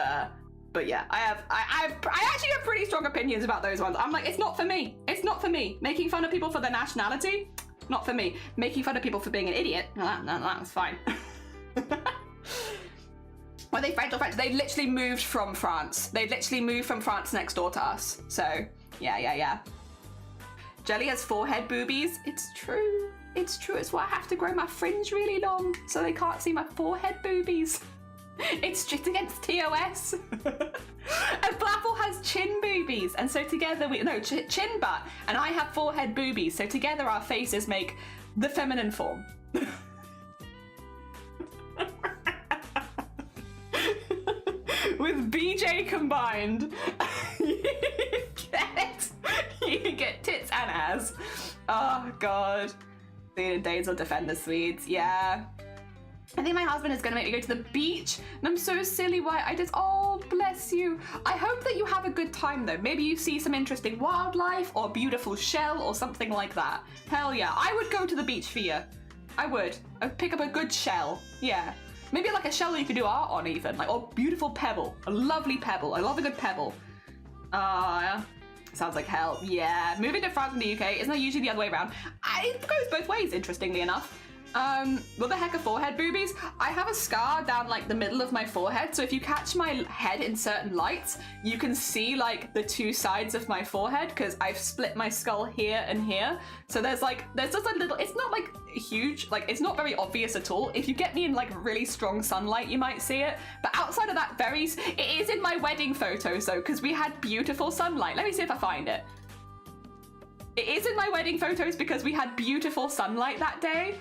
yeah, I actually have pretty strong opinions about those ones. I'm like, it's not for me. It's not for me. Making fun of people for their nationality, not for me. Making fun of people for being an idiot, no, that's fine. Were they French or French? They literally moved from France. They literally moved from France next door to us. So yeah. Jelly has forehead boobies. It's true. It's true. It's why I have to grow my fringe really long so they can't see my forehead boobies. It's just against TOS. And Blapple has chin boobies, and so together chin butt, and I have forehead boobies, so together our faces make the feminine form. With BJ combined, you get tits and ass. Oh god. The Danes will defend the Swedes, yeah. I think my husband is going to make me go to the beach, and I'm so silly why I just, oh, bless you. I hope that you have a good time though. Maybe you see some interesting wildlife or beautiful shell or something like that. Hell yeah, I would go to the beach for you. I would. I'd pick up a good shell, yeah. Maybe like a shell that you could do art on even, like, or beautiful pebble, a lovely pebble. I love a good pebble. Sounds like hell, yeah. Moving to France from the UK, isn't that usually the other way around? It goes both ways, interestingly enough. What the heck are forehead boobies? I have a scar down like the middle of my forehead, so if you catch my head in certain lights, you can see like the two sides of my forehead because I've split my skull here and here. So there's just a little, it's not like huge, like it's not very obvious at all. If you get me in like really strong sunlight, you might see it. But outside of that, it is in my wedding photos though, because we had beautiful sunlight. Let me see if I find it. It is in my wedding photos because we had beautiful sunlight that day.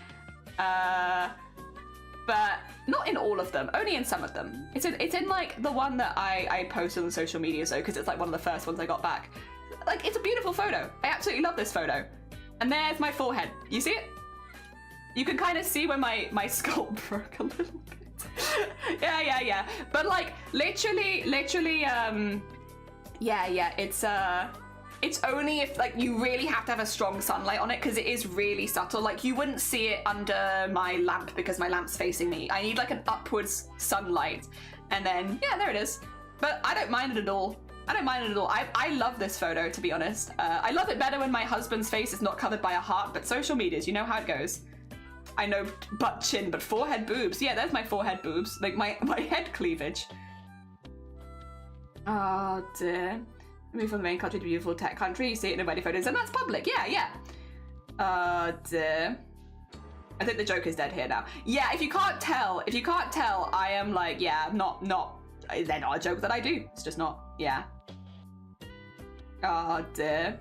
But not in all of them, only in some of them. It's in like the one that I posted on social media though, because it's like one of the first ones I got back. Like, it's a beautiful photo. I absolutely love this photo. And there's my forehead. You see it? You can kind of see where my skull broke a little bit. yeah. But like, literally, yeah, it's only if like you really have to have a strong sunlight on it because it is really subtle. Like you wouldn't see it under my lamp because my lamp's facing me. I need like an upwards sunlight, and then yeah, there it is. But I don't mind it at all. I love this photo, to be honest. I love it better when my husband's face is not covered by a heart, but social medias, you know how it goes. I know butt chin, but forehead boobs. Yeah, there's my forehead boobs. Like my head cleavage. Oh dear. Move from the main country to beautiful tech country. You see it in the wedding photos, and that's public. Yeah. Dear. I think the joke is dead here now. Yeah, if you can't tell, I am like, yeah, not. They're not a joke that I do. It's just not. Yeah. Oh dear.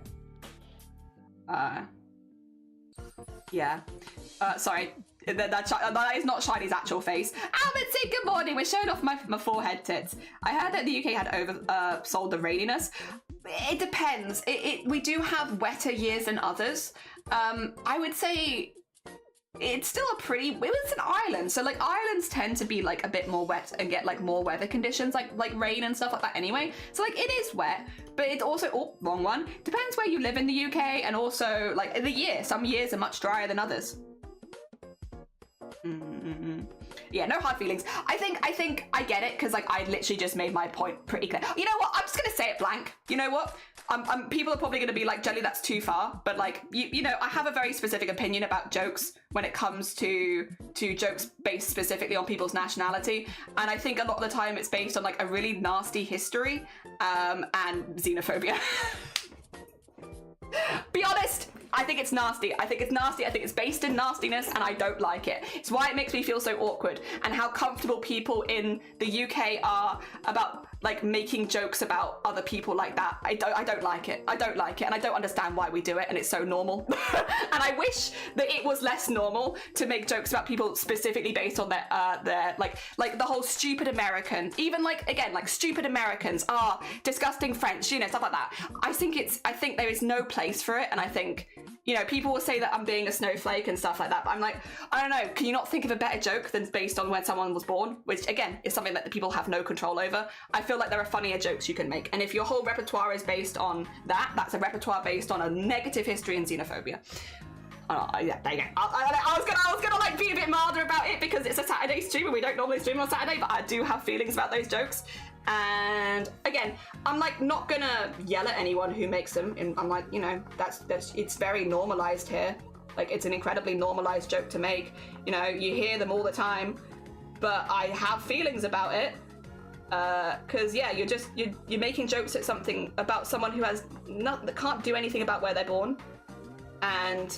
Yeah. Sorry. That is not Shiny's actual face. Albert said good morning. We're showing off my forehead tits. I heard that the UK had oversold the raininess. It depends. We do have wetter years than others. I would say it's still it's an island. So like islands tend to be like a bit more wet and get like more weather conditions, like rain and stuff like that anyway. So like it is wet, but it also, wrong one. Depends where you live in the UK and also like the year. Some years are much drier than others. Yeah, no hard feelings. I think I get it because like I literally just made my point pretty clear. You know what? I'm just gonna say it blank. You know what? People are probably gonna be like, Jelly, that's too far. But like, you know, I have a very specific opinion about jokes when it comes to jokes based specifically on people's nationality, and I think a lot of the time it's based on like a really nasty history and xenophobia. Be honest. I think it's nasty. I think it's nasty. I think it's based in nastiness, and I don't like it. It's why it makes me feel so awkward, and how comfortable people in the UK are about like making jokes about other people like that. I don't like it. I don't like it, and I don't understand why we do it, and it's so normal. And I wish that it was less normal to make jokes about people specifically based on their like the whole stupid American, even like again like stupid Americans are disgusting French, you know, stuff like that. I think there is no place for it, and I think, you know, people will say that I'm being a snowflake and stuff like that, but I'm like, I don't know, can you not think of a better joke than based on when someone was born, which again is something that the people have no control over. I feel like there are funnier jokes you can make, and if your whole repertoire is based on that, that's a repertoire based on a negative history and xenophobia. Oh, yeah, there you go. I was gonna like be a bit milder about it because it's a Saturday stream and we don't normally stream on Saturday, but I do have feelings about those jokes. And again, I'm like not gonna yell at anyone who makes them, and I'm like, you know, that's it's very normalized here. Like, it's an incredibly normalized joke to make. You know, you hear them all the time, but I have feelings about it. Because yeah, you're making jokes at something about someone who has that can't do anything about where they're born, and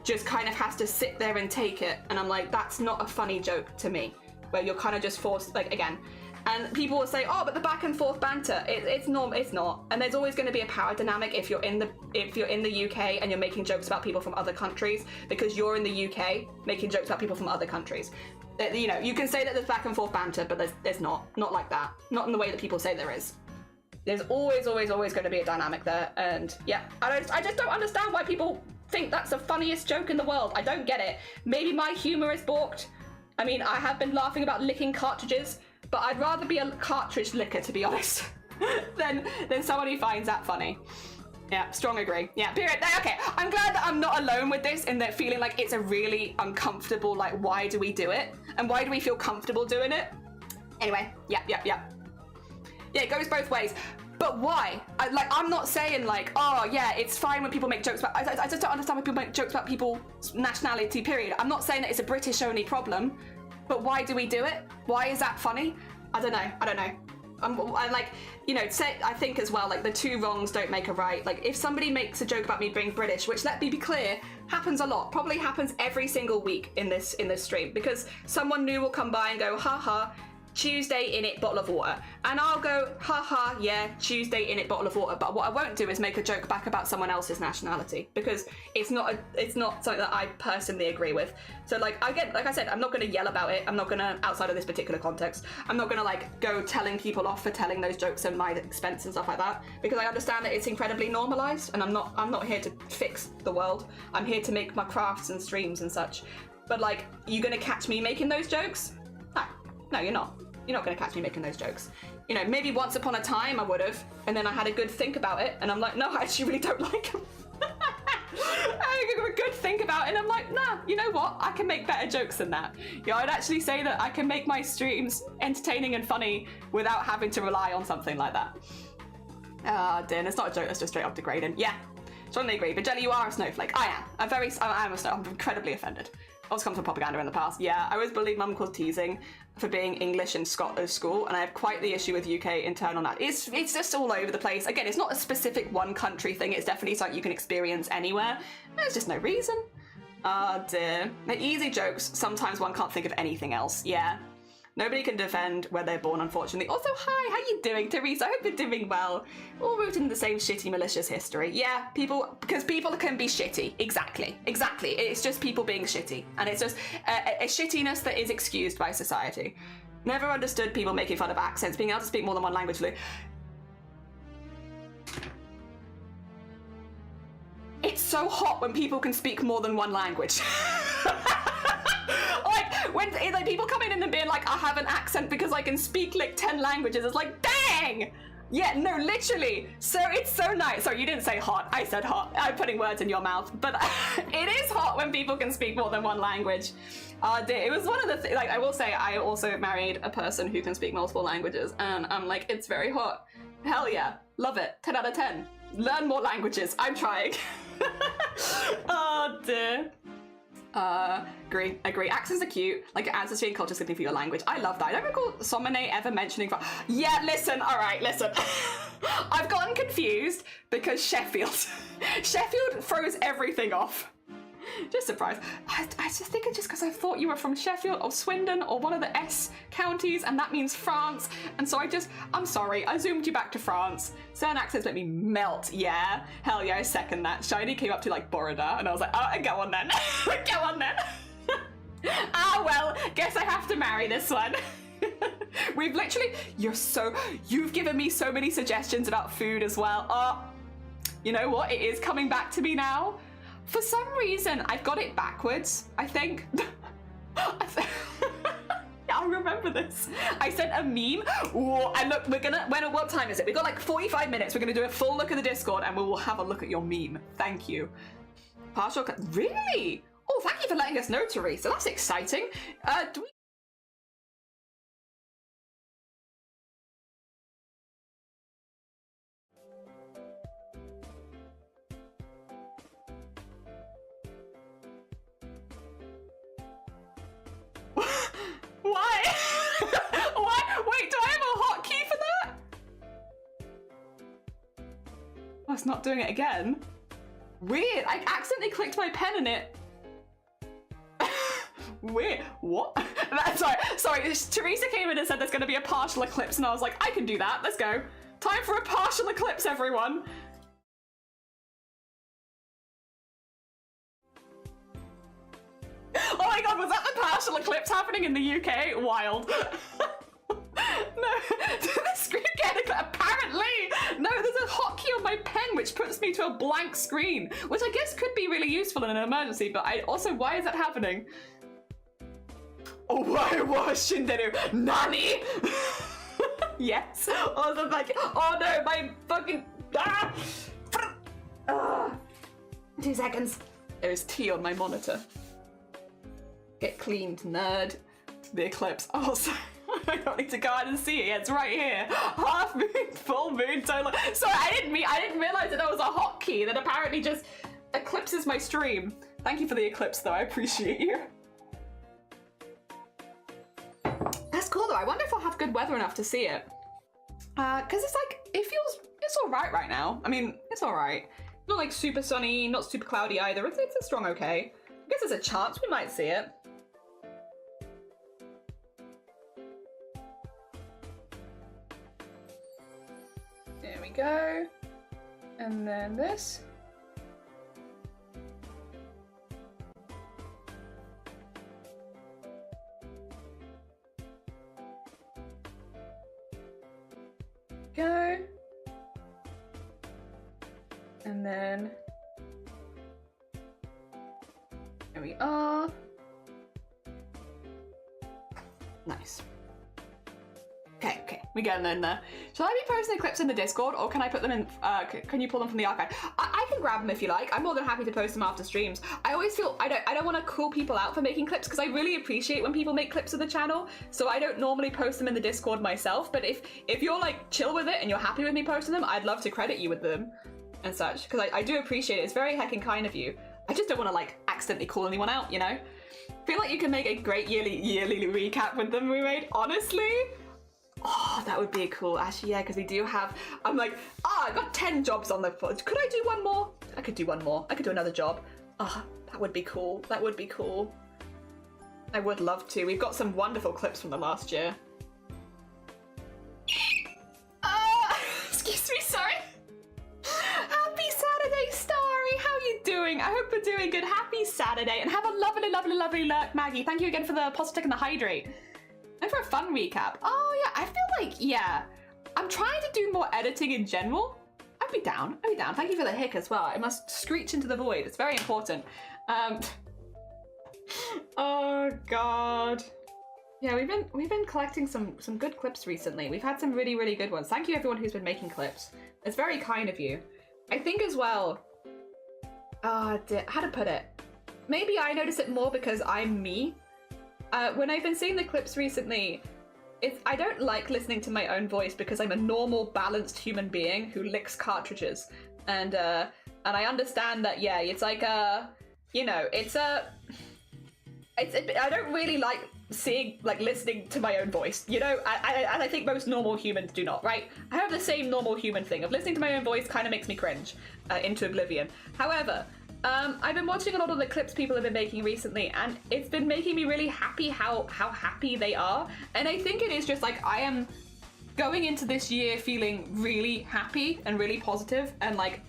just kind of has to sit there and take it. And I'm like, that's not a funny joke to me, where you're kind of just forced, like, again. And people will say, oh, but the back and forth banter, it's not. And there's always going to be a power dynamic if you're in the UK and you're making jokes about people from other countries, because you're in the UK making jokes about people from other countries. You know, you can say that there's back and forth banter, but there's not like that. Not in the way that people say there is. There's always going to be a dynamic there. And yeah, I just don't understand why people think that's the funniest joke in the world. I don't get it. Maybe my humor is balked. I mean, I have been laughing about licking cartridges, but I'd rather be a cartridge licker, to be honest, than someone who finds that funny. Yeah, strong agree. Yeah, period. Okay, I'm glad that I'm not alone with this, in that feeling like it's a really uncomfortable, like, why do we do it? And why do we feel comfortable doing it? Anyway, yeah. Yeah, it goes both ways. But why? I'm not saying like, oh yeah, it's fine when people make jokes about, I just don't understand when people make jokes about people's nationality, period. I'm not saying that it's a British only problem, but why do we do it? Why is that funny? I don't know. I'm like, you know, I think as well, like, the two wrongs don't make a right. Like, if somebody makes a joke about me being British, which, let me be clear, happens a lot, probably happens every single week in this stream, because someone new will come by and go, haha, Tuesday in it, bottle of water. And I'll go, haha, yeah, Tuesday in it, bottle of water. But what I won't do is make a joke back about someone else's nationality, because it's not something that I personally agree with. So like, again, like I said, I'm not going to yell about it. I'm not going to, outside of this particular context, I'm not going to like go telling people off for telling those jokes at my expense and stuff like that, because I understand that it's incredibly normalized, and I'm not here to fix the world. I'm here to make my crafts and streams and such. But like, you going to catch me making those jokes? No, you're not. You're not going to catch me making those jokes. You know, maybe once upon a time I would have, and then I had a good think about it, and I'm like, no, I actually really don't like them. I had a good think about it, and I'm like, nah, you know what? I can make better jokes than that. Yeah, I'd actually say that I can make my streams entertaining and funny without having to rely on something like that. Ah, dear, it's not a joke, that's just straight up degrading. Yeah, strongly agree. But Jelly, you are a snowflake. I am. I'm incredibly offended. Also comes from propaganda in the past. Yeah, I always believe Mum calls teasing for being English in Scottish school, and I have quite the issue with UK internal that. It's just all over the place. Again, it's not a specific one country thing. It's definitely something you can experience anywhere. There's just no reason. Oh dear. The easy jokes, sometimes one can't think of anything else. Yeah. Nobody can defend where they're born, unfortunately. Also, hi, how you doing, Teresa? I hope you're doing well. All rooted in the same shitty, malicious history. Yeah, because people can be shitty. Exactly. It's just people being shitty. And it's just a shittiness that is excused by society. Never understood people making fun of accents, being able to speak more than one language fluently. It's so hot when people can speak more than one language. When like, people coming in and being like, I have an accent because I can speak like 10 languages, it's like, dang! Yeah, no, literally. So it's so nice. Sorry, you didn't say hot. I said hot. I'm putting words in your mouth. But it is hot when people can speak more than one language. It was one of the things, like, I will say, I also married a person who can speak multiple languages, and I'm like, it's very hot. Hell yeah. Love it. 10 out of 10. Learn more languages. I'm trying. Oh dear. Agree. Accents are cute. Like, it adds a strange culture something for your language. I love that. I don't recall Somone ever mentioning... Yeah, listen. All right, listen. I've gotten confused because Sheffield throws everything off. Just surprised. I just think it's just because I thought you were from Sheffield or Swindon or one of the S counties, and that means France. And so I'm sorry, I zoomed you back to France. Certain accents make me melt, yeah. Hell yeah, I second that. Shiny came up to like Borada, and I was like, oh, go on then. Go on then. Ah, well, guess I have to marry this one. We've literally, you've given me so many suggestions about food as well. Oh, you know what? It is coming back to me now. For some reason, I've got it backwards, I think. I remember this. I sent a meme. Ooh, and look, what time is it? We've got like 45 minutes. We're gonna do a full look at the Discord and we will have a look at your meme. Thank you. Partial, really? Oh, thank you for letting us know, Teresa. That's exciting. Do we... Why? Why? Wait, do I have a hotkey for that? Oh, it's not doing it again. Weird. I accidentally clicked my pen in it. Weird. What? Sorry. Teresa came in and said there's going to be a partial eclipse, and I was like, I can do that. Let's go. Time for a partial eclipse, everyone. Oh my god, was that the partial eclipse happening in the UK? Wild. No, the screen getting apparently. No, there's a hotkey on my pen which puts me to a blank screen, which I guess could be really useful in an emergency, but why is that happening? Oh, why was Shinderu? Nani? Yes. I was like, oh no, my fucking... 2 seconds. There is tea on my monitor. Get cleaned, nerd. The eclipse. Oh, sorry. I don't need to go out and see it. Yeah, it's right here. Half moon, full moon, total. Sorry, I didn't realize that there was a hotkey that apparently just eclipses my stream. Thank you for the eclipse, though. I appreciate you. That's cool, though. I wonder if I'll have good weather enough to see it. Because it's like, it's all right now. I mean, it's all right. Not like super sunny, not super cloudy either. It's a strong okay. I guess there's a chance we might see it. There we go. And then this. Go. And then there we are. Nice. Okay, we get them in there. Shall I be posting the clips in the Discord, or can I put them in, can you pull them from the archive? I can grab them if you like. I'm more than happy to post them after streams. I always feel, I don't want to call people out for making clips, because I really appreciate when people make clips of the channel, so I don't normally post them in the Discord myself, but if you're like chill with it and you're happy with me posting them, I'd love to credit you with them and such, because I do appreciate it. It's very heckin' kind of you. I just don't want to like accidentally call anyone out, you know? I feel like you can make a great yearly recap with them we made, honestly. Oh, that would be cool. Actually, yeah, because we do have, I'm like, I got 10 jobs on the foot. Could I do one more? I could do one more. I could do another job. That would be cool. That would be cool. I would love to. We've got some wonderful clips from the last year. Excuse me, sorry. Happy Saturday, Starry. How are you doing? I hope you're doing good. Happy Saturday, and have a lovely, lovely, lovely lurk, Maggie. Thank you again for the positive and the hydrate. And for a fun recap. Oh yeah, I feel like, yeah, I'm trying to do more editing in general. I'd be down. Thank you for the hick as well. I must screech into the void. It's very important. Oh God. Yeah, we've been collecting some good clips recently. We've had some really, really good ones. Thank you everyone who's been making clips. It's very kind of you. I think as well, how to put it? Maybe I notice it more because I'm me. When I've been seeing the clips recently, I don't like listening to my own voice because I'm a normal, balanced human being who licks cartridges, and I understand that. Yeah, it's like you know, it's I don't really like listening to my own voice, you know, and I think most normal humans do not, right? I have the same normal human thing of listening to my own voice kind of makes me cringe into oblivion. However, I've been watching a lot of the clips people have been making recently, and it's been making me really happy how happy they are. And I think it is just like I am going into this year feeling really happy and really positive, and like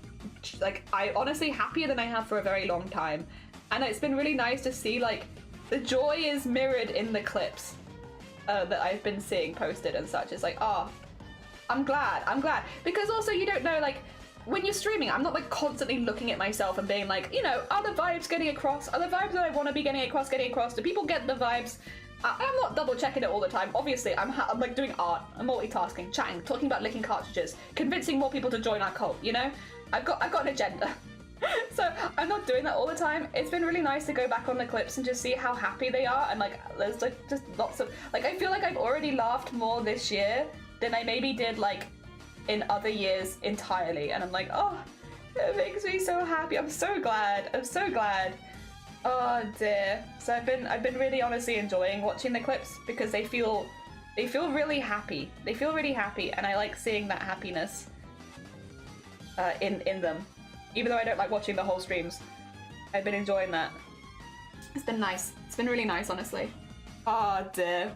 I honestly happier than I have for a very long time. And it's been really nice to see like the joy is mirrored in the clips that I've been seeing posted and such. It's like, oh, I'm glad. Because also you don't know, like, when you're streaming, I'm not like constantly looking at myself and being like, you know, are the vibes getting across? Are the vibes that I want to be getting across? Do people get the vibes? I'm not double checking it all the time. Obviously, I'm like doing art, I'm multitasking, chatting, talking about licking cartridges, convincing more people to join our cult, you know? I've got an agenda. So I'm not doing that all the time. It's been really nice to go back on the clips and just see how happy they are, and like there's like just lots of like I feel like I've already laughed more this year than I maybe did like in other years entirely, and I'm like, oh, it makes me so happy. I'm so glad. Oh dear. So I've been really honestly enjoying watching the clips because they feel really happy. They feel really happy, and I like seeing that happiness in them. Even though I don't like watching the whole streams, I've been enjoying that. It's been nice. It's been really nice, honestly. Oh dear.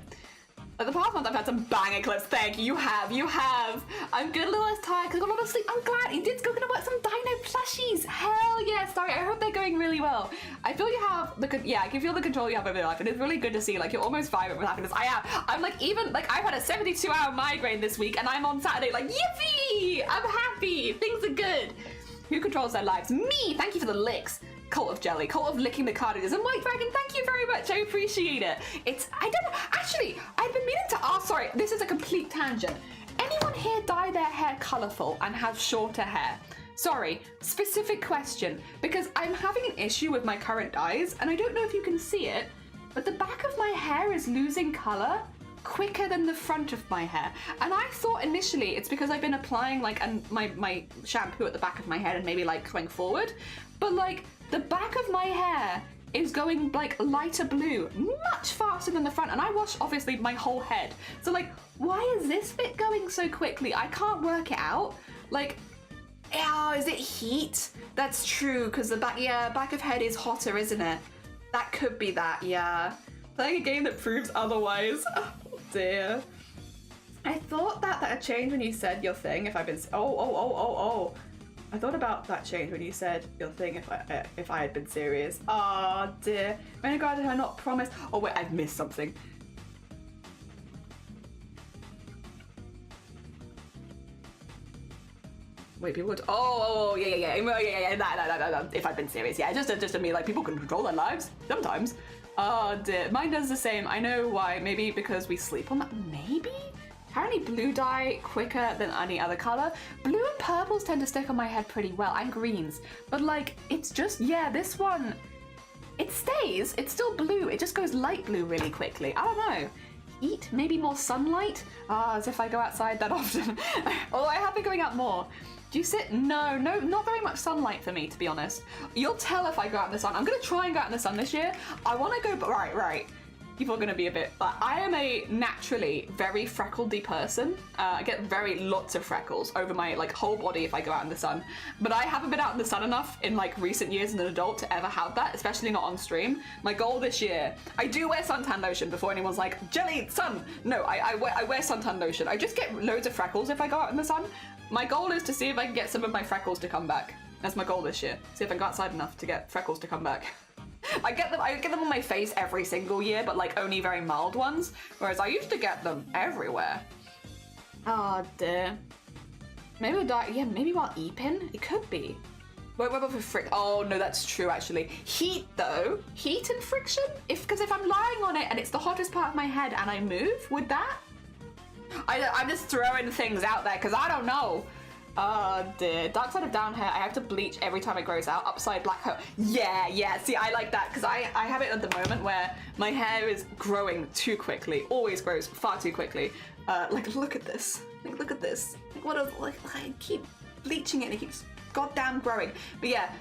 But the past month I've had some banger clips. Thank you. You have. I'm good, a little less tired because I got a lot of sleep. I'm glad. You did go gonna work some dino plushies. Hell yes. Sorry, I hope they're going really well. I feel you have I can feel the control you have over your life, and it's really good to see. Like, you're almost vibrant with happiness. I am. I'm like, even like I've had a 72-hour migraine this week, and I'm on Saturday like, yippee! I'm happy. Things are good. Who controls their lives? Me! Thank you for the licks. Cult of Jelly, Cult of Licking the Cartridges, and White Dragon, thank you very much. I appreciate it. Actually, I've been meaning to ask, sorry, this is a complete tangent. Anyone here dye their hair colourful and have shorter hair? Sorry, specific question, because I'm having an issue with my current dyes, and I don't know if you can see it, but the back of my hair is losing colour quicker than the front of my hair, and I thought initially it's because I've been applying like my shampoo at the back of my head and maybe like going forward, but like the back of my hair is going like lighter blue much faster than the front, and I wash obviously my whole head, so like why is this bit going so quickly? I can't work it out. Like, oh, is it heat? That's true, because the back of head is hotter, isn't it? That could be that. Yeah, playing a game that proves otherwise. Dear. I thought that had changed when you said your thing. If I've been oh. I thought about that change when you said your thing. If I had been serious. Oh dear. When God did I not promise? Oh wait, I've missed something. Wait, people would. Oh yeah. That. If I'd been serious, yeah. Just to me, like, people can control their lives sometimes. Oh dear, mine does the same. I know why. Maybe because we sleep on that. Maybe? Apparently blue dye quicker than any other color. Blue and purples tend to stick on my head pretty well, and greens. But like, it's just, yeah, this one, it stays. It's still blue. It just goes light blue really quickly. I don't know. Heat? Maybe more sunlight? As if I go outside that often. Although I have been going out more. Do you sit? No, not very much sunlight for me, to be honest. You'll tell if I go out in the sun. I'm gonna try and go out in the sun this year. I wanna go, but right. People are gonna be a bit, I am a naturally very freckledy person. I get lots of freckles over my like whole body if I go out in the sun. But I haven't been out in the sun enough in like recent years as an adult to ever have that, especially not on stream. My goal this year, I do wear suntan lotion before anyone's like, Jelly, sun. No, I wear suntan lotion. I just get loads of freckles if I go out in the sun. My goal is to see if I can get some of my freckles to come back. That's my goal this year. See if I can go outside enough to get freckles to come back. I get them on my face every single year, but like only very mild ones. Whereas I used to get them everywhere. Oh dear. Maybe we'll die. Yeah, maybe while eeping? It could be. Wait, what about for oh no, that's true actually. Heat though? Heat and friction? Because if I'm lying on it and it's the hottest part of my head and I move, would that? I'm just throwing things out there because I don't know. Oh dear. Dark side of down hair, I have to bleach every time it grows out. Upside black hair. Yeah. See, I like that because I have it at the moment where my hair is growing too quickly. Always grows far too quickly. Like, look at this. Like, look at this. Like, what a, like, I keep bleaching it and it keeps goddamn growing. But yeah,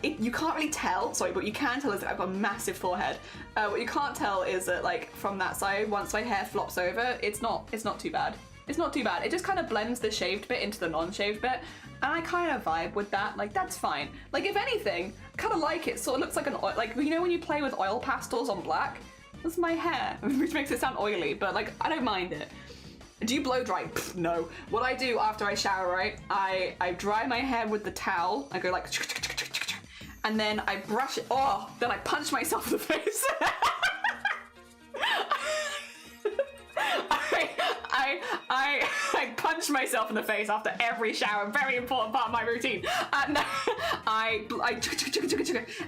you can't really tell, sorry, but you can tell is that I've got a massive forehead. What you can't tell is that like from that side, once my hair flops over, it's not too bad. It's not too bad. It just kind of blends the shaved bit into the non-shaved bit, and I kind of vibe with that. Like, that's fine. Like, if anything, I kind of like it. Sort of looks like an oil, like, you know when you play with oil pastels on black? That's my hair, which makes it sound oily, but like, I don't mind it. Do you blow dry? Pfft, no. What I do after I shower, right? I dry my hair with the towel. I go like, and then I brush it. Oh, then I punch myself in the face. I punch myself in the face after every shower. Very important part of my routine. And and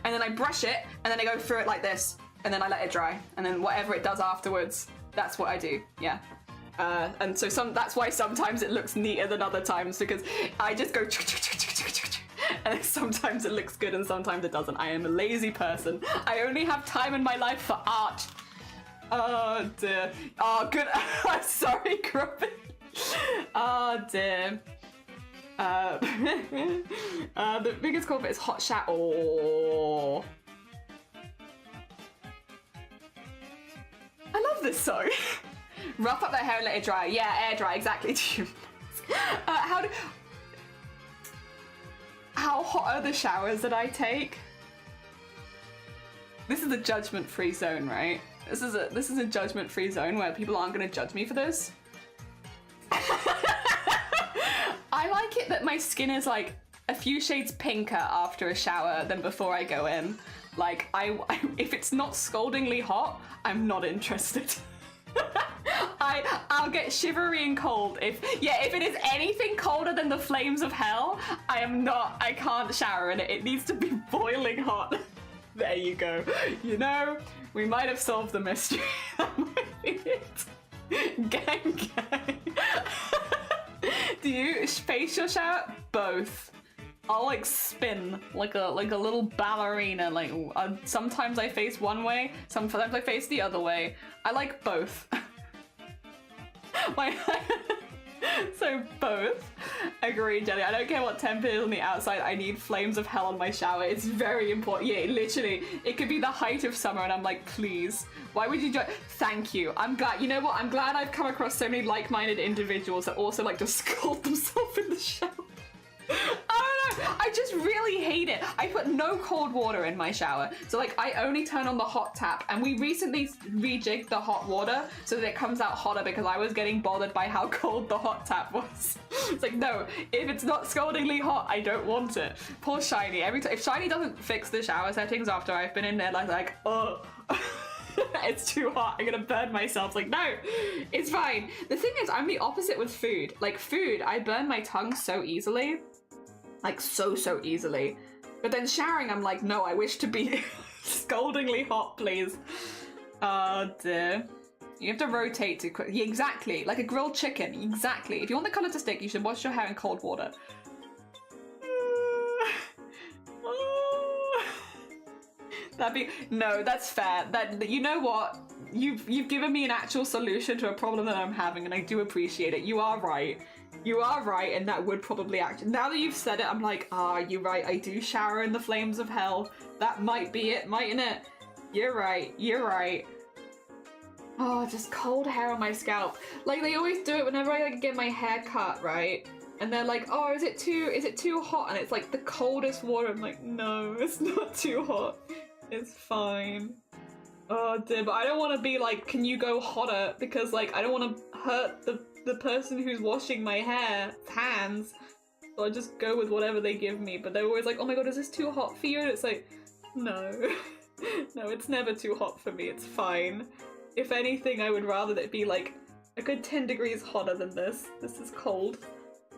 then I brush it, and then I go through it like this, and then I let it dry, and then whatever it does afterwards, that's what I do. Yeah. And so that's why sometimes it looks neater than other times, because I just go and sometimes it looks good and sometimes it doesn't. I am a lazy person. I only have time in my life for art. Oh dear. Oh good. I'm sorry, Grumpy. Oh dear. The biggest culprit is hot shower. Oh. I love this song. Rough up their hair and let it dry. Yeah, air dry, exactly. How hot are the showers that I take? This is a judgment-free zone, right? This is a judgment-free zone where people aren't gonna judge me for this. I like it that my skin is like a few shades pinker after a shower than before I go in. Like, if it's not scaldingly hot, I'm not interested. I'll get shivery and cold if it is anything colder than the flames of hell. I can't shower in it. It needs to be boiling hot. There you go. You know, we might have solved the mystery. That might be it. Gang. Do you face your shower? Both. I'll like spin like a little ballerina. Like sometimes I face one way, sometimes I face the other way. I like both. So both. Agreed, Jelly. I don't care what temp is on the outside. I need flames of hell on my shower. It's very important. Yeah, literally. It could be the height of summer and I'm like, please. Why would you do it? Thank you. I'm glad. You know what? I'm glad I've come across so many like-minded individuals that also like to scald themselves in the shower. I don't know, I just really hate it. I put no cold water in my shower. So like I only turn on the hot tap, and we recently rejigged the hot water so that it comes out hotter because I was getting bothered by how cold the hot tap was. It's like, no, if it's not scaldingly hot, I don't want it. Poor Shiny. Every time, if Shiny doesn't fix the shower settings after I've been in there, like, oh. It's too hot, I'm gonna burn myself. Like, no, it's fine. The thing is, I'm the opposite with food. Like food, I burn my tongue so easily. Like so easily. But then showering, I'm like, no, I wish to be scaldingly hot, please. Oh dear. You have to rotate to quick. Yeah, exactly, like a grilled chicken, exactly. If you want the color to stick, you should wash your hair in cold water. No, that's fair. You know what? You've given me an actual solution to a problem that I'm having, and I do appreciate it. You are right. You are right, and that would probably act. Now that you've said it, I'm like, you're right. I do shower in the flames of hell. That might be it, mightn't it? You're right. You're right. Oh, just cold hair on my scalp. Like they always do it whenever I like get my hair cut, right? And they're like, oh, is it too hot? And it's like the coldest water. I'm like, no, it's not too hot. It's fine. Oh dear, but I don't want to be like, can you go hotter? Because like, I don't want to hurt the person who's washing my hair hands. So I just go with whatever they give me. But they're always like, oh my god, is this too hot for you? And it's like, no. No, it's never too hot for me. It's fine. If anything, I would rather that it be like a good 10 degrees hotter than this. This is cold.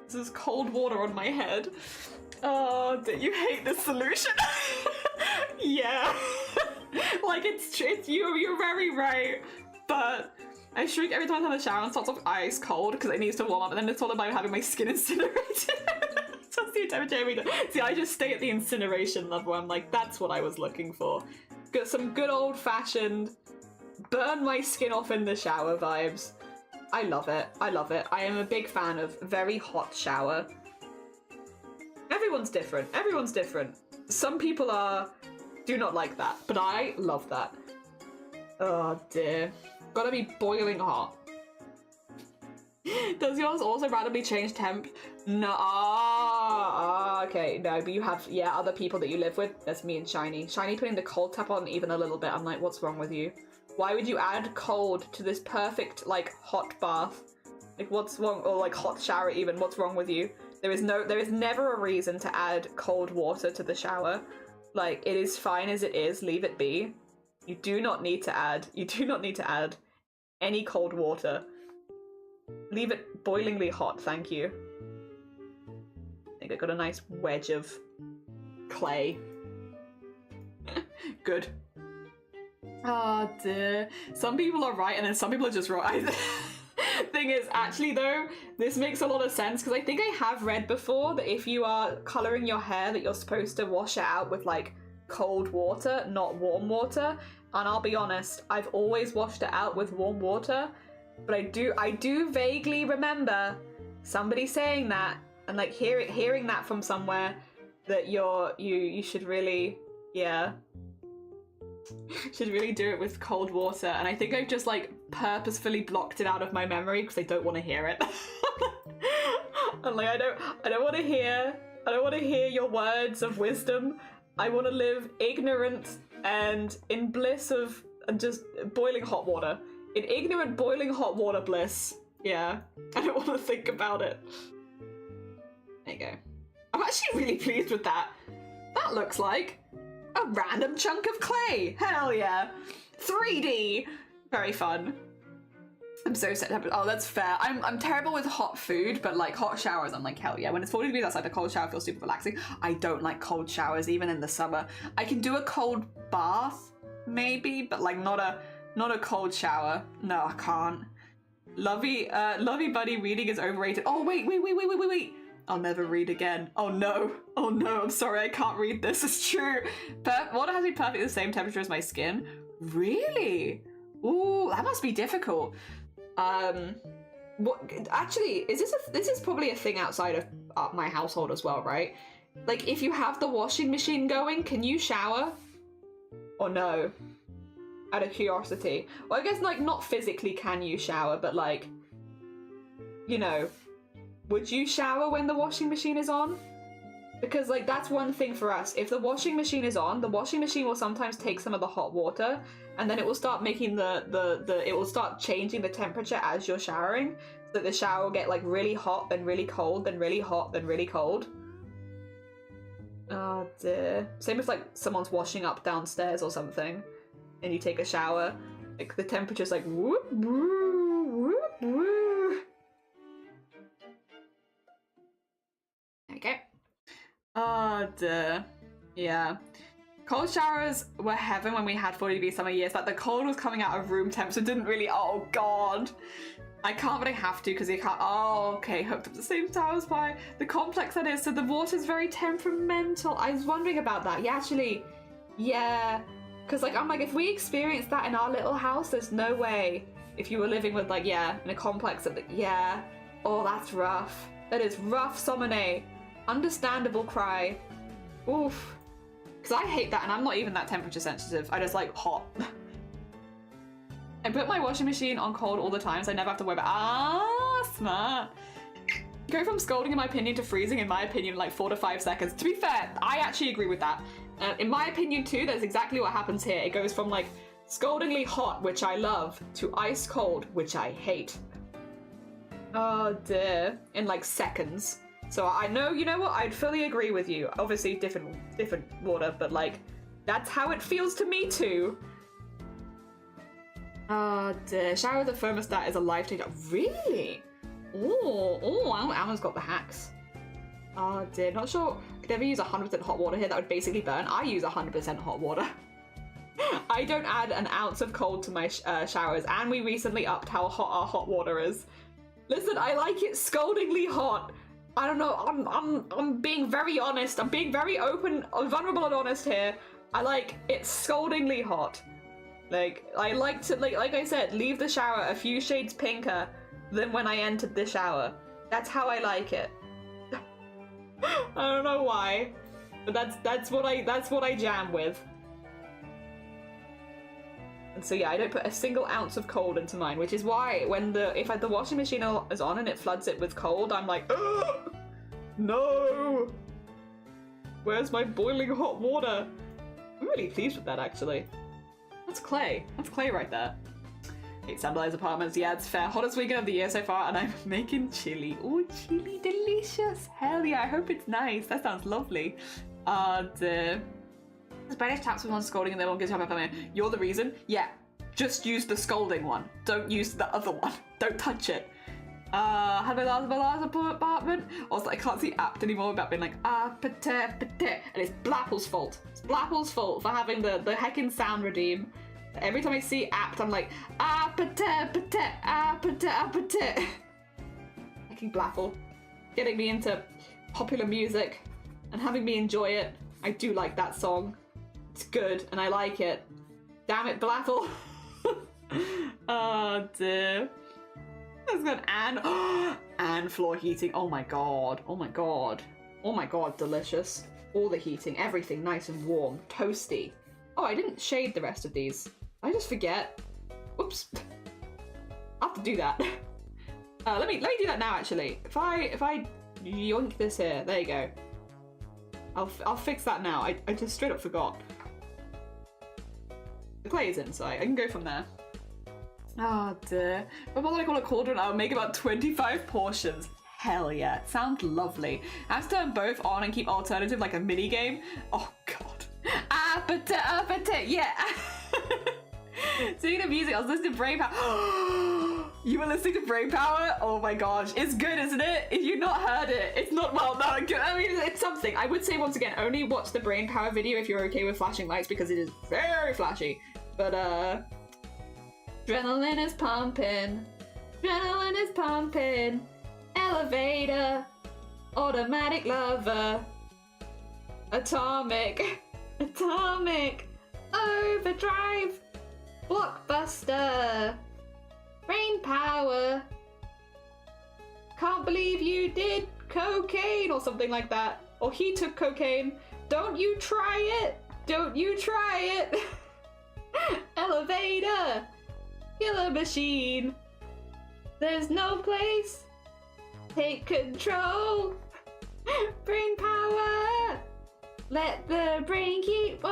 This is cold water on my head. Oh, do you hate this solution? Yeah. Like it's you're very right. But I shrink every time I have a shower and starts off ice cold because it needs to warm up, and then it's all about having my skin incinerated. So that's the temperature every day. See, I just stay at the incineration level. I'm like, that's what I was looking for. Got some good old fashioned burn my skin off in the shower vibes. I love it. I love it. I am a big fan of very hot shower. Everyone's different. Everyone's different. Some people do not like that, but I love that. Oh dear. Gotta be boiling hot. Does yours also randomly change temp? No. Okay. No, but you have, yeah, other people that you live with. That's me and Shiny. Shiny putting the cold tap on even a little bit. I'm like, what's wrong with you? Why would you add cold to this perfect, like, hot bath? Like, what's wrong? Or, like, hot shower even. What's wrong with you? There is never a reason to add cold water to the shower. Like, it is fine as it is. Leave it be. You do not need to add any cold water. Leave it boilingly hot, thank you. I think I got a nice wedge of clay. Good. Oh dear. Some people are right and then some people are just wrong. Thing is, actually though, this makes a lot of sense because I think I have read before that if you are colouring your hair that you're supposed to wash it out with like cold water, not warm water. And I'll be honest, I've always washed it out with warm water. But I do vaguely remember somebody saying that and like hearing that from somewhere that you should really, yeah, should really do it with cold water. And I think I've just like purposefully blocked it out of my memory because I don't want to hear it. And like I don't want to hear your words of wisdom. I want to live ignorant and in bliss of just boiling hot water. In ignorant boiling hot water bliss. Yeah. I don't want to think about it. There you go. I'm actually really pleased with that. That looks like a random chunk of clay. Hell yeah. 3D. Very fun. I'm so set up. Oh, that's fair. I'm terrible with hot food, but like hot showers, I'm like, hell yeah. When it's 40 degrees outside, the cold shower feels super relaxing. I don't like cold showers, even in the summer. I can do a cold bath, maybe, but like not a cold shower. No, I can't. Lovey buddy, reading is overrated. Oh, wait. I'll never read again. Oh no, I'm sorry, I can't read this, it's true. Water has to be perfectly the same temperature as my skin. Really? Ooh, that must be difficult. What, actually, this is probably a thing outside of my household as well, right? Like, if you have the washing machine going, can you shower? Or no? Out of curiosity. Well, I guess, like, not physically can you shower, but, like, you know, would you shower when the washing machine is on? Because, like, that's one thing for us. If the washing machine is on, the washing machine will sometimes take some of the hot water, and then it will start making it will start changing the temperature as you're showering, so that the shower will get, like, really hot, then really cold, then really hot, then really cold. Oh, dear. Same if, like, someone's washing up downstairs or something, and you take a shower, like, the temperature's like, whoop, whoop, whoop, whoop. Okay. Oh dear. Yeah. Cold showers were heaven when we had 40 degree summer years. Like the cold was coming out of room temp, so it didn't really, oh god. I can't, but I have to because you can't, oh okay, hooked up to the same tower as pie. The complex that is, so the water's very temperamental. I was wondering about that. Yeah, actually, yeah. Because like, I'm like, if we experienced that in our little house, there's no way if you were living with like, yeah, in a complex of, yeah. Oh, that's rough. That is rough, Somone. Understandable cry. Oof. Because I hate that, and I'm not even that temperature sensitive. I just like hot. I put my washing machine on cold all the time, so I never have to worry about, smart. Go from scalding in my opinion to freezing in my opinion in like 4 to 5 seconds. To be fair, I actually agree with that. In my opinion too, that's exactly what happens here. It goes from like scaldingly hot, which I love, to ice cold, which I hate. Oh dear. In like seconds. So I know, you know what, I'd fully agree with you. Obviously different water, but like, that's how it feels to me too. Oh dear, shower with a thermostat is a life changer. Really? Oh, Alma's got the hacks. Oh dear, not sure I could ever use 100% hot water here, that would basically burn. I use 100% hot water. I don't add an ounce of cold to my showers, and we recently upped how hot our hot water is. Listen, I like it scaldingly hot. I don't know, I'm being very honest. I'm being very open, vulnerable and honest here. I like it scaldingly hot. Like, I like to, like I said, leave the shower a few shades pinker than when I entered the shower. That's how I like it. I don't know why, but that's what I jam with. And so yeah, I don't put a single ounce of cold into mine, which is why when if the washing machine is on and it floods it with cold, I'm like, ugh, no. Where's my boiling hot water? I'm really pleased with that, actually. That's clay. That's clay right there. 8 Sandalize apartments. Yeah, it's fair. Hottest weekend of the year so far, and I'm making chili. Oh, chili delicious. Hell yeah, I hope it's nice. That sounds lovely. The Spanish taps with one scolding and then one gives you a family. You're the reason? Yeah. Just use the scolding one. Don't use the other one. Don't touch it. Had my last apartment. Also, I can't see apt anymore without being like, pate. And it's Blapple's fault. It's Blapple's fault for having the heckin' sound redeem. Every time I see apt, I'm like, pate. Heckin' Blapple. Getting me into popular music and having me enjoy it. I do like that song. It's good, and I like it. Damn it, Blapple. Oh, dear. That's good. And floor heating. Oh my god. Oh my god. Oh my god, delicious. All the heating, everything nice and warm. Toasty. Oh, I didn't shade the rest of these. I just forget. Oops. I'll have to do that. Let me do that now, actually. If I yoink this here, there you go. I'll fix that now. I just straight up forgot. The clay is inside. I can go from there. Oh dear. But what I call a cauldron, I would make about 25 portions. Hell yeah. Sounds lovely. I have to turn both on and keep alternative like a mini game. Oh god. Appetite, yeah. Speaking of music, I was listening to Brain Power. You were listening to Brain Power? Oh my gosh. It's good, isn't it? If you've not heard it, it's not well done. I mean, it's something. I would say once again, only watch the Brain Power video if you're okay with flashing lights because it is very flashy. But adrenaline is pumping. Adrenaline is pumping. Elevator. Automatic lover. Atomic. Atomic. Overdrive. Blockbuster. Brain power. Can't believe you did cocaine or something like that. Or he took cocaine. Don't you try it. Don't you try it. Elevator. Killer machine. There's no place. Take control. Brain power. Let the brain keep.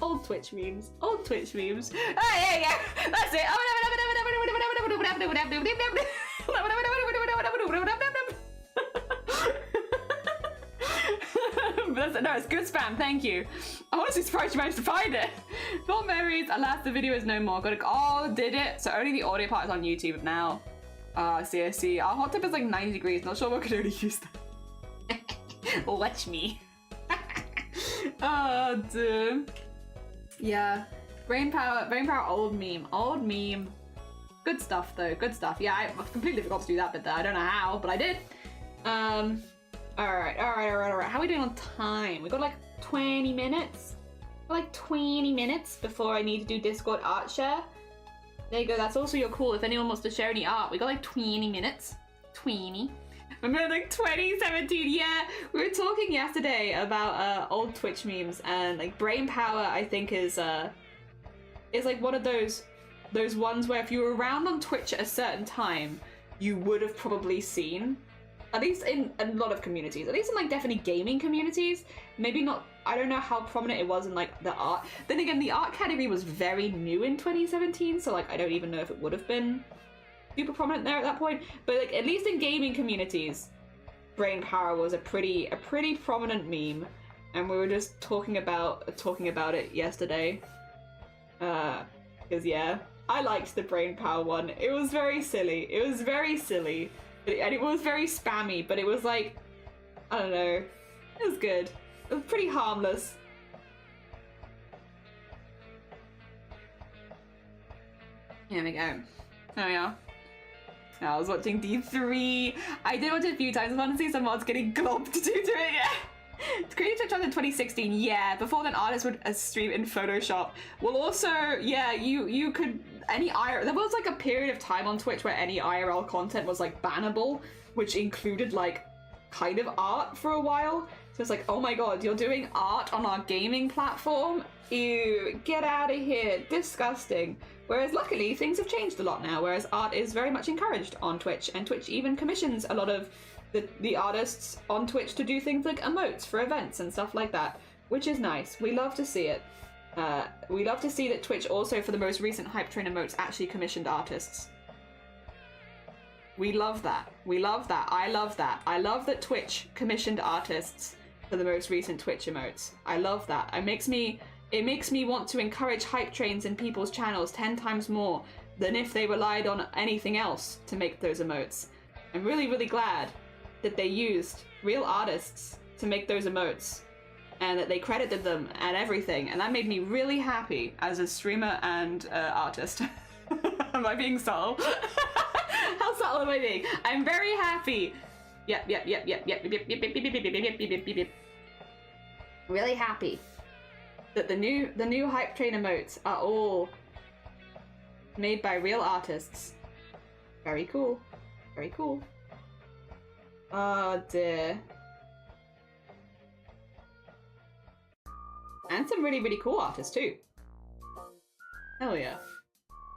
Old Twitch memes. Old Twitch memes. Oh, yeah. That's it. No, it's good spam, thank you. I'm honestly surprised you managed to find it. Fond memories, alas, the video is no more. Oh, did it? So only the audio part is on YouTube now. See. Our hot tip is like 90 degrees. Not sure what could only use that. Watch me. Oh, dude. Yeah. Brain power, old meme. Good stuff, though. Good stuff. Yeah, I completely forgot to do that bit there. I don't know how, but I did. Alright. How are we doing on time? We got like 20 minutes? Like 20 minutes before I need to do Discord art share. There you go, that's also your call if anyone wants to share any art. We got like 20 minutes. 20. Remember like 2017, yeah! We were talking yesterday about old Twitch memes and like brain power I think is like one of those ones where if you were around on Twitch at a certain time, you would have probably seen. At least in a lot of communities, at least in like definitely gaming communities, maybe not, I don't know how prominent it was in like the art. Then again, the art category was very new in 2017, so like I don't even know if it would have been super prominent there at that point. But like at least in gaming communities, brain power was a pretty prominent meme, and we were just talking about it yesterday. Because yeah, I liked the brain power one. It was very silly. And it was very spammy, but it was like, I don't know, it was good. It was pretty harmless. Here we go. There we are. I was watching D3. I did watch it a few times. I want to see some mods getting globbed to do it. It's crazy to started in 2016. Yeah, before then artists would stream in Photoshop. Well, also, yeah, you could, any IRL, there was like a period of time on Twitch where any IRL content was like bannable, which included like kind of art for a while. So it's like, oh my god, you're doing art on our gaming platform? Ew, get out of here, disgusting. Whereas luckily things have changed a lot now, whereas art is very much encouraged on Twitch, and Twitch even commissions a lot of the artists on Twitch to do things like emotes for events and stuff like that, which is nice. We love to see it. We love to see that Twitch also, for the most recent Hype Train emotes, actually commissioned artists. We love that. We love that. I love that. I love that Twitch commissioned artists for the most recent Twitch emotes. I love that. It makes me want to encourage hype trains in people's channels 10 times more than if they relied on anything else to make those emotes. I'm really, really glad that they used real artists to make those emotes and that they credited them and everything, and that made me really happy as a streamer and artist. Am I being subtle? How subtle am I being? I'm very happy. Yep. Really happy that the new hype train emotes are all made by real artists. Very cool. Very cool. Oh dear. And some really, really cool artists too. Hell yeah.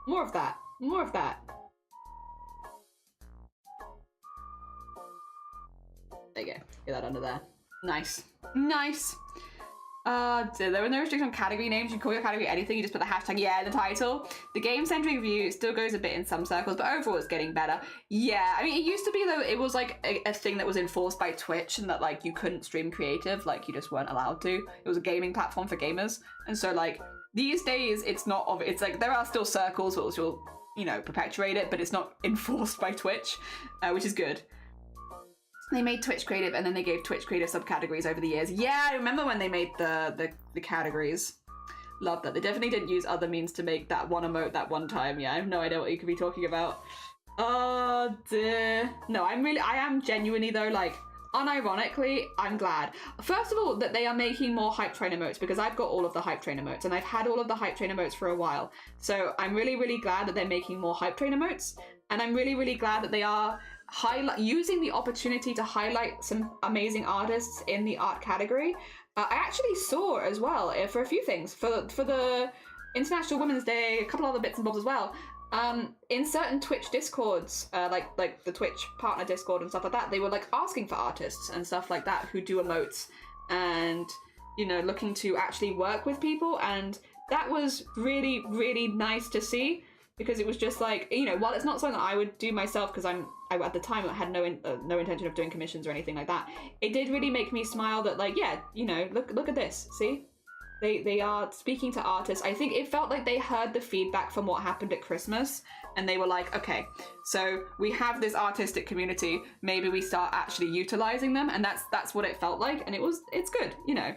More of that. More of that. There you go. Get that under there. Nice. Nice. There were no restrictions on category names. You can call your category anything. You just put the hashtag yeah in the title. The game-centric view still goes a bit in some circles, but overall it's getting better. Yeah, I mean, it used to be, though, it was like a thing that was enforced by Twitch, and that like you couldn't stream creative, like you just weren't allowed to. It was a gaming platform for gamers, and so like these days it's not. It's like there are still circles which will, you know, perpetuate it, but it's not enforced by Twitch, which is good. They made Twitch creative, and then they gave Twitch creative subcategories over the years. Yeah, I remember when they made the categories. Love that. They definitely didn't use other means to make that one emote that one time. Yeah, I have no idea what you could be talking about. Oh dear. No, I am genuinely though, like, unironically, I'm glad. First of all, that they are making more hype train emotes, because I've got all of the hype train emotes, and I've had all of the hype train emotes for a while. So I'm really, really glad that they're making more hype train emotes, and I'm really, really glad that they are using the opportunity to highlight some amazing artists in the art category. I actually saw as well, for a few things, for the International Women's Day, a couple other bits and bobs as well, in certain Twitch discords, like the Twitch partner discord and stuff like that, they were like asking for artists and stuff like that who do emotes and, you know, looking to actually work with people, and that was really, really nice to see. Because it was just like, you know, while it's not something that I would do myself, because I at the time I had no intention of doing commissions or anything like that, it did really make me smile that, like, yeah, you know, look at this, see? They are speaking to artists. I think it felt like they heard the feedback from what happened at Christmas, and they were like, okay, so we have this artistic community, maybe we start actually utilizing them, and that's what it felt like, and it's good, you know.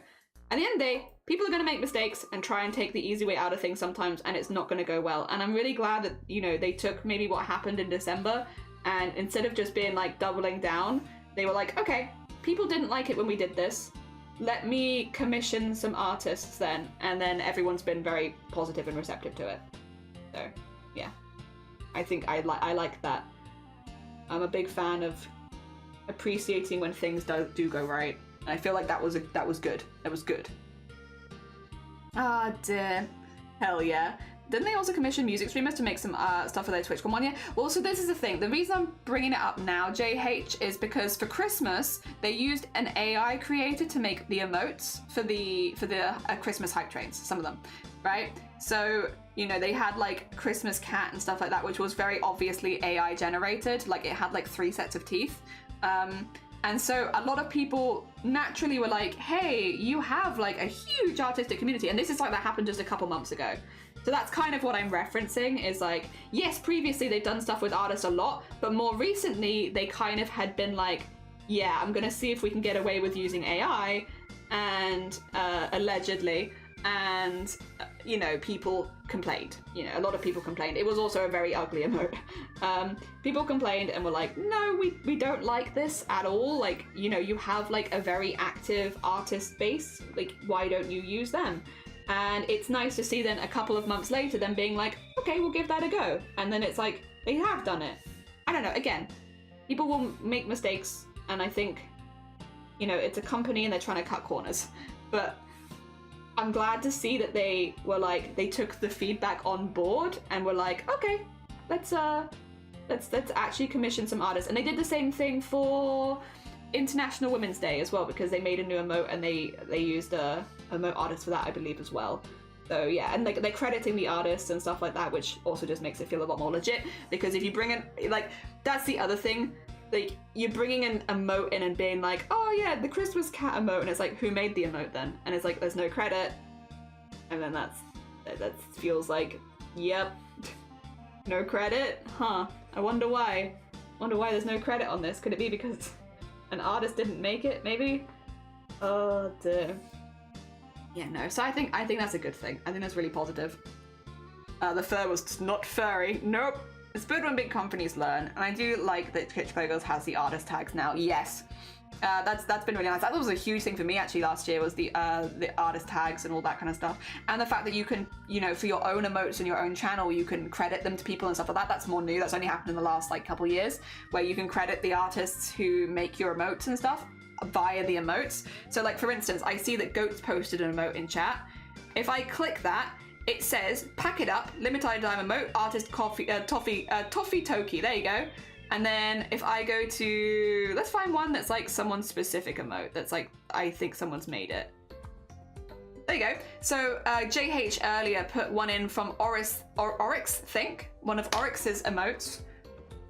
At the end of the day, people are going to make mistakes and try and take the easy way out of things sometimes, and it's not going to go well. And I'm really glad that, you know, they took maybe what happened in December, and instead of just being like doubling down, they were like, okay, people didn't like it when we did this. Let me commission some artists then. And then everyone's been very positive and receptive to it. So, yeah. I think I like that. I'm a big fan of appreciating when things do go right. And I feel like that was good. That was good. Ah, dear. Hell yeah. Didn't they also commission music streamers to make some stuff for their TwitchCon one year? Well, so this is the thing. The reason I'm bringing it up now, JH, is because for Christmas, they used an AI creator to make the emotes for the Christmas hype trains, some of them, right? So, you know, they had like Christmas cat and stuff like that, which was very obviously AI generated. Like it had like 3 sets of teeth. And so a lot of people naturally were like, hey, you have like a huge artistic community. And this is like that happened just a couple months ago. So that's kind of what I'm referencing, is like, yes, previously they've done stuff with artists a lot, but more recently they kind of had been like, yeah, I'm gonna see if we can get away with using AI, and allegedly, and you know, people complained. You know, a lot of people complained. It was also a very ugly emote. People complained and were like, no, we don't like this at all. Like, you know, you have like a very active artist base, like why don't you use them? And it's nice to see then a couple of months later them being like, okay, we'll give that a go. And then it's like, they have done it. I don't know, again, people will make mistakes, and I think, you know, it's a company and they're trying to cut corners. But I'm glad to see that they were like, they took the feedback on board and were like, okay, let's actually commission some artists. And they did the same thing for International Women's Day as well, because they made a new emote and they used a emote artist for that, I believe, as well. So yeah, and they're crediting the artists and stuff like that, which also just makes it feel a lot more legit, because if you bring in, like, that's the other thing, like, you're bringing an emote in and being like, oh yeah, the Christmas cat emote, and it's like, who made the emote then? And it's like, there's no credit, and then that feels like, yep, no credit? Huh, I wonder why. Wonder why there's no credit on this. Could it be because an artist didn't make it, maybe? Oh dear. Yeah, no, so I think that's a good thing. I think that's really positive. The fur was not furry. Nope. It's good when big companies learn, and I do like that Twitch Pogos has the artist tags now. Yes, that's been really nice. That was a huge thing for me actually last year, was the artist tags and all that kind of stuff, and the fact that you can, you know, for your own emotes and your own channel, you can credit them to people and stuff like that. That's more new. That's only happened in the last like couple years, where you can credit the artists who make your emotes and stuff via the emotes. So like, for instance, I see that Goats posted an emote in chat. If I click that, it says, pack it up, limited time emote, artist Toffee Toki, there you go. And then if I go to, let's find one that's like someone's specific emote, that's like, I think someone's made it. There you go. So JH earlier put one in from Oryx Think, one of Oryx's emotes.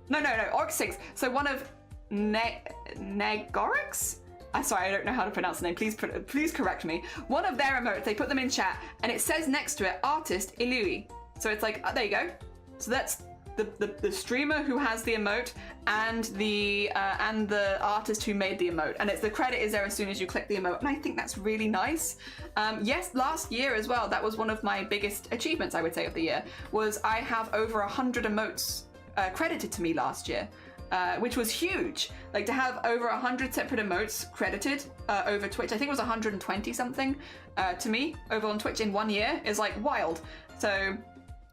No, Oryx Thinks. So one of Negorix? I'm sorry, I don't know how to pronounce the name. Please correct me. One of their emotes, they put them in chat, and it says next to it, artist Ilui. So it's like, there you go. So that's the streamer who has the emote and the artist who made the emote, and it's the credit is there as soon as you click the emote, and I think that's really nice. Yes, last year as well, that was one of my biggest achievements, I would say, of the year, was I have over 100 emotes credited to me last year. Which was huge. Like, to have over 100 separate emotes credited over Twitch, I think it was 120 something to me over on Twitch in 1 year, is like wild. So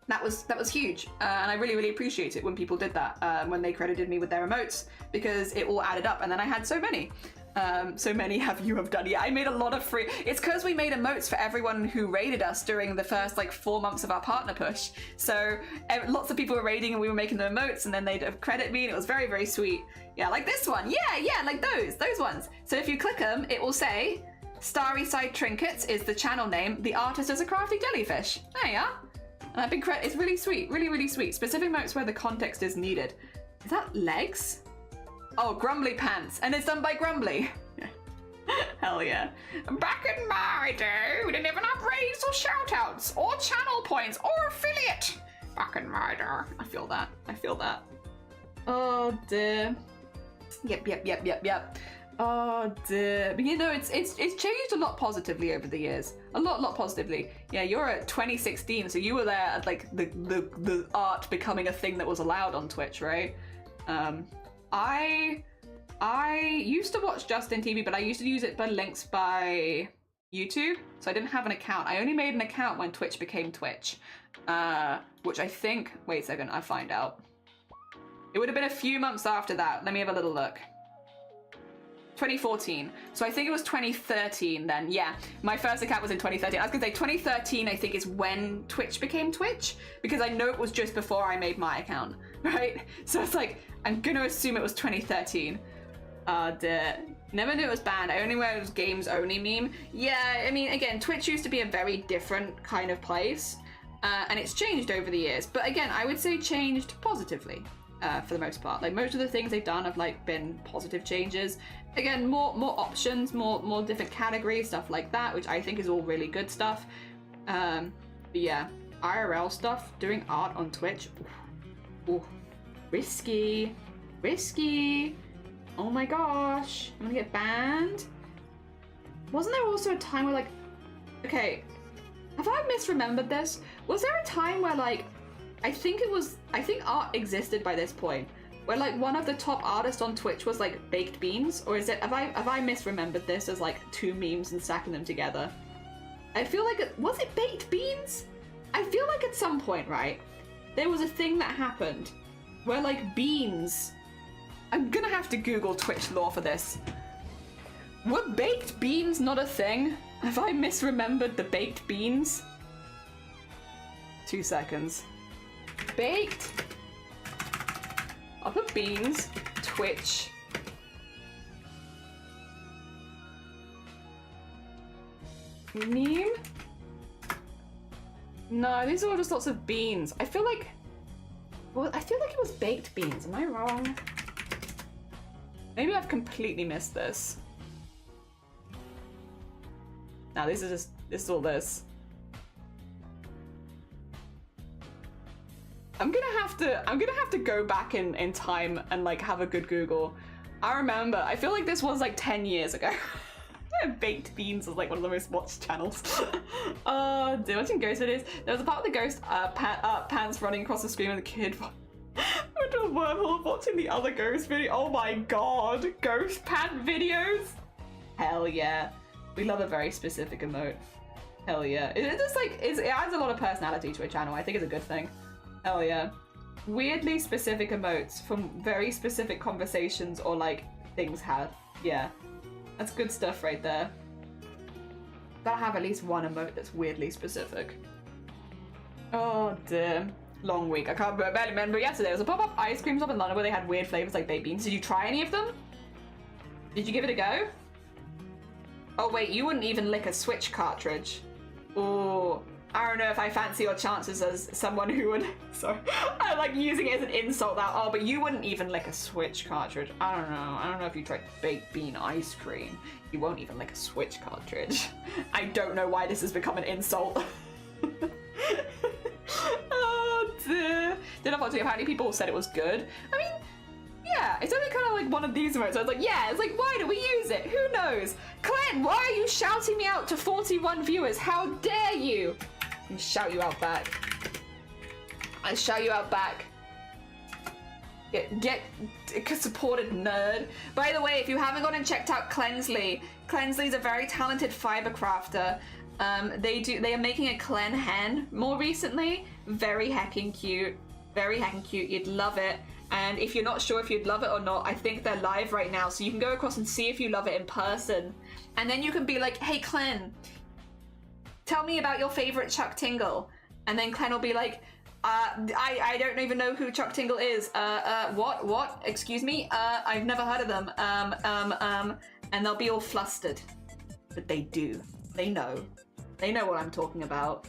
that was huge, and I really appreciate it when people did that, when they credited me with their emotes, because it all added up, and then I had so many. So many you have done. Yeah, I made a lot of free. It's because we made emotes for everyone who raided us during the first like 4 months of our partner push. So lots of people were raiding and we were making the emotes, and then they'd credit me, and it was very sweet. Yeah, like this one. Yeah, like those ones. So if you click them, it will say Starry Side Trinkets is the channel name. The artist is a crafty jellyfish. There you are. And I've been it's really sweet, really sweet. Specific emotes where the context is needed. Is that legs? Oh, Grumbly Pants, and it's done by Grumbly. Hell yeah. Back in my day, we didn't even have raids or shoutouts, or channel points, or affiliate. Back in my day. I feel that. Oh dear. Yep. Oh dear. But you know, it's changed a lot positively over the years. A lot positively. Yeah, you're at 2016, so you were there at like the art becoming a thing that was allowed on Twitch, right? I used to watch Justin TV, but I used to use it by links by YouTube, so I didn't have an account. I only made an account when Twitch became Twitch, which I think, wait a second, I'll find out. It would have been a few months after that. Let me have a little look. 2014. So I think it was 2013 then. Yeah, my first account was in 2013. I was gonna say 2013 I think is when Twitch became Twitch, because I know it was just before I made my account, right? So it's like, I'm gonna assume it was 2013. Never knew it was banned. I only wear it was games only meme. Yeah, I mean, again, Twitch used to be a very different kind of place, and it's changed over the years. But again, I would say changed positively. For the most part, like most of the things they've done have like been positive changes. Again, more options, more different categories, stuff like that, which I think is all really good stuff. But yeah, IRL stuff, doing art on Twitch, ooh, risky. Oh my gosh, I'm gonna get banned. Wasn't there also a time where like, okay, Have I misremembered this? Was there a time where like, I think art existed by this point, where like one of the top artists on Twitch was like Baked Beans? Or is it, have I misremembered this as like two memes and stacking them together? I feel like, was it Baked Beans? I feel like at some point, right, there was a thing that happened where like beans, I'm gonna have to Google Twitch lore for this. Were baked beans not a thing? Have I misremembered the baked beans? 2 seconds. Baked. I'll put beans, Twitch. Meme? No, these are all just lots of beans. I feel like, well, I feel like it was baked beans. Am I wrong? Maybe I've completely missed this. Now this is all this. I'm gonna have to go back in time and like have a good Google. I remember, I feel like this was like 10 years ago. Baked Beans was like one of the most watched channels. Watching ghost videos. There was a part of the ghost pants running across the screen with a kid went to a wormhole watching the other ghost video. Oh my god, ghost pant videos? Hell yeah. We love a very specific emote. Hell yeah. It just like, it adds a lot of personality to a channel. I think it's a good thing. Hell yeah. Weirdly specific emotes from very specific conversations or like things had. Yeah. That's good stuff right there. Gotta have at least one emote that's weirdly specific. Oh dear. Long week. I can't barely remember yesterday. There was a pop-up ice cream shop in London where they had weird flavors like baked beans. Did you try any of them? Did you give it a go? Oh wait, you wouldn't even lick a Switch cartridge. Oh, I don't know if I fancy your chances as someone who would, sorry, I like using it as an insult now. Oh, but you wouldn't even lick a Switch cartridge. I don't know if you tried baked bean ice cream. You won't even lick a Switch cartridge. I don't know why this has become an insult. Oh dear. Did I want to see how many people said it was good? I mean, yeah, it's only kind of like one of these moments. I was like, yeah, it's like, why do we use it? Who knows? Glenn, why are you shouting me out to 41 viewers? How dare you? I shout you out back. I shout you out back. Get supported, nerd. By the way, if you haven't gone and checked out Cleansley, Cleansley's a very talented fiber crafter. They are making a Clen hen more recently. Very heckin' cute. Very heckin' cute. You'd love it. And if you're not sure if you'd love it or not, I think they're live right now. So you can go across and see if you love it in person. And then you can be like, hey, Clen, tell me about your favorite Chuck Tingle. And then Clen will be like, I don't even know who Chuck Tingle is. What? Excuse me? I've never heard of them. And they'll be all flustered. But they do. They know. They know what I'm talking about.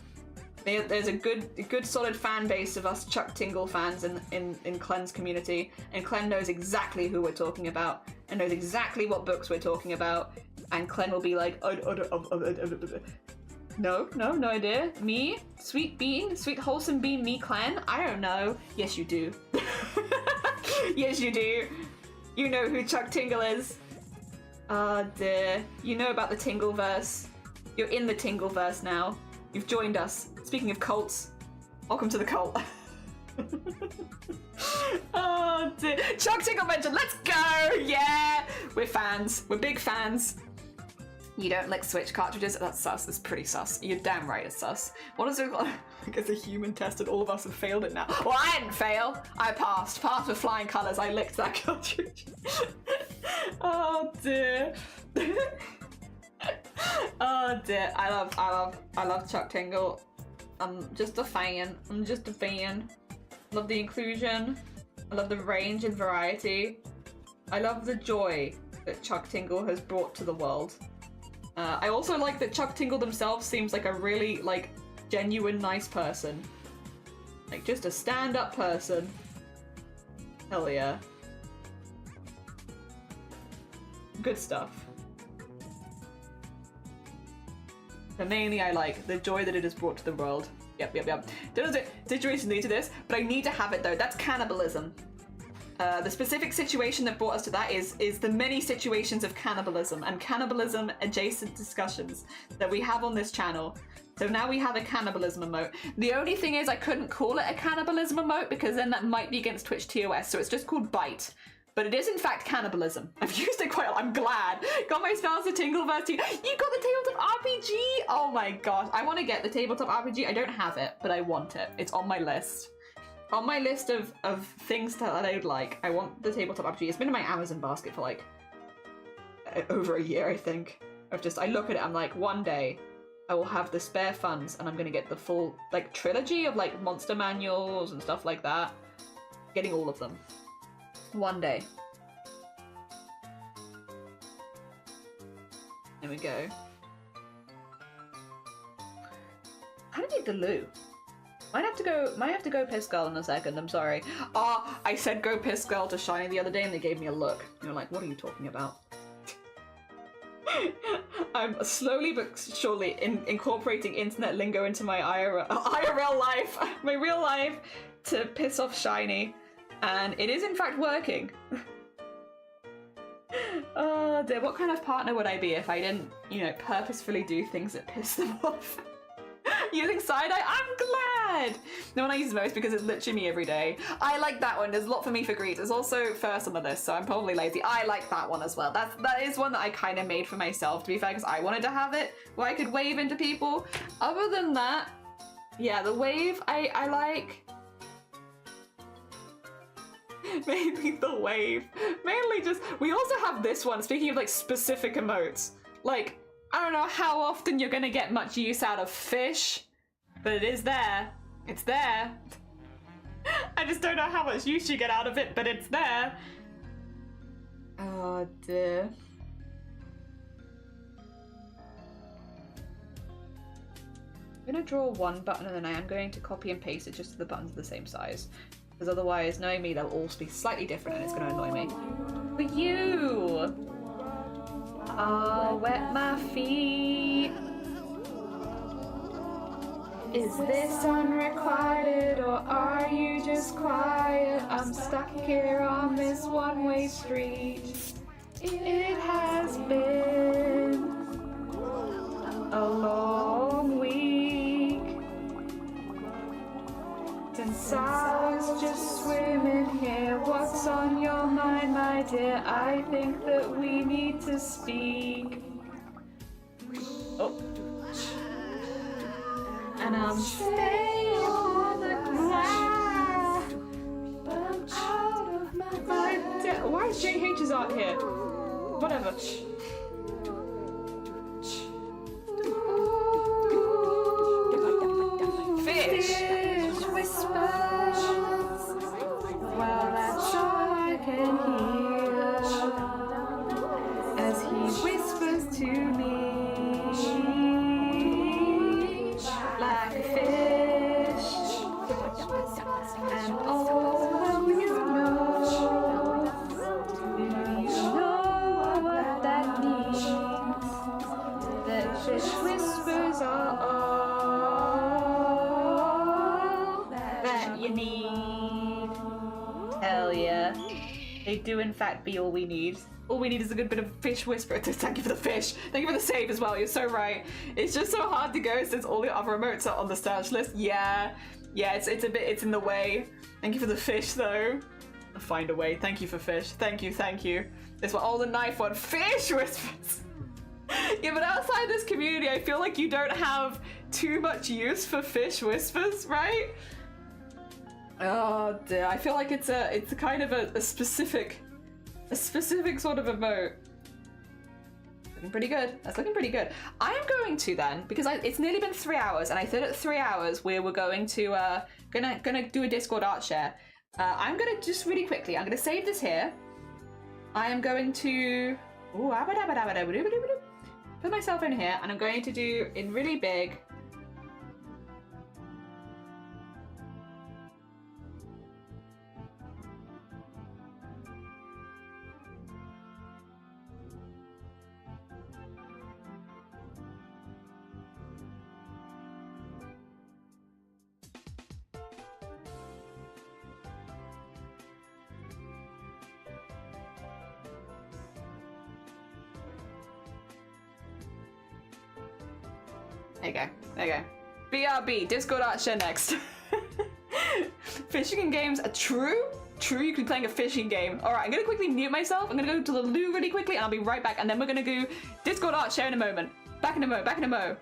There's a good solid fan base of us Chuck Tingle fans in Clen's community, and Clen knows exactly who we're talking about and knows exactly what books we're talking about, and Clen will be like, no idea. Me? Sweet bean? Sweet wholesome bean me, Clen? I don't know. Yes, you do. Yes, you do. You know who Chuck Tingle is. Oh dear. You know about the Tingleverse. You're in the Tingleverse now. You've joined us. Speaking of cults, welcome to the cult. Oh dear. Chuck Tingle mentioned, let's go! Yeah! We're fans. We're big fans. You don't lick Switch cartridges? That's sus. That's pretty sus. You're damn right it's sus. What is it? I guess a human test and all of us have failed it now. Well, I didn't fail. I passed. Passed with flying colours. I licked that cartridge. Oh dear. Oh dear. I love Chuck Tingle. I'm just a fan. Love the inclusion. I love the range and variety. I love the joy that Chuck Tingle has brought to the world. I also like that Chuck Tingle themselves seems like a really, like, genuine nice person. Like, just a stand-up person. Hell yeah. Good stuff. But mainly I like the joy that it has brought to the world. Yep. Don't know the situation lead to this, but I need to have it though. That's cannibalism. The specific situation that brought us to that is the many situations of cannibalism and cannibalism adjacent discussions that we have on this channel. So now we have a cannibalism emote. The only thing is I couldn't call it a cannibalism emote because then that might be against Twitch TOS, so it's just called bite. But it is in fact cannibalism. I've used it quite a lot. I'm glad. Got my spells to Tingleverse too. You got the tabletop RPG! Oh my gosh. I want to get the tabletop RPG. I don't have it, but I want it. It's on my list. On my list of things that I would like. I want the tabletop RPG. It's been in my Amazon basket for like over a year, I think. I look at it, I'm like, one day I will have the spare funds and I'm gonna get the full like trilogy of like monster manuals and stuff like that. Getting all of them. One day. There we go. I don't need the loo. Might have to go piss girl in a second, I'm sorry. I said go piss girl to Shiny the other day and they gave me a look. They were like, what are you talking about? I'm slowly but surely incorporating internet lingo into my IRL life, my real life, to piss off Shiny. And it is in fact working. Oh dear, what kind of partner would I be if I didn't, you know, purposefully do things that piss them off? Using side-eye? I'm glad! The one I use most because it's literally me every day. I like that one. There's a lot for me for Greet. It's also first on the list, so I'm probably lazy. I like that one as well. That is one that I kind of made for myself, to be fair, because I wanted to have it where I could wave into people. Other than that, yeah, the wave I like. Maybe the wave. Mainly just, we also have this one, speaking of like specific emotes. Like, I don't know how often you're gonna get much use out of fish, but it is there. It's there. I just don't know how much use you get out of it, but it's there. Oh dear. I'm gonna draw one button and then I am going to copy and paste it just so the buttons are the same size. Because otherwise, knowing me, they'll all be slightly different and it's gonna annoy me. For you! I'll wet my feet. Is this unrequited or are you just quiet? I'm stuck here on this one-way street. It has been a long week since I was just swimming here. What's on your mind, my dear? I think that we need to speak. Oh. And I'm staying on the ground, but I'm out of my why is JH's art here? Whatever. Fish whispers. Well, that's all I can hear as he whispers to me. Like a fish, and all you know, what that means. That fish whispers are all that you need. Hell yeah. They do in fact be all we need. All we need is a good bit of fish whisper. Thank you for the fish. Thank you for the save as well. You're so right. It's just so hard to go since all the other emotes are on the stash list. Yeah, it's in the way. Thank you for the fish though. I'll find a way. Thank you for fish. Thank you. This one, the knife one. Fish whispers. Yeah, but outside this community, I feel like you don't have too much use for fish whispers, right? Oh dear. I feel like it's a kind of a specific sort of emote. Looking pretty good. That's looking pretty good. I am going to then, because it's nearly been 3 hours, and I thought at 3 hours we were going to gonna do a Discord art share. I'm gonna just really quickly. I'm gonna save this here. I am going to put my cell phone here, and I'm going to do in really big. There you go. There you go. BRB, Discord art share next. Fishing games are true? True, you could be playing a fishing game. Alright, I'm gonna quickly mute myself. I'm gonna go to the loo really quickly and I'll be right back. And then we're gonna do Discord art share in a moment. Back in a mo, back in a mo.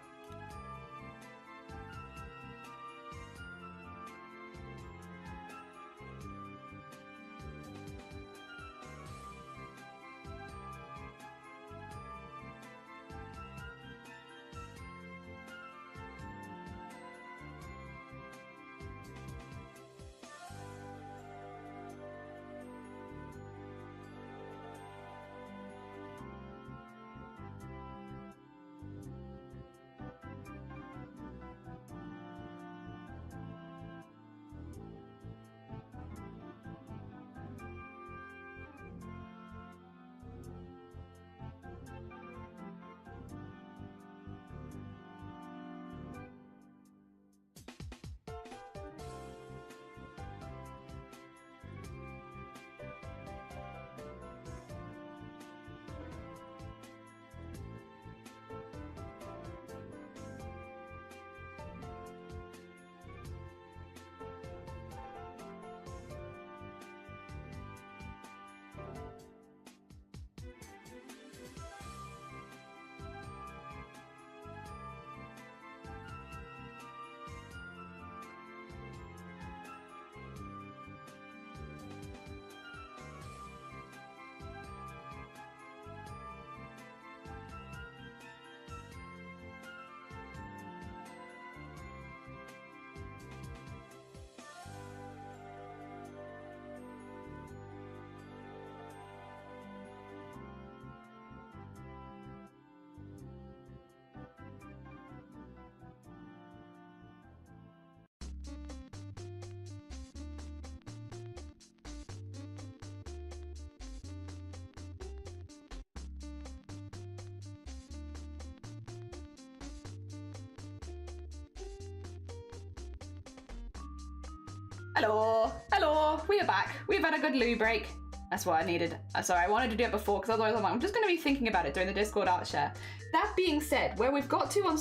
Hello, hello, we are back. We've had a good loo break. That's what I needed. Sorry, I wanted to do it before because otherwise I'm just going to be thinking about it during the Discord art share. That being said, where we've got to on...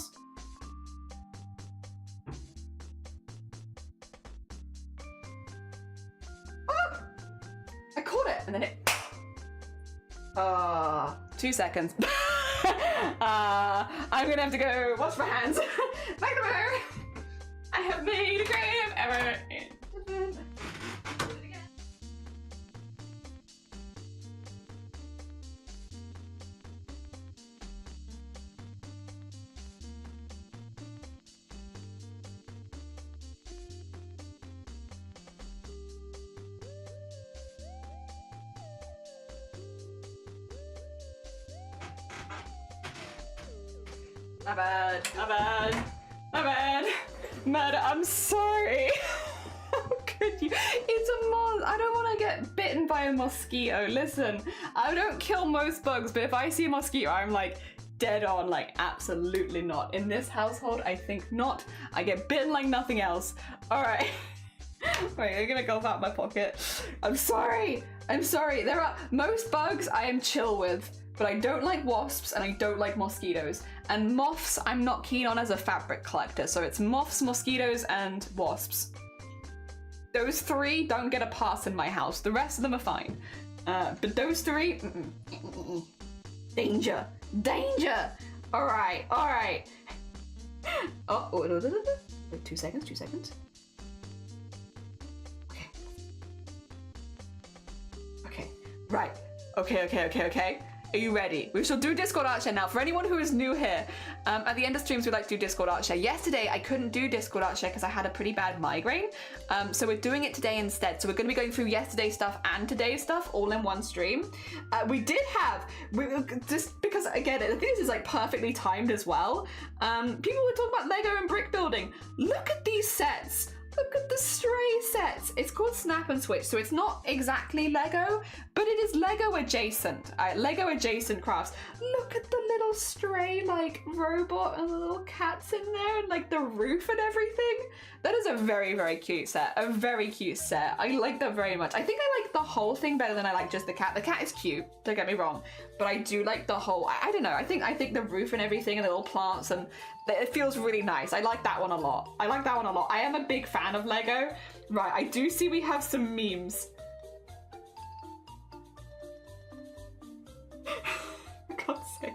Oh! I caught it and then it... 2 seconds. I'm going to have to go wash my hands. Back to her. I have made a creative error. My bad, my bad, my bad. Murder, I'm sorry. How could you? It's a moth. I don't want to get bitten by a mosquito. Listen, I don't kill most bugs, but if I see a mosquito, I'm like dead on, like absolutely not. In this household, I think not. I get bitten like nothing else. All right. Wait, I'm gonna go out my pocket. I'm sorry. I'm sorry. There are most bugs I am chill with. But I don't like wasps and I don't like mosquitoes. And moths I'm not keen on as a fabric collector. So it's moths, mosquitoes, and wasps. Those three don't get a pass in my house. The rest of them are fine. But those three, danger, danger. All right, all right. Oh, wait, 2 seconds, 2 seconds. Okay. Okay, right. Okay. Are you ready? We shall do Discord art share now. For anyone who is new here, at the end of streams we like to do Discord art share. Yesterday I couldn't do Discord art share because I had a pretty bad migraine. So we're doing it today instead. So we're going to be going through yesterday's stuff and today's stuff all in one stream. We did have, just because again, I think this is like perfectly timed as well. People were talking about Lego and brick building. Look at these sets Look at the stray sets. It's called Snap and Switch, so it's not exactly Lego, but it is Lego adjacent. Lego adjacent crafts. Look at the little stray like robot and the little cats in there and like the roof and everything. That is a very, very cute set. A very cute set. I like that very much. I think I like the whole thing better than I like just the cat. The cat is cute, don't get me wrong, but I do like the whole, I don't know, I think the roof and everything and the little plants, and it feels really nice. I like that one a lot. I like that one a lot. I am a big fan of Lego. Right, I do see we have some memes. For God's sake.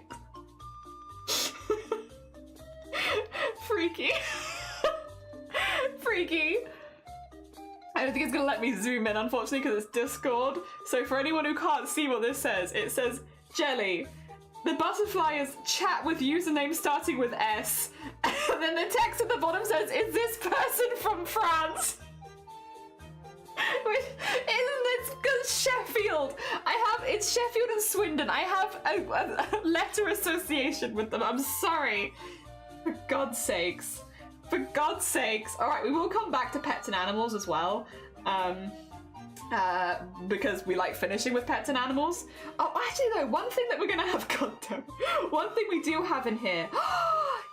Freaky. Freaky. I don't think it's gonna let me zoom in, unfortunately, because it's Discord. So for anyone who can't see what this says, it says Jelly. The butterfly is chat with username starting with S. And then the text at the bottom says, is this person from France? Which it's Sheffield. It's Sheffield and Swindon. I have a letter association with them. I'm sorry. For God's sakes. For God's sakes. All right, we will come back to pets and animals as well. Because we like finishing with pets and animals. Oh, actually though, one thing that we're gonna have, one thing we do have in here.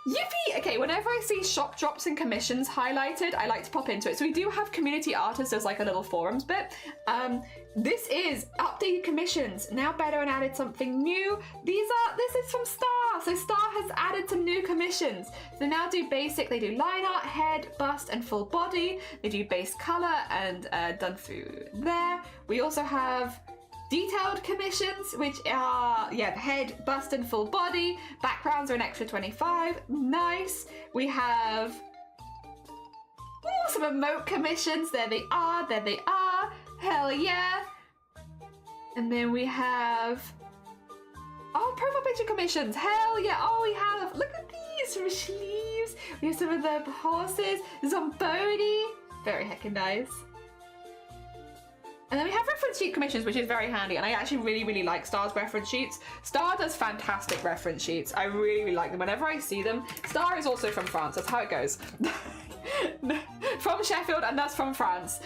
Yippee! Okay, whenever I see shop drops and commissions highlighted, I like to pop into it. So we do have community artists as like a little forums bit. This is updated commissions, now better and added something new. This is from Star. So Star has added some new commissions. So they now do basic, they do line art, head, bust, and full body. They do base color and done through there. We also have detailed commissions, which are, yeah, head, bust, and full body. Backgrounds are an extra 25. Nice. We have some emote commissions. There they are. There they are. Hell yeah. And then we have, oh, profile picture commissions. Hell yeah. Oh, we have, look at these, some sleeves. We have some of the horses. Zomboni. Very heckin' nice. And then we have reference sheet commissions, which is very handy, and I actually really, really like Star's reference sheets. Star does fantastic reference sheets. I really, really like them. Whenever I see them, Star is also from France. That's how it goes. From Sheffield, and that's from France.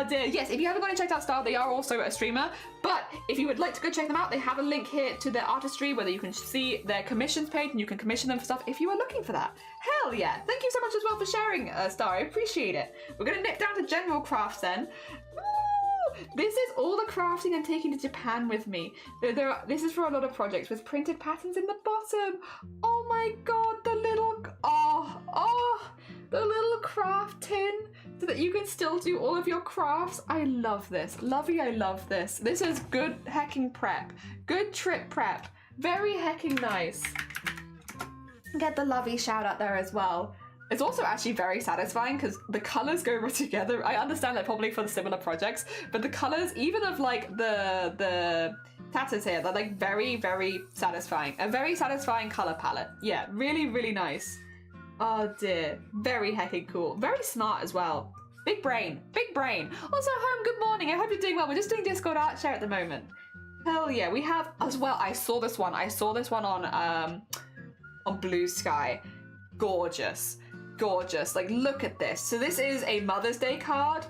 Dear. Yes, if you haven't gone and checked out Star, they are also a streamer. But if you would like to go check them out, they have a link here to their artistry, where you can see their commissions page, and you can commission them for stuff if you are looking for that. Hell yeah. Thank you so much as well for sharing, Star. I appreciate it. We're going to nip down to general crafts then. This is all the crafting I'm taking to Japan with me. This is for a lot of projects with printed patterns in the bottom. Oh my god, the little, the little craft tin so that you can still do all of your crafts. I love this. Lovey, I love this. This is good hecking prep. Good trip prep. Very hecking nice. Get the lovey shout out there as well. It's also actually very satisfying because the colors go together. I understand that probably for the similar projects, but the colors, even of like the tatters here, they're like very, very satisfying. A very satisfying color palette. Yeah, really, really nice. Oh dear, very heckin' cool. Very smart as well. Big brain, big brain. Also, home, good morning. I hope you're doing well. We're just doing Discord art share at the moment. Hell yeah, we have as well. I saw this one on Blue Sky. Gorgeous. Gorgeous. Like, look at this. So this is a Mother's Day card.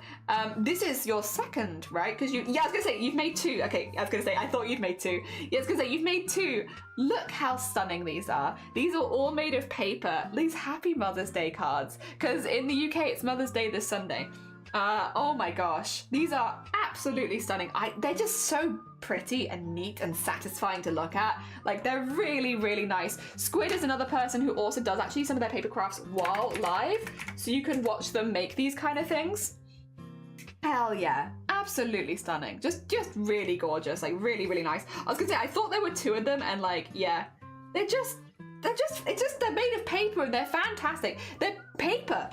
This is your second, right? Because I was gonna say you've made two. Okay, I was gonna say I thought you'd made two. Yeah, I was gonna say you've made two. Look how stunning these are. These are all made of paper. These happy Mother's Day cards. Because in the UK it's Mother's Day this Sunday. Oh my gosh, these are absolutely stunning. They're just so pretty and neat and satisfying to look at. Like, they're really, really nice. Squid is another person who also does actually some of their paper crafts while live, so you can watch them make these kind of things. Hell yeah, absolutely stunning. Just really gorgeous, like really, really nice. I was gonna say, I thought there were two of them, and like, yeah, they're made of paper and they're fantastic. They're paper.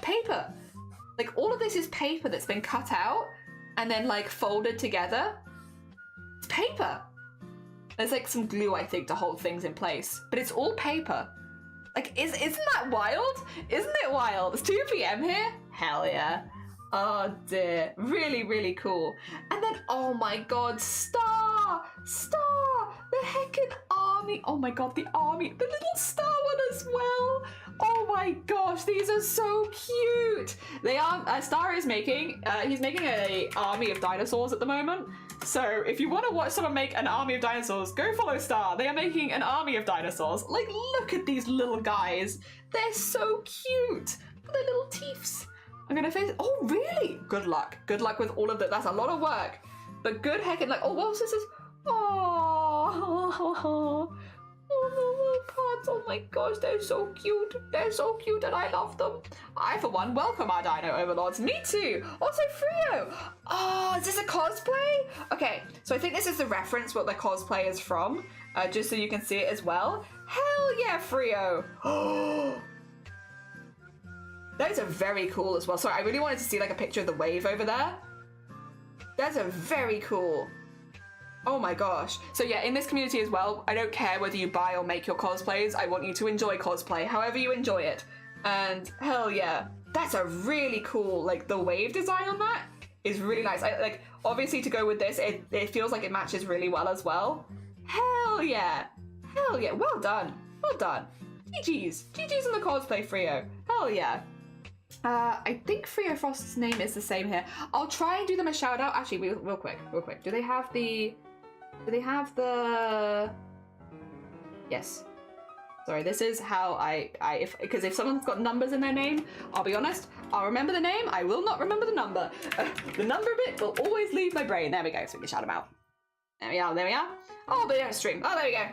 Like, all of this is paper that's been cut out and then like folded together. It's paper. There's like some glue, I think, to hold things in place, but it's all paper. Like, isn't that wild? Isn't it wild? It's 2 p.m. here? Hell yeah. Oh dear, really, really cool. And then, oh my god, Star, the heckin' army. Oh my god, the army, the little Star one as well. Oh my gosh, these are so cute. They are, Star is making, he's making a army of dinosaurs at the moment. So if you want to watch someone make an army of dinosaurs, go follow Star. They are making an army of dinosaurs. Like, look at these little guys. They're so cute. Look at their little teeths. I'm gonna face, oh really? Good luck. Good luck with all of that. That's a lot of work. But good heckin', like, oh, what's this? Oh, parts. Oh my gosh, they're so cute. They're so cute and I love them. I, for one, welcome our dino overlords. Me too. Also, Frio. Oh, is this a cosplay? Okay, so I think this is the reference what the cosplay is from, just so you can see it as well. Hell yeah, Frio. Oh. Those are very cool as well. Sorry, I really wanted to see like a picture of the wave over there. That's a very cool. Oh my gosh. So yeah, in this community as well, I don't care whether you buy or make your cosplays. I want you to enjoy cosplay, however you enjoy it. And hell yeah, that's a really cool, like the wave design on that is really nice. Like obviously to go with this, it feels like it matches really well as well. Hell yeah. Hell yeah. Well done. Well done. GG's. GG's on the cosplay, Frio. Hell yeah. I think Frio Frost's name is the same here. I'll try and do them a shout out. Actually, real quick. Do they have the... Yes. Sorry, this is how because if someone's got numbers in their name, I'll be honest, I'll remember the name, I will not remember the number. The number bit will always leave my brain. There we go, so we can shout them out. There we are. Oh, they don't stream. Oh, there we go.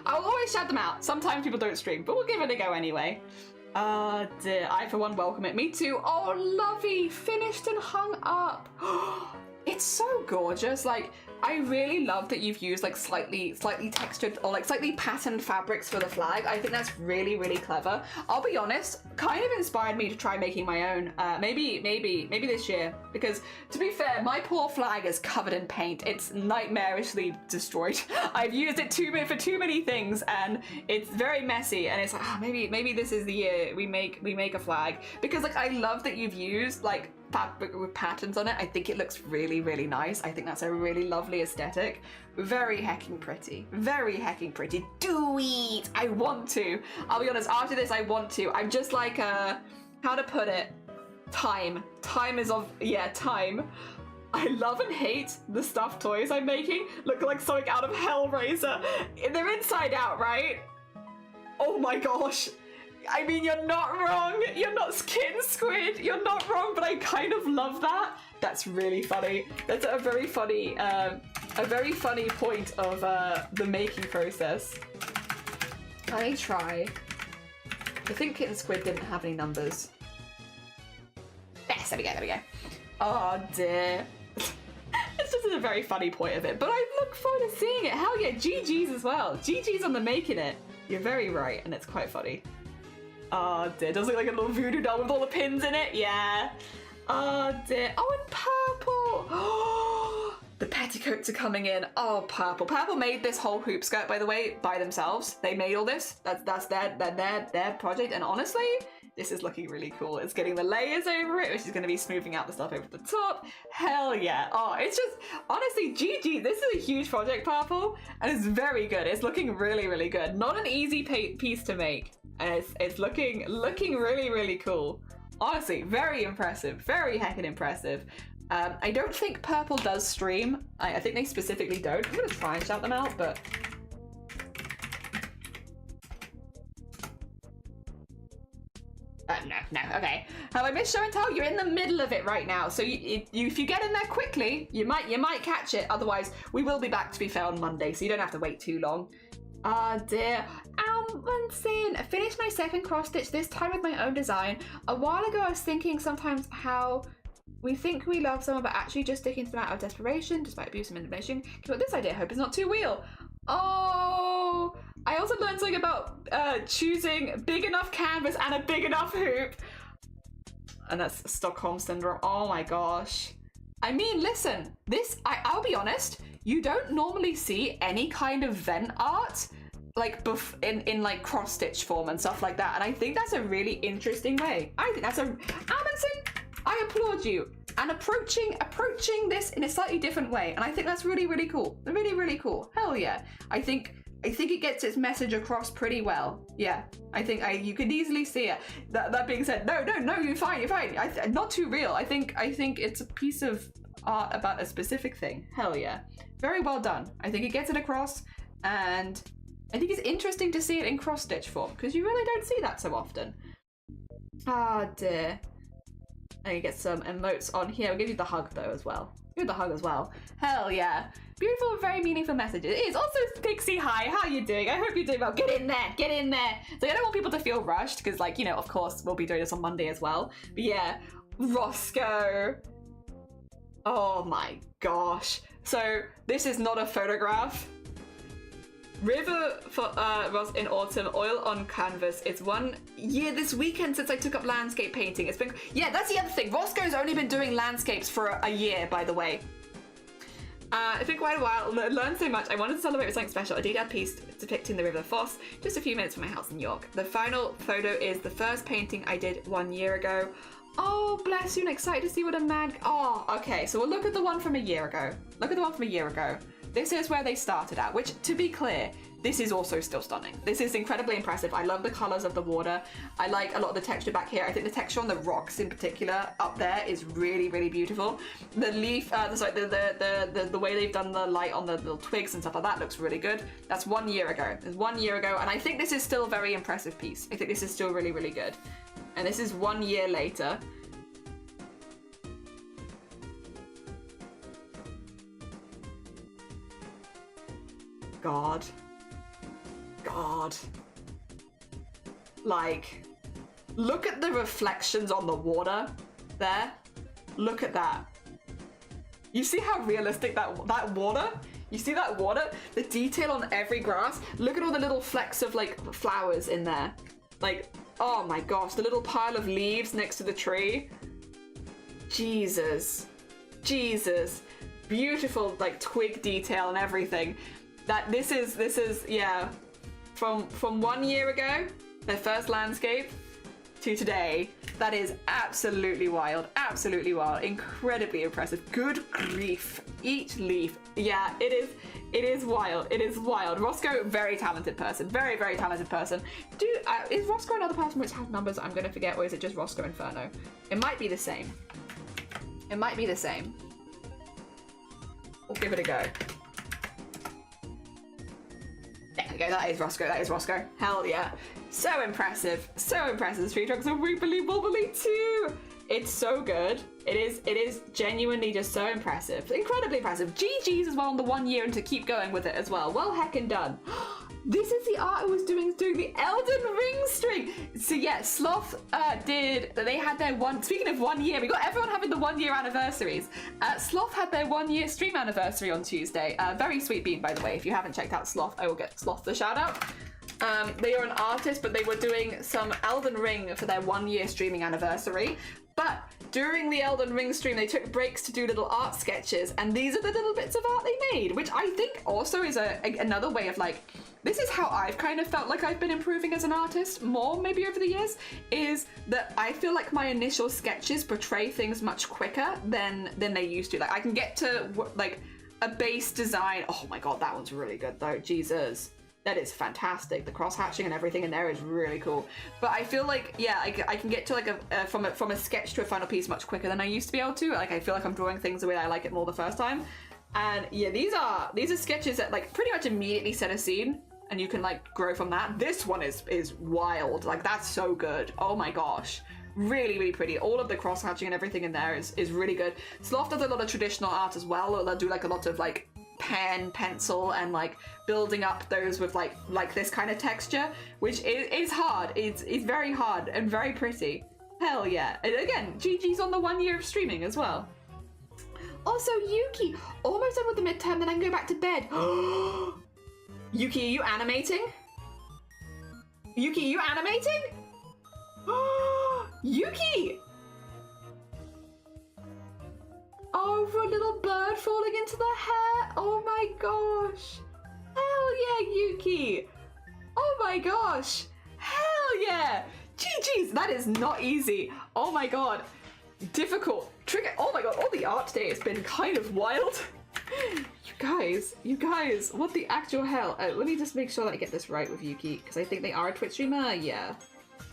I'll always shout them out. Sometimes people don't stream, but we'll give it a go anyway. Dear, I for one welcome it. Me too. Oh, lovely, finished and hung up. It's so gorgeous. Like, I really love that you've used like slightly textured or like slightly patterned fabrics for the flag. I think that's really, really clever. I'll be honest, kind of inspired me to try making my own. Maybe this year, because to be fair, my poor flag is covered in paint. It's nightmarishly destroyed. I've used it for too many things, and it's very messy. And it's like, maybe this is the year we make a flag, because like I love that you've used like fabric with patterns on it. I think it looks really, really nice. I think that's a really lovely aesthetic. Very hecking pretty. Very hecking pretty. Do it! I want to. I'll be honest, after this I want to. I'm just like, how to put it? Time. Time is of, yeah, time. I love and hate the stuffed toys I'm making. Look like something out of Hellraiser. They're inside out, right? Oh my gosh. I mean, you're not wrong. You're not skin squid. You're not wrong, but I kind of love that. That's really funny. That's a very funny point of the making process. Let me try. I think Kitten Squid didn't have any numbers. Yes, there we go. Oh dear. It's just a very funny point of it, but I look forward to seeing it. Hell yeah, GG's as well. GG's on the making it. You're very right, and it's quite funny. Oh dear, does it look like a little voodoo doll with all the pins in it? Yeah. Oh dear. Oh, and purple. Oh, the petticoats are coming in. Oh, purple. Purple made this whole hoop skirt, by the way, by themselves. They made all this. That's their project, and honestly, this is looking really cool. It's getting the layers over it, which is going to be smoothing out the stuff over the top. Hell yeah. Oh, it's just, honestly, GG. This is a huge project, Purple, and it's very good. It's looking really, really good. Not an easy piece to make. And it's looking really, really cool. Honestly, very impressive. Very heckin' impressive. I don't think Purple does stream. I think they specifically don't. I'm gonna try and shout them out, but... No, okay. Have I missed show and tell? You're in the middle of it right now, so if you get in there quickly, you might catch it. Otherwise, we will be back, to be fair, on Monday, so you don't have to wait too long. Ah dear. Sin. I finished my second cross stitch, this time with my own design. A while ago I was thinking sometimes how we think we love someone but actually just sticking to them out of desperation despite abuse and manipulation. Came up with this idea, hope it's not too real. Oh, I also learned something about choosing big enough canvas and a big enough hoop. And that's Stockholm Syndrome. Oh my gosh. I mean, listen, I'll be honest, you don't normally see any kind of vent art like in like cross stitch form and stuff like that, and I think that's a really interesting way. I think that's Amundsen, I applaud you, and approaching this in a slightly different way, and I think that's really, really cool. Really, really cool. Hell yeah. I think I think it gets its message across pretty well. Yeah, I think you can easily see it. That being said, no, you're fine. Not too real. I think it's a piece of art about a specific thing. Hell yeah, very well done. I think it gets it across, and I think it's interesting to see it in cross stitch form because you really don't see that so often. Ah dear. And you get some emotes on here. We'll give you the hug though as well. Give the hug as well. Hell yeah. Beautiful, very meaningful messages. It is also Pixie. Hi, how are you doing? I hope you're doing well. Get in there, get in there. So I don't want people to feel rushed because, like, you know, of course we'll be doing this on Monday as well. But yeah, Roscoe. Oh my gosh. So this is not a photograph. River for Ross in autumn, oil on canvas. It's 1 year this weekend since I took up landscape painting. It's been, yeah, that's the other thing. Roscoe's only been doing landscapes for a year, by the way. It's been quite a while. Learned so much. I wanted to celebrate with something special. A detailed piece depicting the River Foss, just a few minutes from my house in York. The final photo is the first painting I did 1 year ago. Oh, bless you, and excited to see what a mad... Oh, okay, so we'll look at the one from a year ago. Look at the one from a year ago. This is where they started at, which, to be clear, this is also still stunning. This is incredibly impressive. I love the colors of the water. I like a lot of the texture back here. I think the texture on the rocks in particular up there is really, really beautiful. The leaf, the way they've done the light on the little twigs and stuff like that looks really good. That's 1 year ago. It's 1 year ago, and I think this is still a very impressive piece. I think this is still really, really good. And this is 1 year later. God. Like, look at the reflections on the water there. Look at that. You see how realistic that water? You see that water? The detail on every grass. Look at all the little flecks of like flowers in there. Like, oh my gosh, the little pile of leaves next to the tree. Jesus. Beautiful like twig detail and everything. That this is yeah, from 1 year ago, their first landscape, to today. That is absolutely wild, incredibly impressive. Good grief, each leaf. Yeah, it is wild. Roscoe, very talented person, very talented person. Is Roscoe another person which has numbers I'm gonna forget, or is it just Roscoe Inferno? It might be the same. We'll give it a go. There we go, that is Roscoe. Hell yeah. So impressive. The tree trunks are wibbly wobbly too. It's so good. It is genuinely just so impressive. Incredibly impressive. GG's as well on the 1 year and to keep going with it as well. Well heckin' done. This is the art I was doing the Elden Ring string. So yeah, Sloth they had their speaking of 1 year, we got everyone having the 1 year anniversaries. Sloth had their 1 year stream anniversary on Tuesday. Very sweet bean, by the way. If you haven't checked out Sloth, I will get Sloth the shout out. They are an artist, but they were doing some Elden Ring for their 1 year streaming anniversary. But during the Elden Ring stream, they took breaks to do little art sketches, and these are the little bits of art they made, which I think also is another way of like, this is how I've kind of felt like I've been improving as an artist more maybe over the years, is that I feel like my initial sketches portray things much quicker than they used to. Like I can get to like a base design. Oh my god, that one's really good though. Jesus. That is fantastic. The cross hatching and everything in there is really cool. But I feel like, yeah, I can get to like from a sketch to a final piece much quicker than I used to be able to. Like I feel like I'm drawing things the way I like it more the first time. And yeah, these are sketches that like pretty much immediately set a scene, and you can like grow from that. This one is wild. Like that's so good. Oh my gosh. Really pretty. All of the cross hatching and everything in there is really good. Sloth does a lot of traditional art as well. They'll do like a lot of like pen, pencil, and like building up those with like this kind of texture, which is hard. It's very hard and very pretty. Hell yeah. And again, GG's on the 1 year of streaming as well. Also, Yuki, almost done with the midterm, then I can go back to bed. Yuki, are you animating? Yuki, are you animating? Yuki! Oh, for a little bird falling into the hair. Oh my gosh. Hell yeah, Yuki. Oh my gosh. Hell yeah. GG's. That is not easy. Oh my god. Difficult. Trigger. Oh my god. All the art today has been kind of wild. You guys, what the actual hell? Let me just make sure that I get this right with Yuki, because I think they are a Twitch streamer, yeah.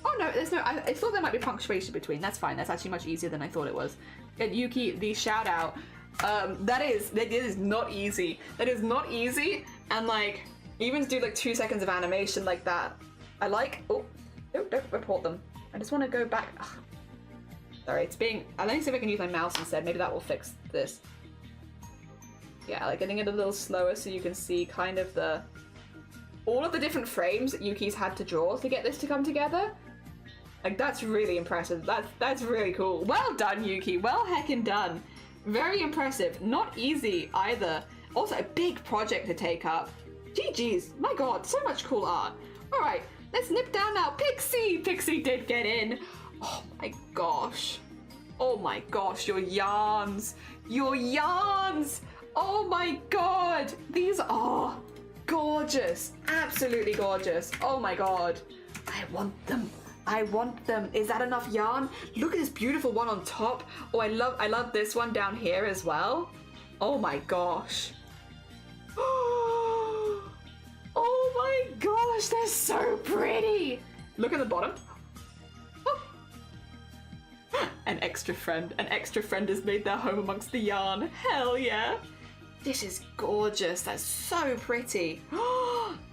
Oh no, there's no, I thought there might be punctuation between, that's fine, that's actually much easier than I thought it was. And Yuki, the shout out, that is not easy. That is not easy, and like, even to do like 2 seconds of animation like that, I like, oh, don't report them. I just want to go back. Ugh. Sorry, it's being, let me see if I can use my mouse instead, maybe that will fix this. Yeah, like getting it a little slower so you can see kind of all of the different frames that Yuki's had to draw to get this to come together. Like, that's really impressive. That's really cool. Well done, Yuki. Well heckin' done. Very impressive. Not easy either. Also, a big project to take up. GG's. My god, so much cool art. Alright, let's nip down now. Pixie! Pixie did get in. Oh my gosh. Oh my gosh, your yarns. Your yarns! Oh my god! These are gorgeous. Absolutely gorgeous. Oh my god. I want them. I want them. Is that enough yarn? Look at this beautiful one on top. Oh, I love this one down here as well. Oh my gosh. Oh my gosh, they're so pretty. Look at the bottom. An extra friend has made their home amongst the yarn. Hell yeah. This is gorgeous. That's so pretty.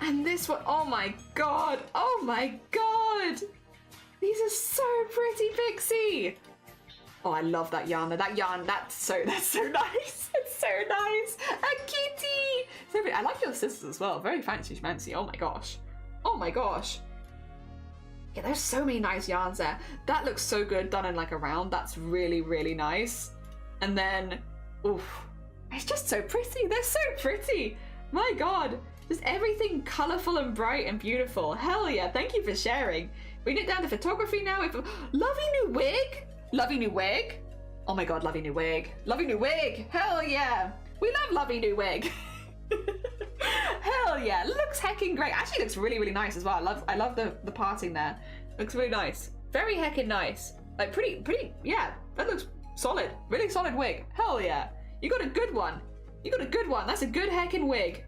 And this one, oh my god. Oh my god. These are so pretty, Pixie. Oh, I love that yarn. That yarn, that's so nice. It's so nice. A kitty. So pretty. I like your sisters as well. Very fancy schmancy. Oh my gosh. Oh my gosh. Yeah, there's so many nice yarns there. That looks so good done in like a round. That's really, really nice. And then, oof. It's just so pretty. They're so pretty. My god. Just everything colorful and bright and beautiful. Hell yeah. Thank you for sharing. Bring it down to photography now. Lovely new wig. Lovely new wig. Oh my god, lovely new wig. Lovely new wig. Hell yeah. We love lovely new wig. Hell yeah. Looks heckin' great. Actually looks really, really nice as well. I love the parting there. Looks really nice. Very heckin' nice. Like pretty, yeah. That looks solid. Really solid wig. Hell yeah. You got a good one. You got a good one. That's a good heckin' wig.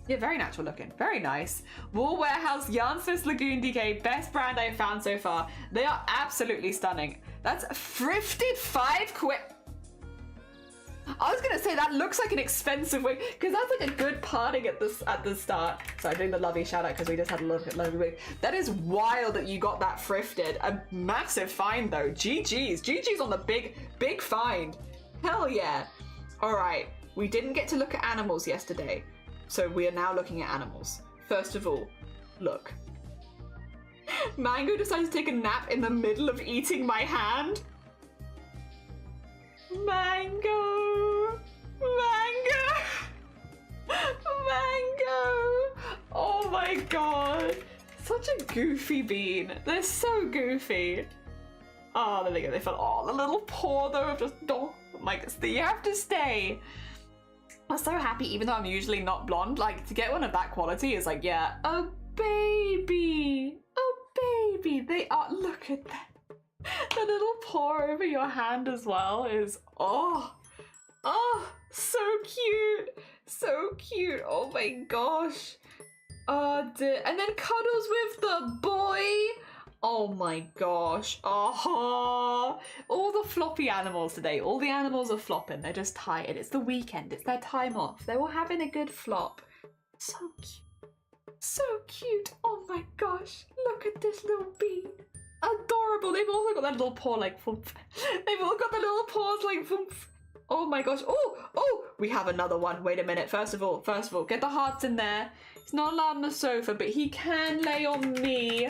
Yeah, very natural looking. Very nice. Wool Warehouse Yarn Swiss Lagoon DK. Best brand I've found so far. They are absolutely stunning. That's thrifted 5 quid. I was gonna say that looks like an expensive wig because that's like a good parting at the start. So I'm doing the lovely shout out because we just had a look at lovely wig. That is wild that you got that thrifted. A massive find though. GG's on the big find. Hell yeah. All right, we didn't get to look at animals yesterday. So we are now looking at animals. First of all, look. Mango decides to take a nap in the middle of eating my hand. Mango! Mango! Mango! Oh my god. Such a goofy bean. They're so goofy. Oh, there they go. They fell. Oh, the little paw though of just, oh my god. You have to stay. I'm so happy, even though I'm usually not blonde, like to get one of that quality is like, yeah, a baby, they are, look at that. The little paw over your hand as well is, oh, so cute, oh my gosh. Oh dear. And then cuddles with the boy. Oh my gosh. Oh, all the floppy animals today. All the animals are flopping. They're just tired. It's the weekend. It's their time off. They were having a good flop. So cute. So cute. Oh my gosh. Look at this little bean. Adorable. They've also got that little paw like thump. They've all got the little paws like thump. Oh my gosh. Oh, we have another one. Wait a minute. First of all, get the hearts in there. He's not allowed on the sofa, but he can lay on me.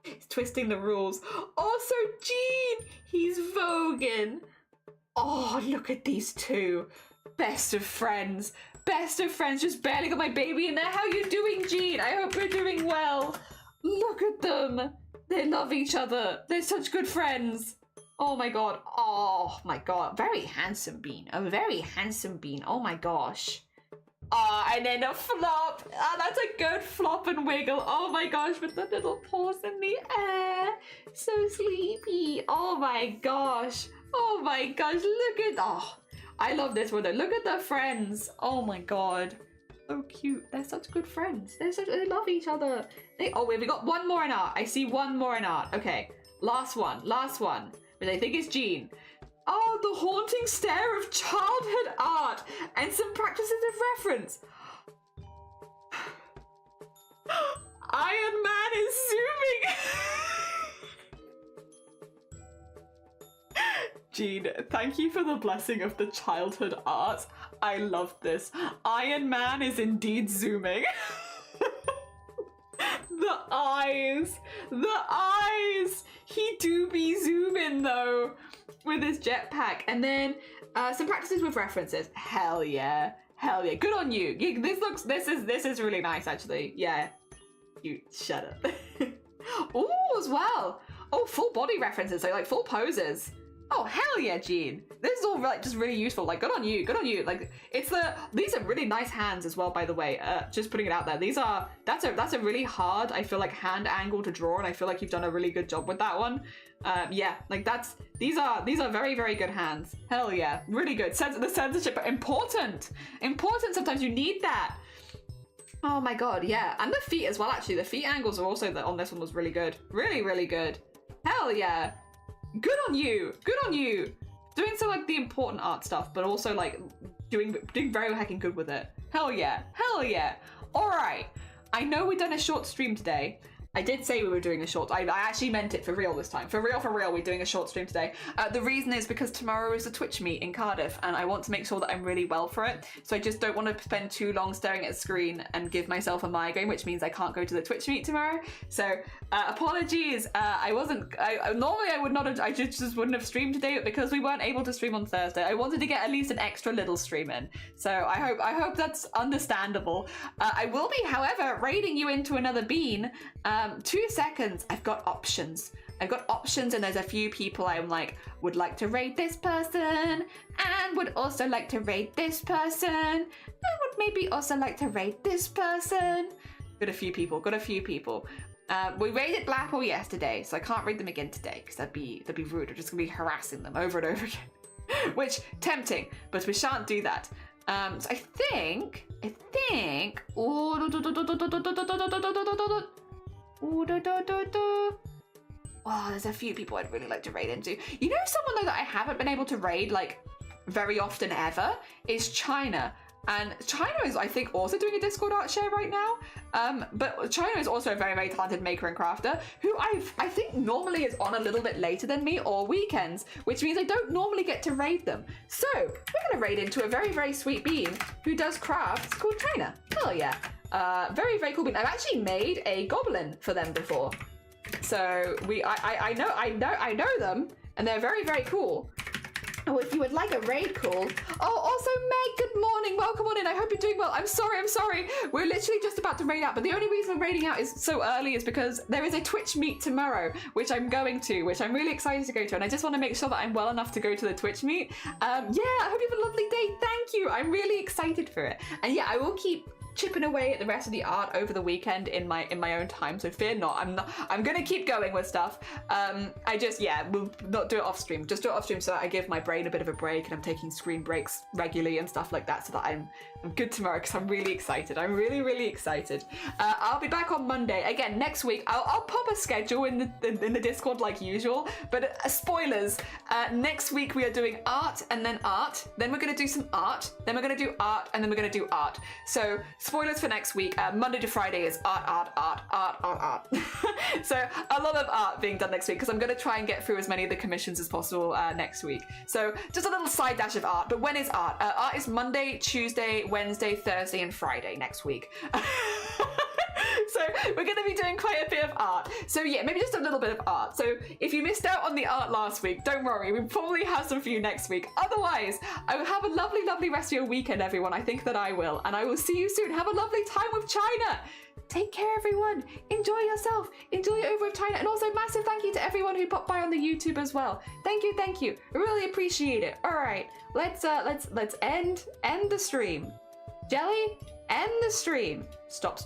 He's twisting the rules. Also, Jean! He's voguing. Oh, look at these two. Best of friends. Best of friends. Just barely got my baby in there. How you doing, Jean? I hope you're doing well. Look at them. They love each other. They're such good friends. Oh my god. Oh my god. Very handsome bean. A very handsome bean. Oh my gosh. And then a flop. That's a good flop and wiggle. Oh my gosh, with the little paws in the air. So sleepy. Oh my gosh. Oh my gosh, look at, oh, I love this one though. Look at their friends. Oh my god. So cute. They're such good friends. They love each other. Oh wait, we got one more in art. I see one more in art. Okay, last one. But I think it's Jean. Oh, the haunting stare of childhood art and some practices of reference. Iron Man is zooming. Jean, thank you for the blessing of the childhood art. I love this. Iron Man is indeed zooming. The eyes. He do be zooming though with his jetpack. And then some practices with references. Hell yeah. Good on you. This is really nice actually. Yeah. You shut up. Ooh, as well. Oh, full body references, so like full poses. Oh, hell yeah, Jean. This is all like just really useful. Like, good on you. Like, these are really nice hands as well, by the way. Just putting it out there. That's a really hard, I feel like, hand angle to draw, and I feel like you've done a really good job with that one. Yeah, like these are very, very good hands. Hell yeah, really good. The censorship, important. Sometimes you need that. Oh my god, yeah. And the feet as well, actually. The feet angles are also, on this one was really good. Really, really good. Hell yeah. Good on you. Doing some like the important art stuff, but also like doing very heckin' good with it. Hell yeah. All right. I know we've done a short stream today. I did say we were doing a short. I actually meant it for real this time. For real, we're doing a short stream today. The reason is because tomorrow is a Twitch meet in Cardiff, and I want to make sure that I'm really well for it. So I just don't want to spend too long staring at a screen and give myself a migraine, which means I can't go to the Twitch meet tomorrow. So apologies. Normally I would not have. I just wouldn't have streamed today, but because we weren't able to stream on Thursday, I wanted to get at least an extra little stream in. So I hope that's understandable. I will be, however, raiding you into another bean. 2 seconds. I've got options, and there's a few people I'm like, would like to raid this person, and would also like to raid this person, and would maybe also like to raid this person. Got a few people. We raided Blapple yesterday, so I can't raid them again today, because that'd be rude. We're just gonna be harassing them over and over again. Which, tempting, but we shan't do that. So I think, oh, there's a few people I'd really like to raid into. You know, someone though that I haven't been able to raid like very often ever is China. And China is, I think, also doing a Discord art share right now. But China is also a very, very talented maker and crafter who I think normally is on a little bit later than me or weekends, which means I don't normally get to raid them. So we're gonna raid into a very, very sweet bean who does crafts called China. Hell yeah. Very, very cool bean. I've actually made a goblin for them before. So I know them, and they're very, very cool. Oh, if you would like a raid call. Oh, also Meg, good morning. Welcome on in. I hope you're doing well. I'm sorry. We're literally just about to raid out, but the only reason we're raiding out is so early is because there is a Twitch meet tomorrow, which I'm going to, which I'm really excited to go to, and I just want to make sure that I'm well enough to go to the Twitch meet. Yeah, I hope you have a lovely day. Thank you. I'm really excited for it. And yeah, I will keep chipping away at the rest of the art over the weekend in my own time, so fear not. I'm gonna keep going with stuff. We'll not do it off stream, just do it off stream so that I give my brain a bit of a break, and I'm taking screen breaks regularly and stuff like that, so that I'm good tomorrow, because I'm really excited. I'm really excited. I'll be back on Monday again next week. I'll pop a schedule in the Discord like usual, but spoilers, next week we are doing art, and then art, then we're gonna do some art, then we're gonna do art, and then we're gonna do art. So spoilers for next week. Monday to Friday is art. So a lot of art being done next week, because I'm going to try and get through as many of the commissions as possible next week. So just a little side dash of art. But when is art? Art is Monday, Tuesday, Wednesday, Thursday, and Friday next week. So we're going to be doing quite a bit of art. So yeah, maybe just a little bit of art. So if you missed out on the art last week, don't worry. We probably have some for you next week. Otherwise, I will have a lovely, lovely rest of your weekend, everyone. I think that I will. And I will see you soon. Have a lovely time with China. Take care, everyone. Enjoy yourself. Enjoy it over with China. And also massive thank you to everyone who popped by on the YouTube as well. Thank you. I really appreciate it. All right, let's end the stream. Jelly, end the stream. Stop.